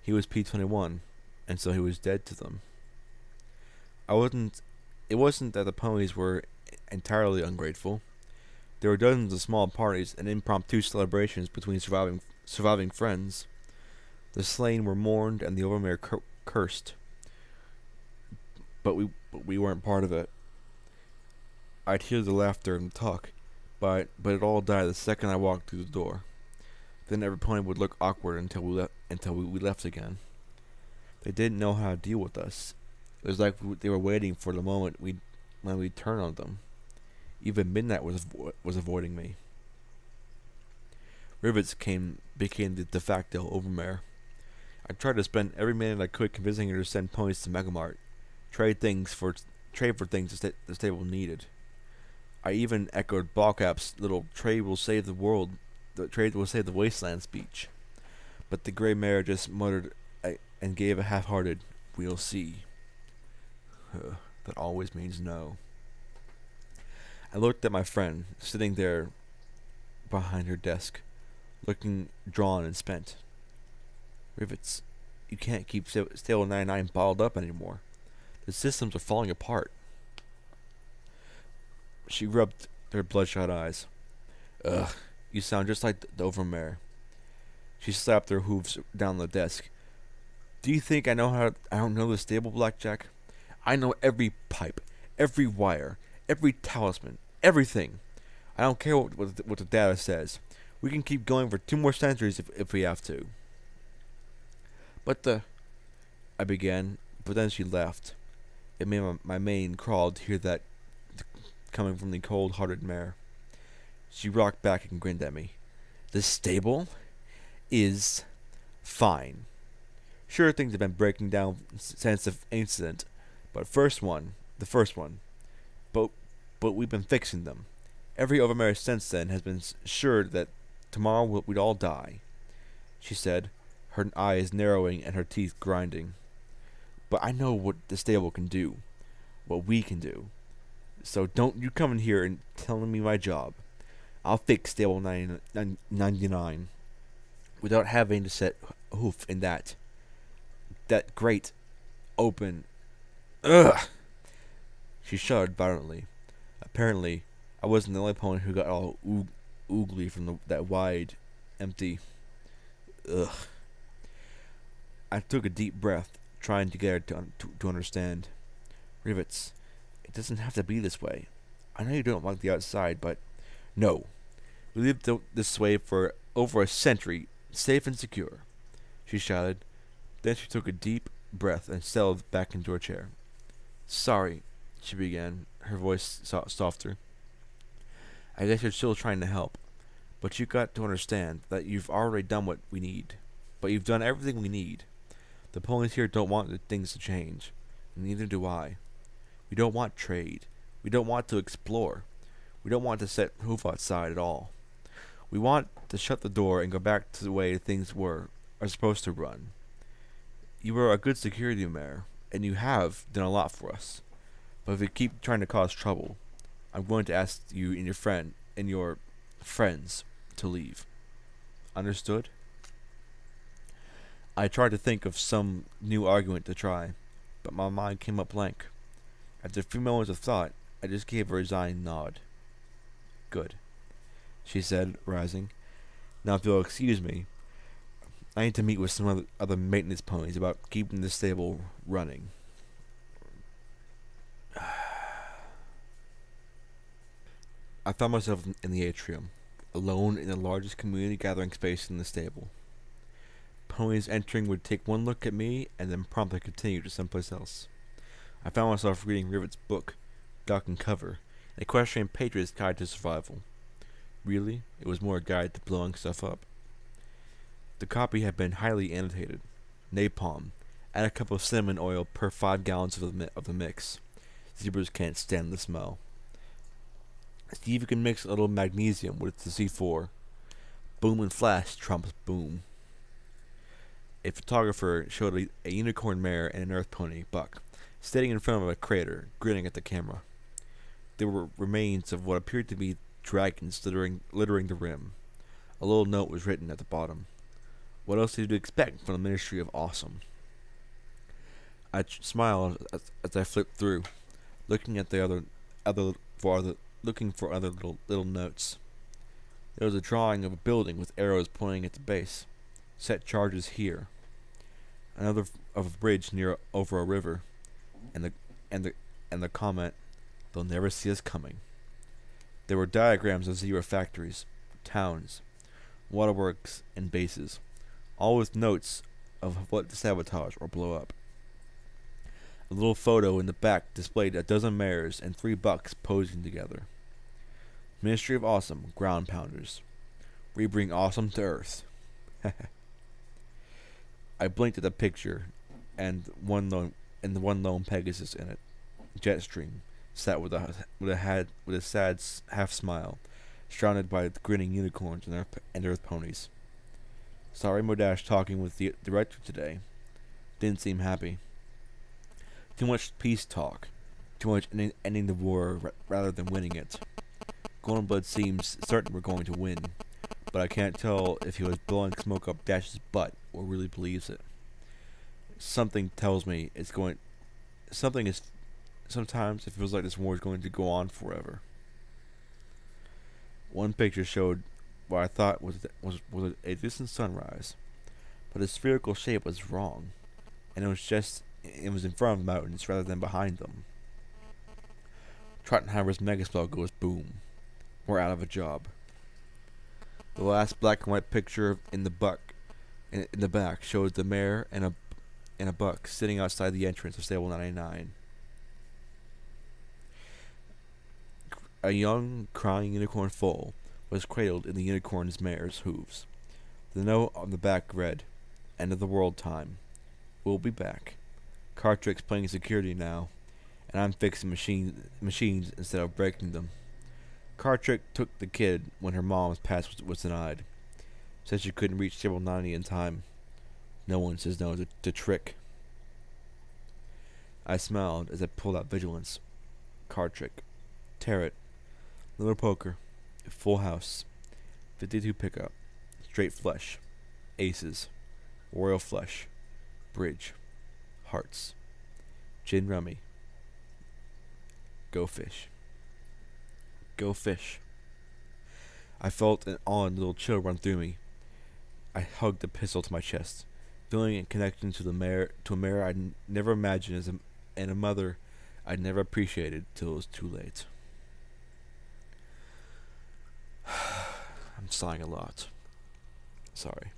He was P21, and so he was dead to them. It wasn't that the ponies were entirely ungrateful. There were dozens of small parties and impromptu celebrations between surviving friends. The slain were mourned and the overmare cursed. But we weren't part of it. I'd hear the laughter and the talk, but it all died the second I walked through the door. Then every pony would look awkward until we left again. They didn't know how to deal with us. It was like they were waiting for the moment when we'd turn on them. Even Midnight was avoiding me. Rivets became the de facto overmare. I tried to spend every minute I could convincing her to send ponies to Megamart, trade for things the stable needed. I even echoed Ballcap's little "Trade will save the world," the "Trade will save the wasteland" speech. But the grey mare just muttered and gave a half-hearted "We'll see." That always means no. I looked at my friend, sitting there behind her desk, looking drawn and spent. Rivets. You can't keep Stable 99 bottled up anymore. The systems are falling apart. She rubbed her bloodshot eyes. Ugh, you sound just like the overmare. She slapped her hooves down the desk. Do you think I don't know the stable, Blackjack? I know every pipe, every wire, every talisman, everything. I don't care what the data says. We can keep going for 2 more centuries if we have to. But I began, but then she laughed. It made my mane crawl to hear that coming from the cold-hearted mare. She rocked back and grinned at me. The stable is fine. Sure, things have been breaking down since the incident, but the first one. But we've been fixing them. Every overmare since then has been sure that tomorrow we'd all die, she said, her eyes narrowing and her teeth grinding. But I know what the stable can do, what we can do. So don't you come in here and telling me my job. I'll fix Stable 99 without having to set hoof in that great open. Ugh! She shuddered violently. Apparently, I wasn't the only pony who got all oogly from that wide, empty. Ugh. I took a deep breath, trying to get her to understand. Rivets, it doesn't have to be this way. I know you don't like the outside, but no. We lived this way for over a century, safe and secure, she shouted. Then she took a deep breath and settled back into her chair. Sorry, she began, her voice softer. I guess you're still trying to help, but you've got to understand that you've already done what we need. But you've done everything we need. The ponies here don't want the things to change, and neither do I. We don't want trade. We don't want to explore. We don't want to set hoof outside at all. We want to shut the door and go back to the way things are supposed to run. You are a good security mare, and you have done a lot for us. But if you keep trying to cause trouble, I'm going to ask you and your friends to leave. Understood? I tried to think of some new argument to try, but my mind came up blank. After a few moments of thought, I just gave a resigned nod. Good, she said, rising. Now if you'll excuse me, I need to meet with some other maintenance ponies about keeping the stable running. I found myself in the atrium, alone in the largest community gathering space in the stable. Ponies entering would take one look at me and then promptly continue to someplace else. I found myself reading Rivet's book, Duck and Cover, an equestrian patriot's guide to survival. Really, it was more a guide to blowing stuff up. The copy had been highly annotated. Napalm. Add a cup of cinnamon oil per 5 gallons of the mix. Zebras can't stand the smell. See if you can mix a little magnesium with the C4. Boom and flash trumps boom. A photographer showed a unicorn mare and an earth pony, Buck, standing in front of a crater, grinning at the camera. There were remains of what appeared to be dragons littering the rim. A little note was written at the bottom. What else did you expect from the Ministry of Awesome? I smiled as I flipped through, looking at the looking for other little notes. There was a drawing of a building with arrows pointing at the base. Set charges here. Another of a bridge over a river, and the comment, "They'll never see us coming." There were diagrams of zebra factories, towns, waterworks, and bases, all with notes of what to sabotage or blow up. A little photo in the back displayed a dozen mares and 3 bucks posing together. Ministry of Awesome, ground pounders. We bring awesome to Earth. I blinked at the picture, and the one lone Pegasus in it, Jetstream, sat with a sad half smile, surrounded by grinning unicorns and earth ponies. Sorry, Modash talking with the director today. Didn't seem happy. Too much peace talk. Too much ending the war rather than winning it. Golden Blood seems certain we're going to win, but I can't tell if he was blowing smoke up Dash's butt or really believes it. Something tells me it's going. Something is. Sometimes it feels like this war is going to go on forever. One picture showed what I thought was a distant sunrise, but the spherical shape was wrong, and it was in front of the mountains rather than behind them. Trottenheimer's megaspell goes boom. We're out of a job. The last black and white picture in the back shows the mare and a buck sitting outside the entrance of stable 99. A young, crying unicorn foal was cradled in the unicorn's mare's hooves. The note on the back read, "End of the world time. We'll be back. Cartrick's playing security now, and I'm fixing machines instead of breaking them." Cartrick took the kid when her mom's pass was denied. Said she couldn't reach stable 90 in time. No one says no to Trick. I smiled as I pulled out Vigilance. Cartrick. Tarot. Little poker. Full house. 52 pickup. Straight flush. Aces. Royal flush. Bridge. Hearts. Gin rummy. Go fish. Go fish. I felt an odd little chill run through me. I hugged the pistol to my chest, feeling a connection to a mare I'd never imagined and a mother I'd never appreciated till it was too late. I'm sighing a lot. Sorry.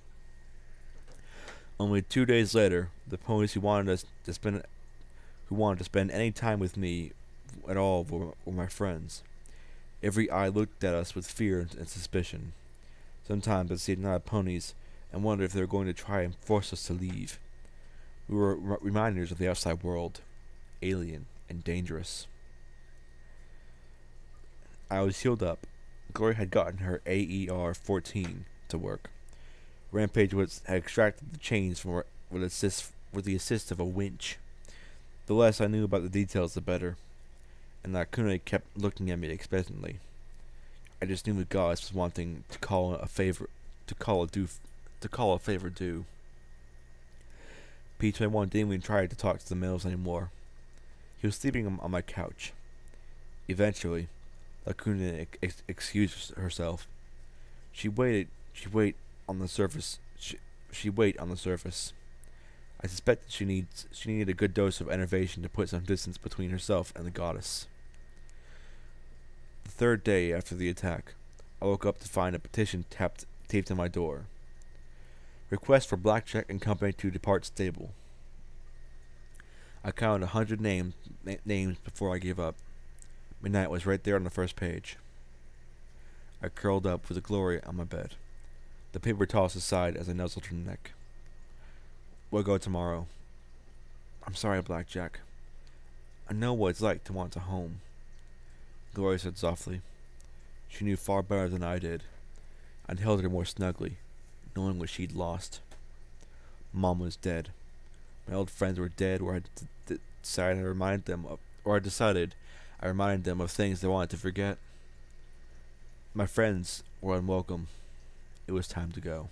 Only 2 days later, the ponies who wanted to spend any time with me at all were my friends. Every eye looked at us with fear and suspicion. Sometimes I'd see another ponies and wonder if they were going to try and force us to leave. We were reminders of the outside world, alien and dangerous. I was healed up. Glory had gotten her AER-14 to work. Rampage had extracted the chains from her with the assist of a winch. The less I knew about the details, the better. And Nakune kept looking at me expectantly. I just knew the goddess was wanting to call a favor due. P21 didn't even try to talk to the males anymore. He was sleeping on my couch. Eventually, Nakune excused herself. She waited on the surface. She wait on the surface. I suspected she needed a good dose of enervation to put some distance between herself and the goddess. The third day after the attack, I woke up to find a petition taped on my door. Request for Blackjack and Company to depart stable. I counted 100 names before I gave up. Midnight was right there on the first page. I curled up with the Glory on my bed. The paper tossed aside as I nuzzled her neck. We'll go tomorrow. I'm sorry, Blackjack. I know what it's like to want a home. Gloria said softly. She knew far better than I did. I'd held her more snugly, knowing what she'd lost. Mom was dead. My old friends were dead, or I decided I reminded them of things they wanted to forget. My friends were unwelcome. It was time to go.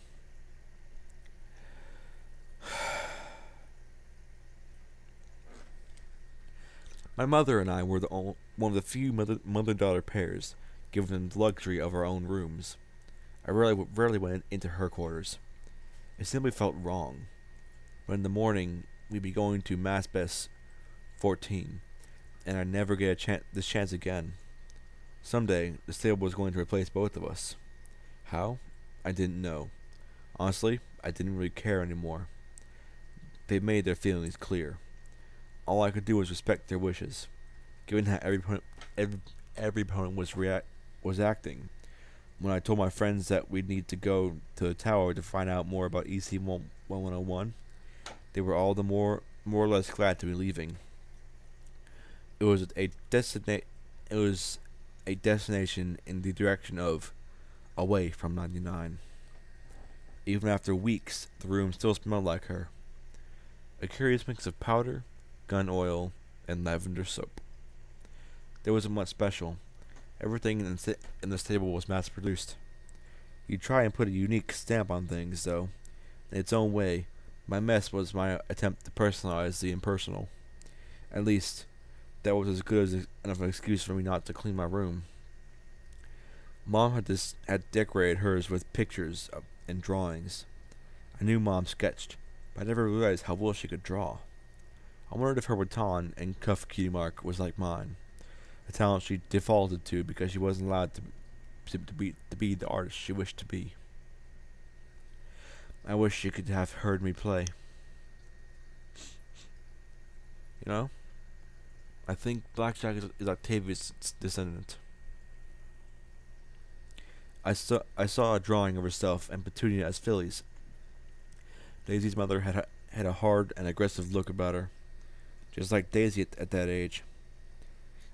My mother and I were one of the few mother-daughter pairs given the luxury of our own rooms. I rarely went into her quarters. It simply felt wrong. But in the morning, we'd be going to Mass Best 14, and I'd never get this chance again. Someday, the stable was going to replace both of us. How? I didn't know. Honestly, I didn't really care anymore. They made their feelings clear. All I could do was respect their wishes, given how every opponent was acting. When I told my friends that we'd need to go to the tower to find out more about EC-1101, they were all the more or less glad to be leaving. It was a destination in the direction of away from 99. Even after weeks, the room still smelled like her. A curious mix of powder, gun oil, and lavender soap. There wasn't much special. Everything in the stable was mass-produced. You try and put a unique stamp on things, though. In its own way, my mess was my attempt to personalize the impersonal. At least, that was as good as enough an excuse for me not to clean my room. Mom had decorated hers with pictures and drawings. I knew Mom sketched, but I never realized how well she could draw. I wondered if her baton and cuff key mark was like mine, a talent she defaulted to because she wasn't allowed to be the artist she wished to be. I wish she could have heard me play. You know? I think Blackjack is Octavia's descendant. I saw a drawing of herself and Petunia as fillies. Daisy's mother had a hard and aggressive look about her, just like Daisy at that age.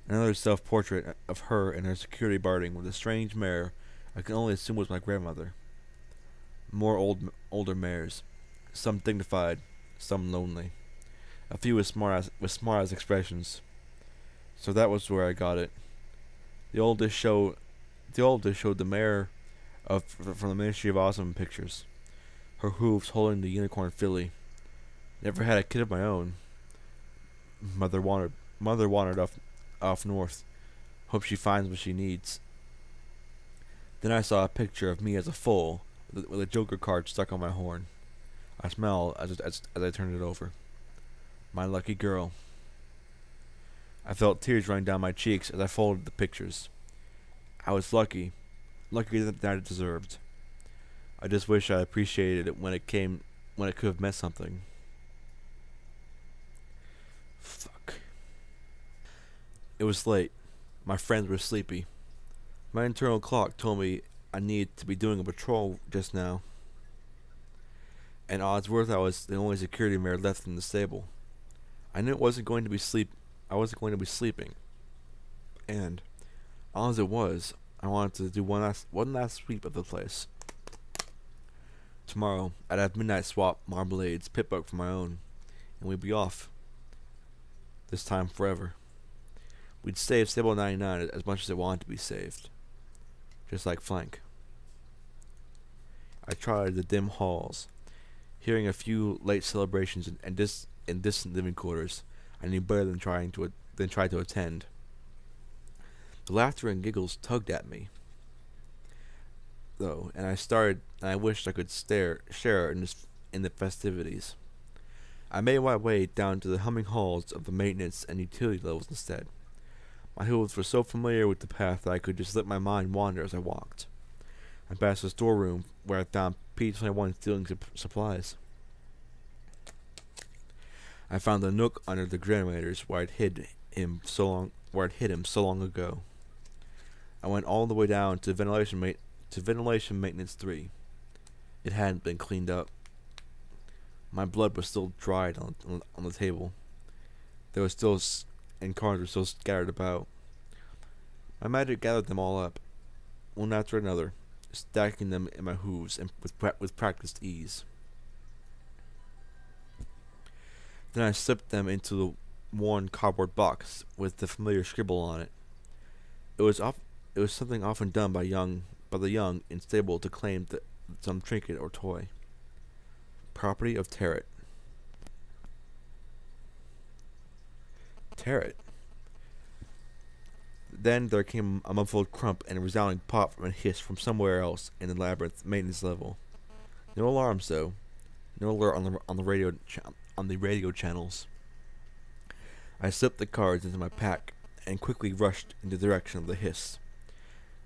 Another self-portrait of her in her security barding with a strange mare I can only assume was my grandmother. More older mares, some dignified, some lonely. A few with smart-ass expressions. So that was where I got it. The oldest showed the mare from the Ministry of Awesome pictures. Her hooves holding the unicorn filly. Never had a kid of my own. Mother wandered off north. Hope she finds what she needs. Then I saw a picture of me as a foal with a joker card stuck on my horn. I smiled as I turned it over. My lucky girl. I felt tears running down my cheeks as I folded the pictures. I was lucky that I deserved. I just wish I appreciated it when it could have meant something. Fuck. It was late. My friends were sleepy. My internal clock told me I needed to be doing a patrol just now. And odds worth I was the only security mare left in the stable. I knew I wasn't going to be sleeping. And all as it was, I wanted to do one last sweep of the place. Tomorrow, I'd have Midnight swap Marblade's pit book for my own, and we'd be off. This time forever. We'd save Stable 99 as much as it wanted to be saved. Just like Flank. I trotted the dim halls, hearing a few late celebrations in distant living quarters I knew better than try to attend. The laughter and giggles tugged at me, though, and I wished I could share in the festivities. I made my way down to the humming halls of the maintenance and utility levels instead. My hooves were so familiar with the path that I could just let my mind wander as I walked. I passed the storeroom where I found P-21 stealing supplies. I found the nook under the generators where I'd hid him so long ago. I went all the way down to ventilation maintenance 3. It hadn't been cleaned up. My blood was still dried on the table. There was still and cards were still scattered about. My magic gathered them all up, one after another, stacking them in my hooves and with practiced ease. Then I slipped them into the worn cardboard box with the familiar scribble on it. It was something often done by the young in stable to claim some trinket or toy. Property of Tarot. Tarot. Then there came a muffled crump and a resounding pop from a hiss from somewhere else in the labyrinth maintenance level. No alarms though. No alert on the radio channels. I slipped the cards into my pack and quickly rushed in the direction of the hiss.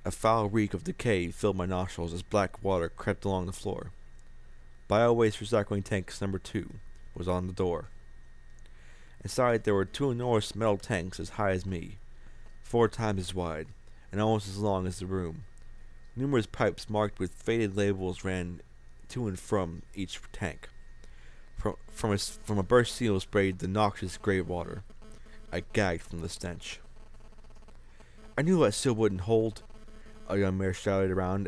A foul reek of decay filled my nostrils as black water crept along the floor. Bio-waste recycling tanks number 2 was on the door. Inside there were 2 enormous metal tanks as high as me, 4 times as wide, and almost as long as the room. Numerous pipes marked with faded labels ran to and from each tank. From a burst seal sprayed the noxious grey water. I gagged from the stench. I knew that seal wouldn't hold, a young mare shouted around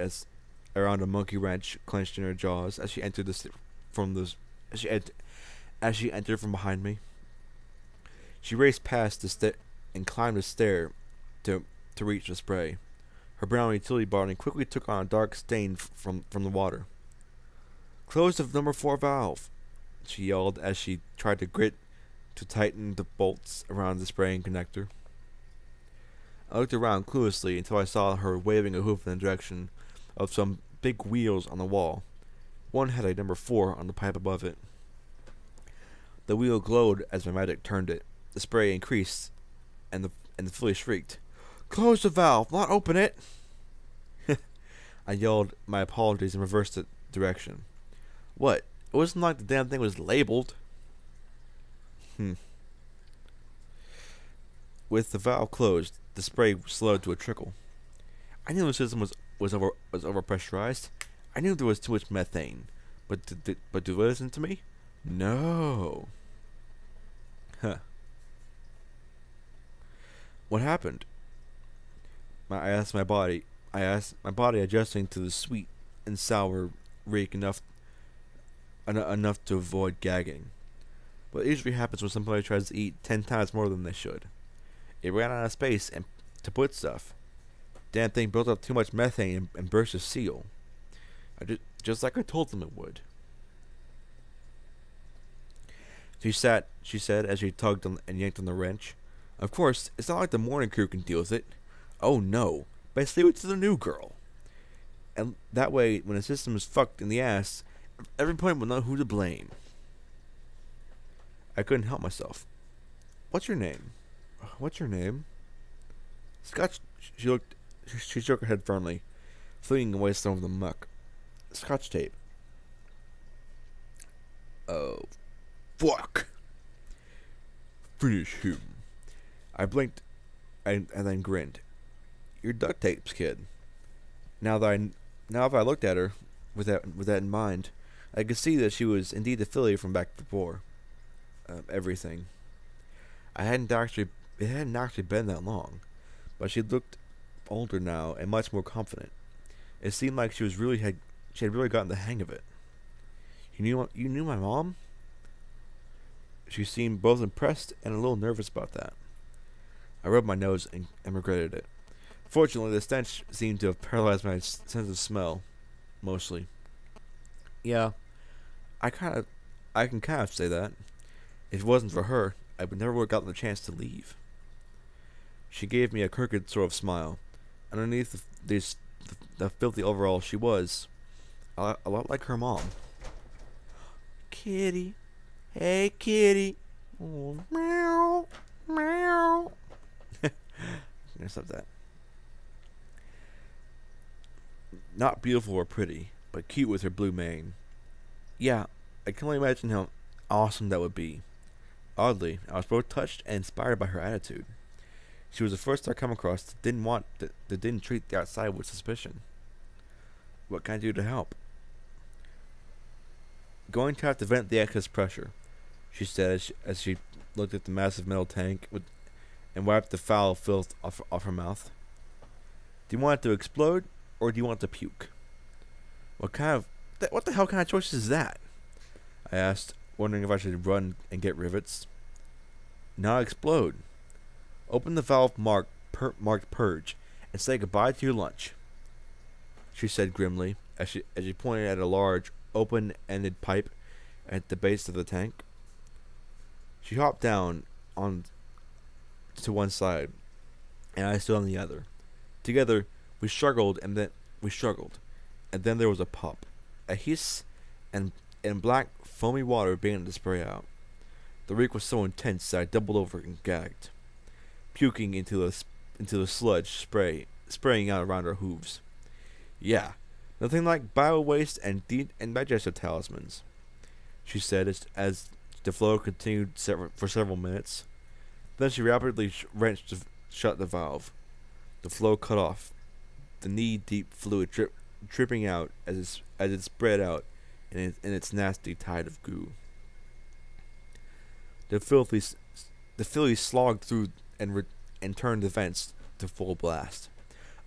a monkey wrench clenched in her jaws as she entered from behind me. She raced past the and climbed the stair to reach the spray. her brown utility body quickly took on a dark stain from the water. "Close the number 4 valve," she yelled as she tried to tighten the bolts around the spraying connector. I looked around cluelessly until I saw her waving a hoof in the direction of some big wheels on the wall. One had a number 4 on the pipe above it. The wheel glowed as my magic turned it. The spray increased, and the filly shrieked, "Close the valve, not open it!" I yelled my apologies and reversed the direction. What? It wasn't like the damn thing was labeled. With the valve closed, the spray slowed to a trickle. I knew the system was overpressurized. I knew there was too much methane. But did they listen to me? No. What happened? I asked my body, adjusting to the sweet and sour reek enough to avoid gagging. What usually happens when somebody tries to eat 10 times more than they should. It ran out of space to put stuff. Damn thing built up too much methane and burst the seal. Just like I told them it would. She said as she tugged on and yanked on the wrench. Of course, it's not like the morning crew can deal with it. Oh no, best leave it to the new girl. And that way, when the system is fucked in the ass, everyone will know who to blame. I couldn't help myself. What's your name? What's your name? Scotch. She shook her head firmly, flinging away some of the muck. Scotch tape. Oh, fuck. Finish him. I blinked and then grinned. You're duct tapes, kid. Now that I looked at her with that in mind, I could see that she was indeed the filly from back before. Everything. It hadn't actually been that long, but she looked older now and much more confident. It seemed like she had really gotten the hang of it. You knew my mom? She seemed both impressed and a little nervous about that. I rubbed my nose and regretted it. Fortunately, the stench seemed to have paralyzed my sense of smell, mostly. Yeah, I can kind of say that. If it wasn't for her, I would never have gotten the chance to leave. She gave me a crooked sort of smile. Underneath the filthy overalls, she was a lot like her mom. Kitty, hey kitty, oh, meow, meow. I'm gonna stop that. Not beautiful or pretty, but cute with her blue mane. Yeah, I can only imagine how awesome that would be. Oddly, I was both touched and inspired by her attitude. She was the first I come across that didn't treat the outside with suspicion. What can I do to help? Going to have to vent the excess pressure, she said as she looked at the massive metal tank and wiped the foul filth off her mouth. Do you want it to explode, or do you want it to puke? What the hell kind of choice is that? I asked, wondering if I should run and get rivets. Now explode. Open the valve marked purge and say goodbye to your lunch, she said grimly as she pointed at a large, open-ended pipe at the base of the tank. She hopped down on to one side, and I stood on the other. Together, we struggled, and then there was a pop, a hiss, and black, foamy water began to spray out. The reek was so intense that I doubled over and gagged, puking into the sludge spraying out around our hooves. Yeah, nothing like bio-waste and digestive talismans, she said as the flow continued for several minutes. Then she rapidly wrenched shut the valve. The flow cut off, the knee-deep fluid dripping out as it spread out in its nasty tide of goo. The filly slogged through and turned the vents to full blast.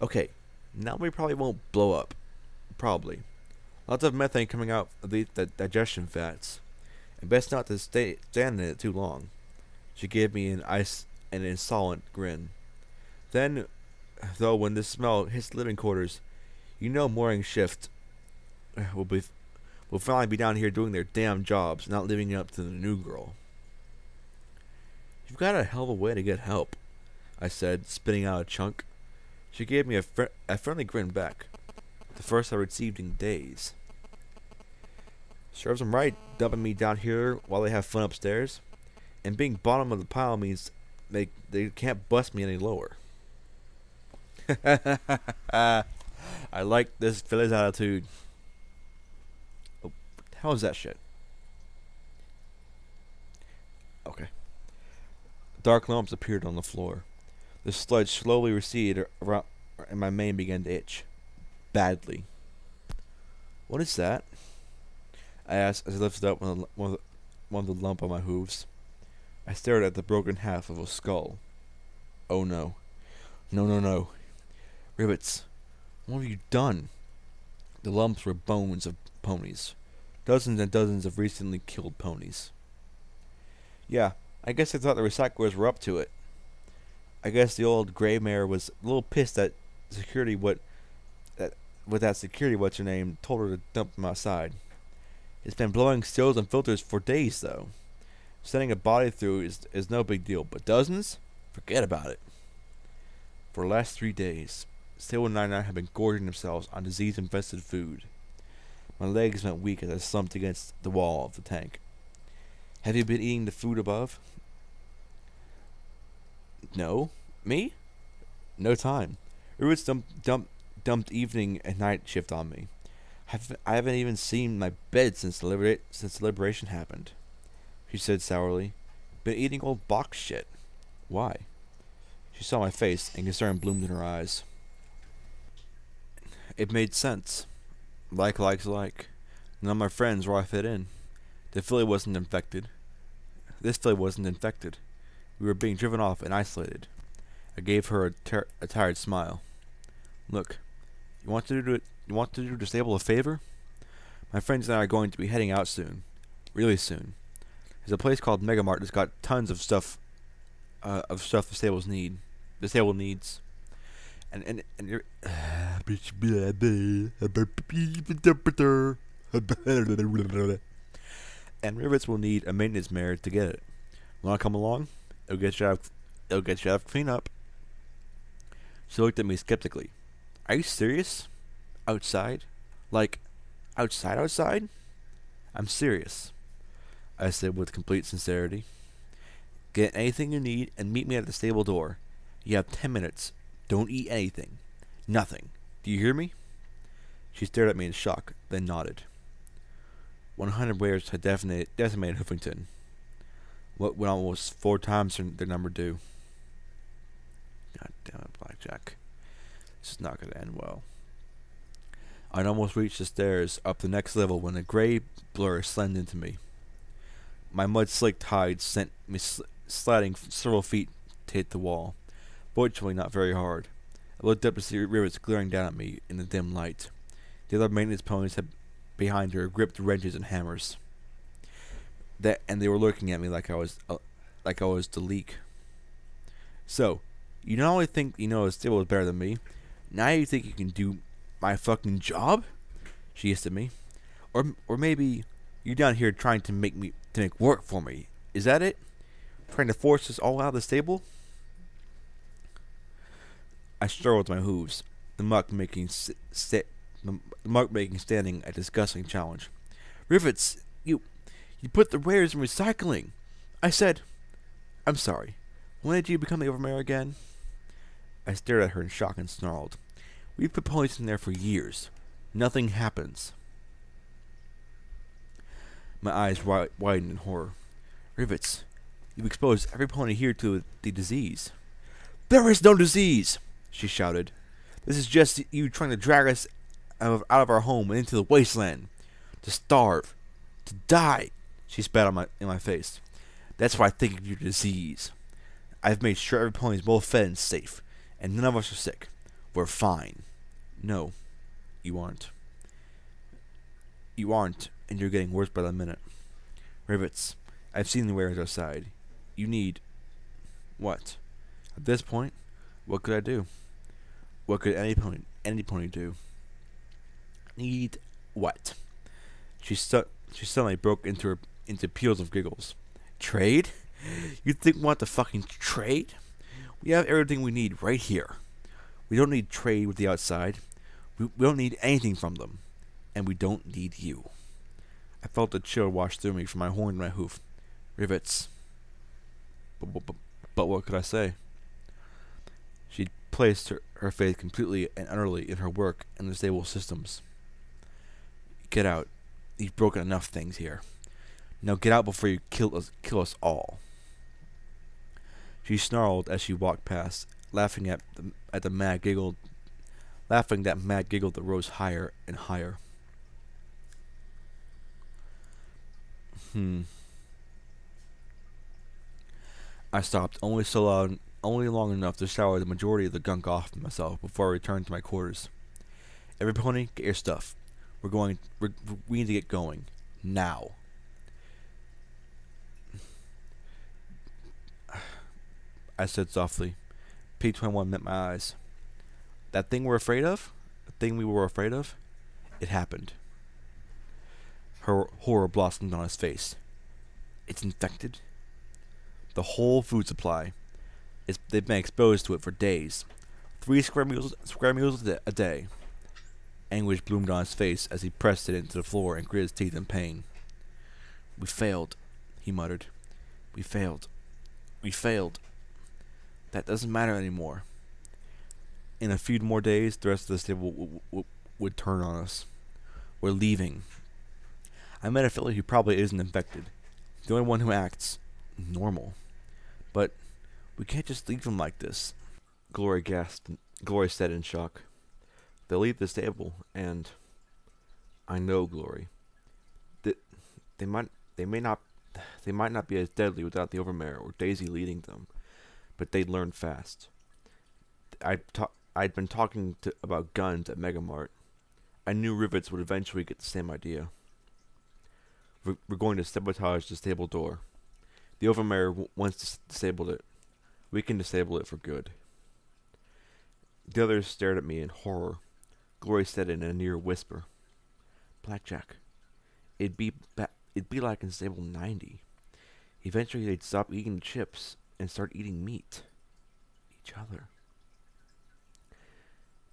Okay, now we probably won't blow up. Probably. Lots of methane coming out of the digestion vats. And best not to stand in it too long. She gave me an insolent grin. Then, Though when this smell hits the living quarters, you know morning shift will be will finally be down here doing their damn jobs, not living up to the new girl. You've got a hell of a way to get help, I said, spitting out a chunk. She gave me a friendly grin back, the first I received in days. Serves them right, dumping me down here while they have fun upstairs. And being bottom of the pile means they can't bust me any lower. I like this fella's attitude. Oh, what the hell is that shit? Okay. Dark lumps appeared on the floor. The sludge slowly receded around, and my mane began to itch. Badly. What is that? I asked as I lifted up one of the lump on my hooves. I stared at the broken half of a skull. Oh no. No. Rivets, what have you done? The lumps were bones of ponies. Dozens and dozens of recently killed ponies. Yeah, I guess I thought the recyclers were up to it. I guess the old gray mare was a little pissed that security with that security what's her name told her to dump them outside. It's been blowing stills and filters for days though. Sending a body through is no big deal, but dozens? Forget about it. For the last 3 days, Stable 99 have been gorging themselves on disease-infested food. My legs went weak as I slumped against the wall of the tank. Have you been eating the food above? No. Me? No time. Roots dumped evening and night shift on me. I haven't even seen my bed since the liberation happened. She said sourly. Been eating old box shit. Why? She saw my face, and concern bloomed in her eyes. It made sense. Like likes like. None of my friends where I fit in. The filly wasn't infected. This filly wasn't infected. We were being driven off and isolated. I gave her a tired smile. Look, you want to do the stable a favor? My friends and I are going to be heading out soon. Really soon. There's a place called Megamart that's got tons of stuff the stables need. The stable needs. And you're and Rivets will need a maintenance mare to get it. Wanna come along? It'll get you out of cleanup. She looked at me skeptically. Are you serious? Outside? Like outside? I'm serious, I said with complete sincerity. Get anything you need and meet me at the stable door. You have 10 minutes. Don't eat anything. Nothing. Do you hear me? She stared at me in shock, then nodded. 100 wares had decimated Hoofington. What went almost 4 times their number due. God damn it, Blackjack. This is not going to end well. I'd almost reached the stairs up the next level when a gray blur slammed into me. My mud-slicked hide sent me sliding several feet to hit the wall. Fortunately, not very hard. I looked up to see Rivets glaring down at me in the dim light. The other maintenance ponies behind her gripped wrenches and hammers. And they were looking at me like I was the leak. So, you not only think you know a stable is better than me, now you think you can do my fucking job? She hissed at me. Or maybe you're down here trying to make work for me. Is that it? Trying to force us all out of the stable? I struggled with my hooves, the muck making standing a disgusting challenge. Rivets, you put the wares in recycling. I said, I'm sorry. When did you become the overmare again? I stared at her in shock and snarled. We've put ponies in there for years. Nothing happens. My eyes widened in horror. Rivets, you've exposed every pony here to the disease. There is no disease! She shouted. This is just you trying to drag us out of our home and into the wasteland. To starve. To die. She spat in my face. That's why I think of your disease. I've made sure every pony is well fed and safe. And none of us are sick. We're fine. No, you aren't. You aren't, and you're getting worse by the minute. Rivets, I've seen the wares outside. You need... What? At this point, what could I do? What could any pony do? Need what? She suddenly broke into peals of giggles. Trade? You think we want to fucking trade? We have everything we need right here. We don't need trade with the outside. We don't need anything from them. And we don't need you. I felt a chill wash through me from my horn to my hoof. Rivets. But what could I say? She'd placed her faith completely and utterly in her work and the stable systems. Get out. You've broken enough things here. Now get out before you kill us all. She snarled as she walked past, laughing at the mad giggle, laughing that mad giggle that rose higher and higher. I stopped only long enough to shower the majority of the gunk off myself before I returned to my quarters. Every pony, get your stuff. We need to get going now. I said softly. P-21 met my eyes. That thing we're afraid of? The thing we were afraid of? It happened. Her horror blossomed on his face. It's infected? The whole food supply. They've been exposed to it for days. 3 square meals a day. Anguish bloomed on his face as he pressed it into the floor and grit his teeth in pain. We failed, he muttered. We failed. We failed. That doesn't matter anymore. In a few more days, the rest of the stable would turn on us. We're leaving. I met a fellow who probably isn't infected. The only one who acts normal. But we can't just leave him like this. Glory gasped. Glory said in shock. They'll leave the stable, and I know, Glory. They might not be as deadly without the overmare or Daisy leading them, but they'd learn fast. I'd been talking about guns at Megamart. I knew Rivets would eventually get the same idea. We're going to sabotage the stable door. The overmare once disabled it. We can disable it for good. The others stared at me in horror. Glory said in a near whisper. Blackjack. It'd be like in Stable 90. Eventually they'd stop eating chips and start eating meat. Each other.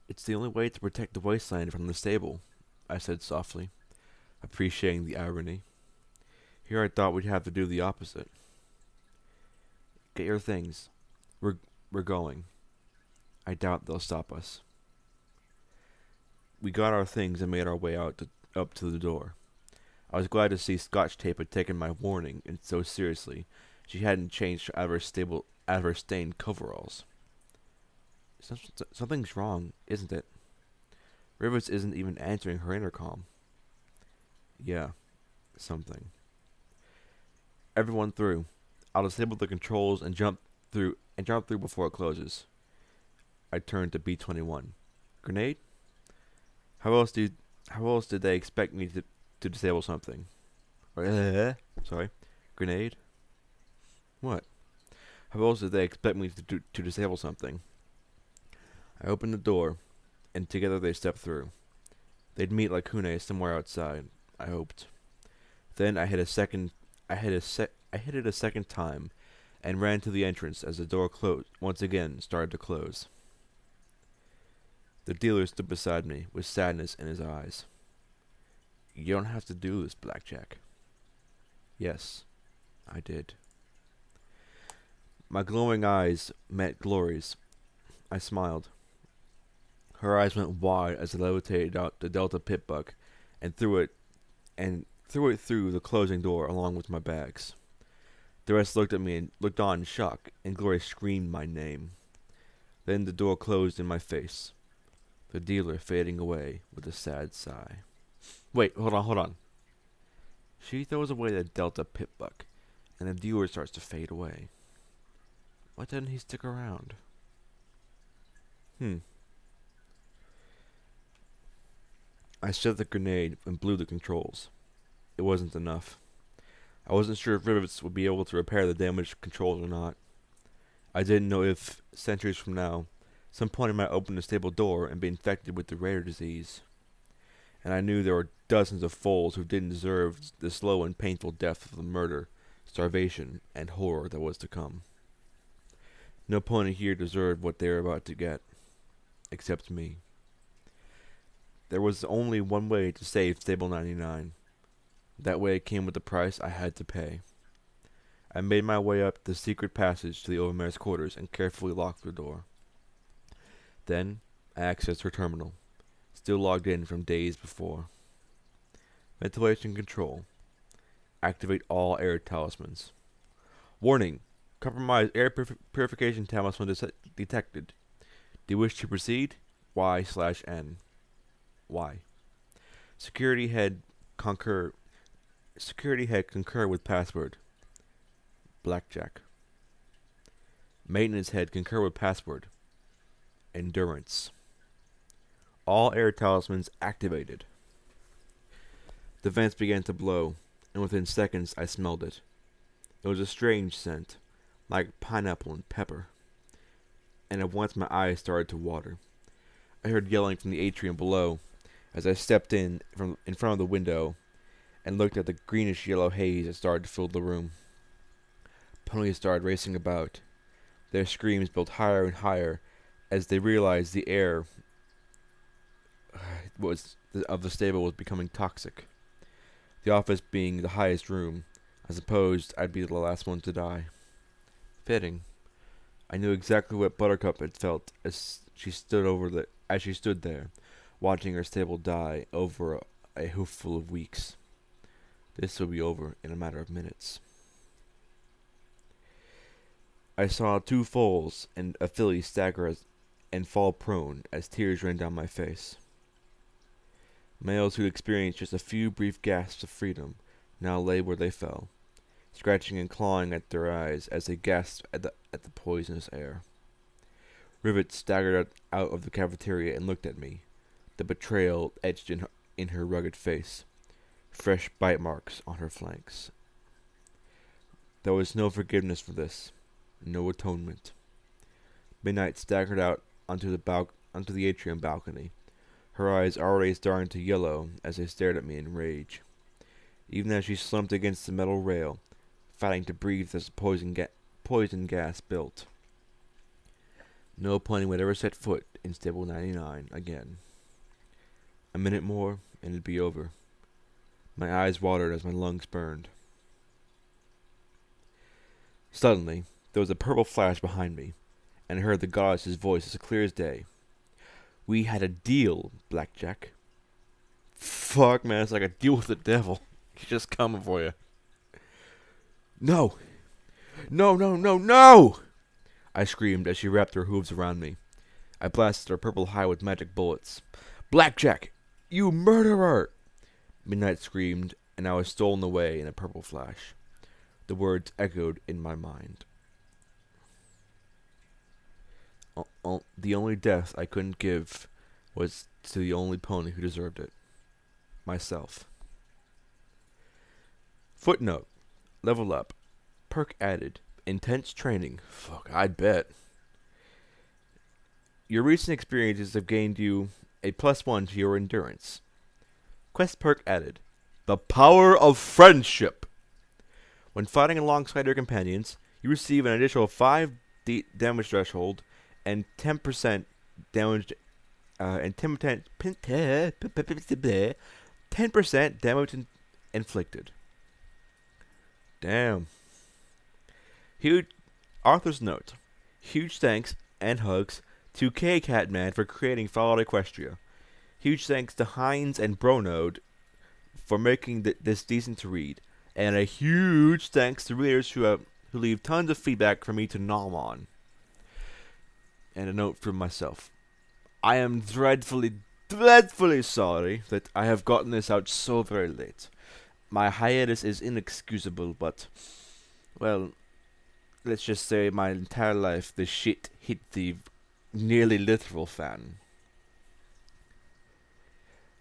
It's the only way to protect the wasteland from the stable, I said softly, appreciating the irony. Here I thought we'd have to do the opposite. Get your things. We're going. I doubt they'll stop us. We got our things and made our way up to the door. I was glad to see Scotch Tape had taken my warning and so seriously. She hadn't changed out of her stained coveralls. Something's wrong, isn't it? Rivers isn't even answering her intercom. Yeah, something. Everyone through. I'll disable the controls and jump through before it closes. I turned to B-21. Grenade? How else did they expect me to disable something? Sorry. Grenade? What? How else did they expect me to disable something? I opened the door, and together they stepped through. They'd meet like Hune somewhere outside, I hoped. Then I hit it a second time, and ran to the entrance as the door once again started to close. The dealer stood beside me, with sadness in his eyes. You don't have to do this, Blackjack. Yes, I did. My glowing eyes met Glory's. I smiled. Her eyes went wide as I levitated out the Delta pit buck and threw it through the closing door along with my bags. The rest looked at me and looked on in shock, and Glory screamed my name. Then the door closed in my face, the dealer fading away with a sad sigh. Wait, hold on. She throws away the Delta pit buck, and the dealer starts to fade away. Why didn't he stick around? I shoved the grenade and blew the controls. It wasn't enough. I wasn't sure if Rivets would be able to repair the damaged controls or not. I didn't know if, centuries from now, Some pony might open the stable door and be infected with the rare disease. And I knew there were dozens of foals who didn't deserve the slow and painful death of the murder, starvation, and horror that was to come. No pony here deserved what they were about to get, except me. There was only one way to save Stable 99. That way came with the price I had to pay. I made my way up the secret passage to the overmare's quarters and carefully locked the door. Then, I accessed her terminal, still logged in from days before. Ventilation control. Activate all air talismans. Warning! Compromised air purification talisman detected. Do you wish to proceed? Y/N. Y. Security head concur with password. Blackjack. Maintenance head concur with password. Endurance. All air talismans activated. The vents began to blow, and within seconds I smelled it. It was a strange scent, like pineapple and pepper. And at once my eyes started to water. I heard yelling from the atrium below as I stepped in front of the window and looked at the greenish-yellow haze that started to fill the room. Ponies started racing about. Their screams built higher and higher as they realized the air of the stable was becoming toxic. The office being the highest room, I supposed I'd be the last one to die. Fitting. I knew exactly what Buttercup had felt as she stood there, watching her stable die over a hoofful of weeks. This would be over in a matter of minutes. I saw 2 foals and a filly stagger and fall prone as tears ran down my face. Males who'd experienced just a few brief gasps of freedom now lay where they fell, scratching and clawing at their eyes as they gasped at the poisonous air. Rivet staggered out of the cafeteria and looked at me, the betrayal etched in her rugged face, fresh bite marks on her flanks. There was no forgiveness for this, no atonement. Midnight staggered out onto the atrium balcony, her eyes already starting to yellow as they stared at me in rage. Even as she slumped against the metal rail, fighting to breathe as the poison gas built. No pony would ever set foot in Stable 99 again. A minute more, and it'd be over. My eyes watered as my lungs burned. Suddenly, there was a purple flash behind me, and I heard the goddess's voice as clear as day. We had a deal, Blackjack. Fuck, man, it's like a deal with the devil. He's just coming for you. No! No, no, no, no! I screamed as she wrapped her hooves around me. I blasted her purple high with magic bullets. Blackjack! You murderer! Midnight screamed, and I was stolen away in a purple flash. The words echoed in my mind. The only death I couldn't give was to the only pony who deserved it. Myself. Footnote. Level up. Perk added. Intense training. Fuck, I'd bet. Your recent experiences have gained you a +1 to your endurance. Quest perk added. The power of friendship. When fighting alongside your companions, you receive an additional 5 damage threshold and 10% damage and 10% damage inflicted. Damn. Huge Arthur's note. Huge thanks and hugs to K-Catman for creating Fallout Equestria. Huge thanks to Heinz and Bronode for making this decent to read. And a huge thanks to readers who leave tons of feedback for me to nom on. And a note from myself. I am dreadfully sorry that I have gotten this out so very late. My hiatus is inexcusable, but, well, let's just say my entire life the shit hit the nearly literal fan.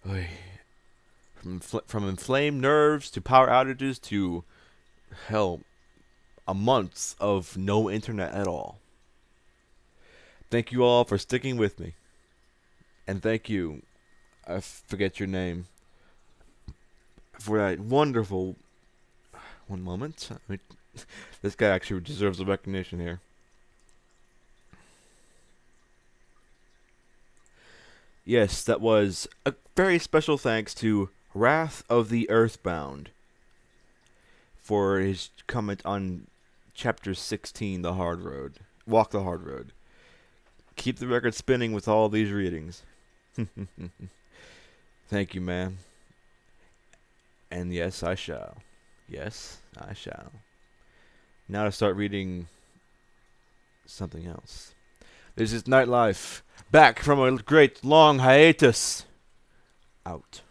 Oy. From inflamed nerves to power outages to, hell, a month of no internet at all. Thank you all for sticking with me. And thank you, I forget your name, for that wonderful... One moment. This guy actually deserves a recognition here. Yes, that was a very special thanks to Wrath of the Earthbound for his comment on Chapter 16, The Hard Road. Walk the Hard Road. Keep the record spinning with all these readings. Thank you, man. And yes, I shall. Yes, I shall. Now to start reading something else. This is Nightlife, back from a great long hiatus. Out.